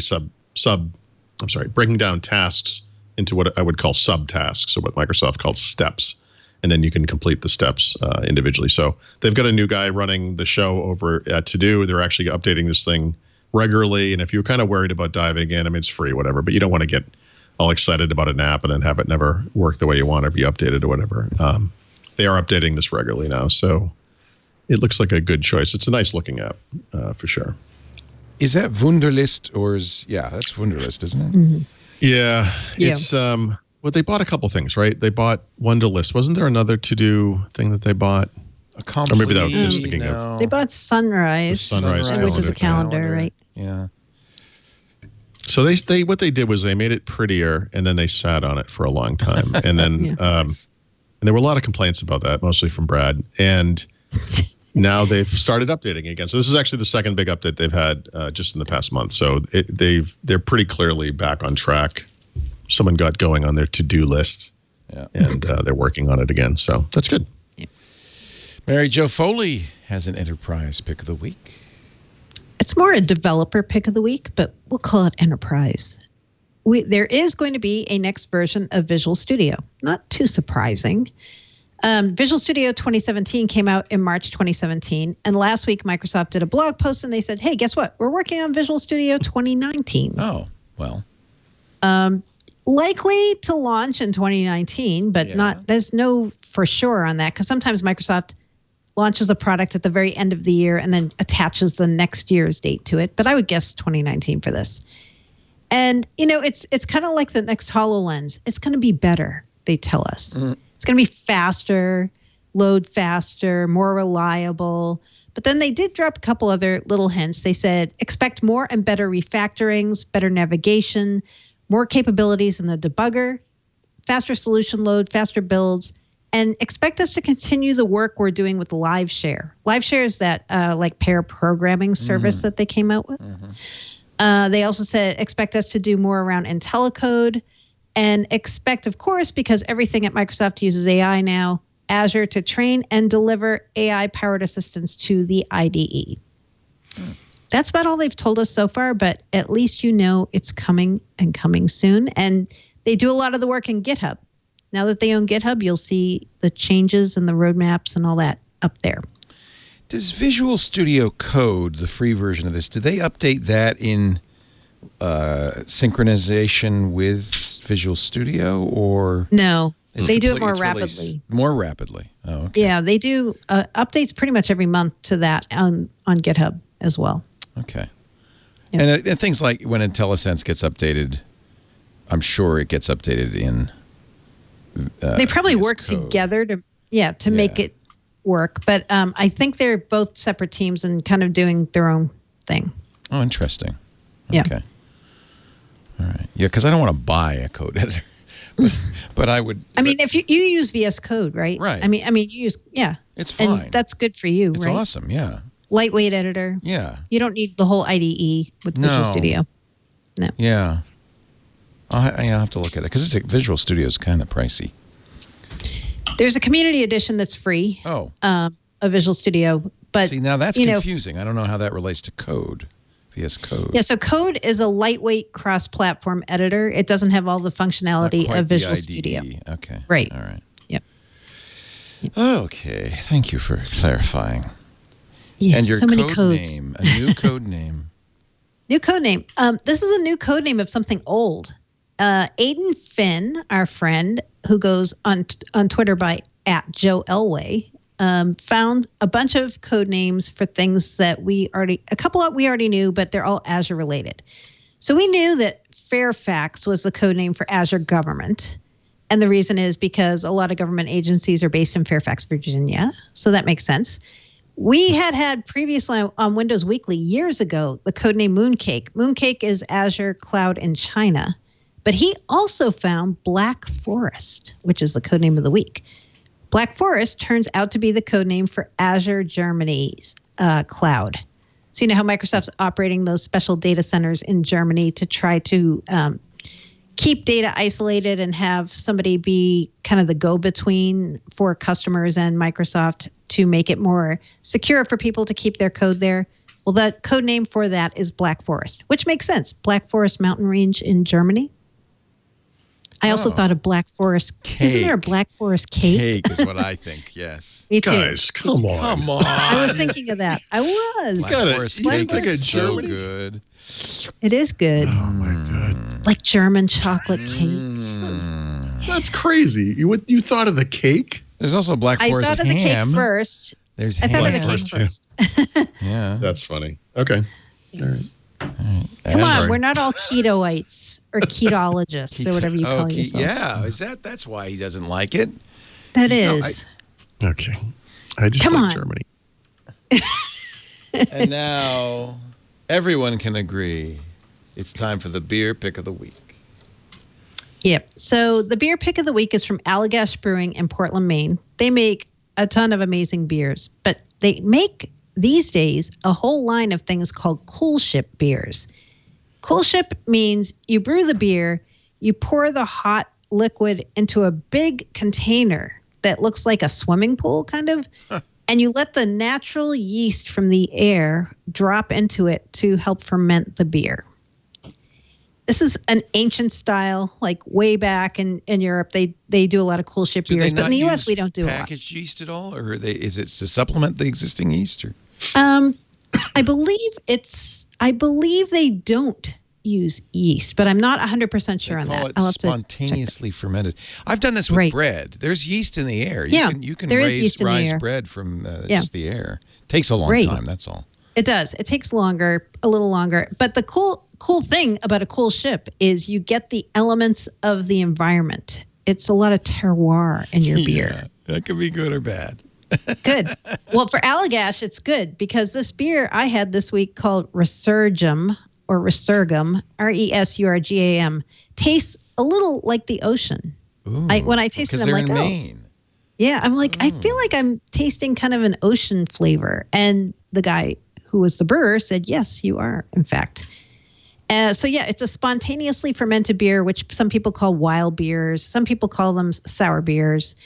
breaking down tasks into what I would call subtasks, or what Microsoft calls steps. And then you can complete the steps individually. So they've got a new guy running the show over at To Do. They're actually updating this thing regularly. And if you're kind of worried about diving in, I mean, it's free, whatever, but you don't want to get all excited about an app and then have it never work the way you want or be updated or whatever. They are updating this regularly now. So it looks like a good choice. It's a nice looking app for sure. Is that Wunderlist or that's Wunderlist, isn't it? Mm-hmm. Yeah. It's they bought a couple things, right? They bought Wunderlist. Wasn't there another To Do thing that they bought? Or maybe that was thinking of. They bought Sunrise, Sunrise which is a calendar. calendar, right? Yeah. So they what they did was they made it prettier, and then they sat on it for a long time, and then and there were a lot of complaints about that, mostly from Brad, and now they've started updating again. So this is actually the second big update they've had just in the past month. So they're pretty clearly back on track. Someone got going on their to-do list, and they're working on it again. So that's good. Mary Jo Foley has an enterprise pick of the week. It's more a developer pick of the week, but we'll call it enterprise. There is going to be a next version of Visual Studio. Not too surprising. Visual Studio 2017 came out in March 2017. And last week, Microsoft did a blog post and they said, hey, guess what? We're working on Visual Studio 2019. Oh, well. Likely to launch in 2019, but there's no for sure on that, because sometimes Microsoft launches a product at the very end of the year and then attaches the next year's date to it. But I would guess 2019 for this. And, it's kind of like the next HoloLens. It's going to be better, they tell us. It's going to be faster, load faster, more reliable. But then they did drop a couple other little hints. They said, expect more and better refactorings, better navigation, more capabilities in the debugger, faster solution load, faster builds, and expect us to continue the work we're doing with LiveShare. LiveShare is that like pair programming service that they came out with. They also said, expect us to do more around IntelliCode, and expect, of course, because everything at Microsoft uses AI now, Azure to train and deliver AI-powered assistance to the IDE. That's about all they've told us so far, but at least it's coming and coming soon. And they do a lot of the work in GitHub. Now that they own GitHub, you'll see the changes and the roadmaps and all that up there. Does Visual Studio Code, the free version of this, do they update that in synchronization with Visual Studio, or no? They do it more it's rapidly. More rapidly. Oh, okay. Yeah, they do updates pretty much every month to that on GitHub as well. Okay. Yep. And things like when IntelliSense gets updated, I'm sure it gets updated in. They probably VS work Code. together to make it work, but I think they're both separate teams and kind of doing their own thing. Oh, interesting. Yeah. Okay. All right. Yeah, because I don't want to buy a code editor, but I would. I mean, if you use VS Code, right? Right. I mean, you use It's fine. and that's good for you, It's right? awesome. Yeah. Lightweight editor. Yeah. You don't need the whole IDE with Visual Studio. No. Yeah. I'll have to look at it because Visual Studio is kind of pricey. There's a community edition that's free. Oh. Of Visual Studio, but see, now that's confusing. I don't know how that relates to Code, VS Code. Yeah, so Code is a lightweight cross-platform editor. It doesn't have all the functionality of Visual Studio. Okay. Right. All right. Yep. Okay. Thank you for clarifying. Yeah, And your so many code codes. name, a new code name. New code name. This is a new code name of something old. Aiden Finn, our friend, who goes on Twitter by @JoeElway, found a bunch of code names for things that we already knew, but they're all Azure related. So we knew that Fairfax was the code name for Azure Government. And the reason is because a lot of government agencies are based in Fairfax, Virginia. So that makes sense. We had previously on Windows Weekly years ago the codename Mooncake. Mooncake is Azure Cloud in China. But he also found Black Forest, which is the codename of the week. Black Forest turns out to be the codename for Azure Germany's cloud. So you know how Microsoft's operating those special data centers in Germany to try to keep data isolated and have somebody be kind of the go-between for customers and Microsoft to make it more secure for people to keep their code there. Well, the code name for that is Black Forest, which makes sense. Black Forest mountain range in Germany. I also thought of Black Forest. Cake. Isn't there a Black Forest cake? Cake is what I think, yes. Me too. Guys, come on. Come on. I was thinking of that. I was. Black Forest Black cake Forest is so Germany? good. It is good. Oh my god, Like German chocolate cake. that's crazy. You thought of the cake? There's also Black I Forest thought of the ham. cake first. There's I thought of the ham. cake first. Yeah. That's funny. Okay, all right. Come on, Sorry. we're not all ketoites or ketologists or whatever you call yourself. Yeah, that's why he doesn't like it? That No, is. Okay, I just Come like on. Germany. And now everyone can agree it's time for the beer pick of the week. Yep. So the beer pick of the week is from Allagash Brewing in Portland, Maine. They make a ton of amazing beers, but they make these days a whole line of things called Cool Ship beers. Cool Ship means you brew the beer, you pour the hot liquid into a big container that looks like a swimming pool kind of, and you let the natural yeast from the air drop into it to help ferment the beer. This is an ancient style, like way back in Europe. They do a lot of Cool Ship Do they beers, but not in the U.S. use we don't do a lot. packaged yeast at all, or is it to supplement the existing yeast? Or? I believe they don't. use yeast, but I'm not 100% sure on that. It spontaneously fermented. I've done this with bread. There's yeast in the air. You can rise bread from just the air. Takes a long time, that's all. It does. It takes a little longer. But the cool thing about a cool ship is you get the elements of the environment. It's a lot of terroir in your beer. That could be good or bad. Good. Well, for Allagash, it's good because this beer I had this week called Resurgam, Resurgam, tastes a little like the ocean. Ooh, when I tasted it, I'm like, Maine. Yeah, I'm like, I feel like I'm tasting kind of an ocean flavor. And the guy who was the brewer said, yes, you are, in fact. So yeah, it's a spontaneously fermented beer, which some people call wild beers. Some people call them sour beers.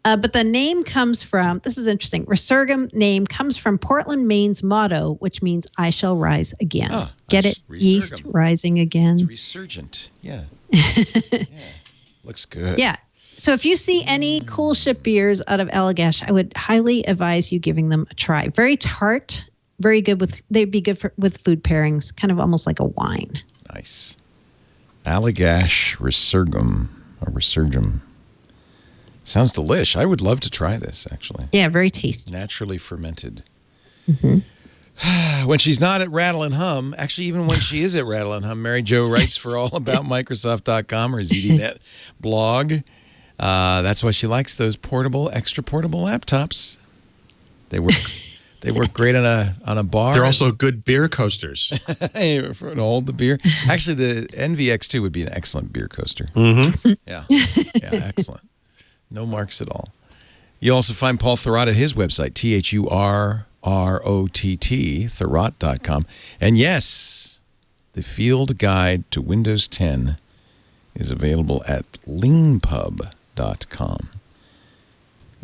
But the name comes from, this is interesting, Resurgam name comes from Portland, Maine's motto, which means I shall rise again. Oh, get it? Resurgam. Yeast rising again. It's resurgent. Yeah. Yeah. Looks good. Yeah. So if you see any cool ship beers out of Allagash, I would highly advise you giving them a try. Very tart, very good they'd be good with food pairings, kind of almost like a wine. Nice. Allagash Resurgam. Sounds delish. I would love to try this, actually. Yeah, very tasty. Naturally fermented. When she's not at Rattle and Hum, actually, even when she is at Rattle and Hum, Mary Jo writes for allaboutmicrosoft.com or ZDNet blog. That's why she likes those extra portable laptops. They work great on a bar. They're also good to hold the beer. Actually, the NVX2 would be an excellent beer coaster. Yeah, excellent. No marks at all. You also find Paul Thurrott at his website, THURROTT, Thurrott.com. And yes, the field guide to Windows 10 is available at leanpub.com.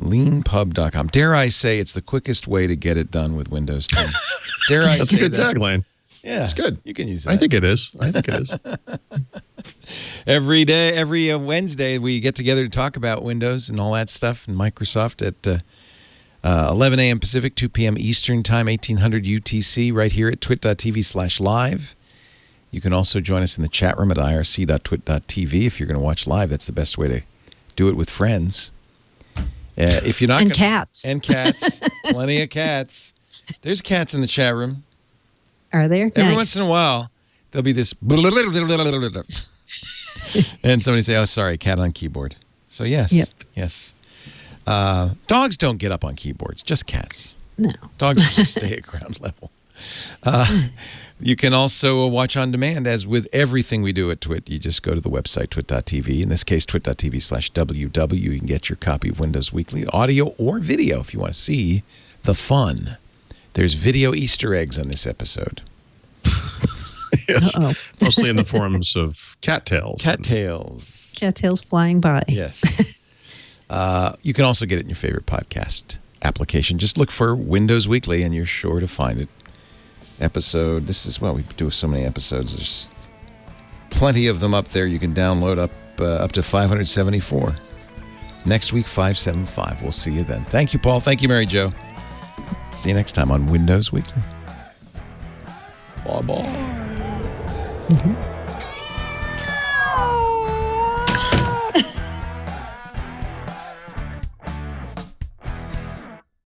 Leanpub.com. Dare I say it's the quickest way to get it done with Windows 10? Dare I That's say a good that? tagline. Yeah. It's good. You can use that. I think it is. Every day, every Wednesday, we get together to talk about Windows and all that stuff and Microsoft at 11 a.m. Pacific, 2 p.m. Eastern Time, 1800 UTC, right here at twit.tv/live. You can also join us in the chat room at irc.twit.tv. If you're going to watch live, that's the best way to do it with friends. If you're not cats. And cats. Plenty of cats. There's cats in the chat room. Are there? Every once in a while, there'll be this and somebody say, oh, sorry, cat on keyboard. So yes, yes. Dogs don't get up on keyboards, just cats. No. Dogs usually stay at ground level. You can also watch on demand, as with everything we do at Twit. You just go to the website, twit.tv. In this case, twit.tv/WW. You can get your copy of Windows Weekly, audio or video, if you want to see the fun. There's video Easter eggs on this episode. Yes. Mostly in the forms of cattails. Cattails flying by. Yes. You can also get it in your favorite podcast application. Just look for Windows Weekly and you're sure to find it. We do so many episodes. There's plenty of them up there. You can download up to 574. Next week, 575. We'll see you then. Thank you, Paul. Thank you, Mary Jo. See you next time on Windows Weekly. Bye-bye.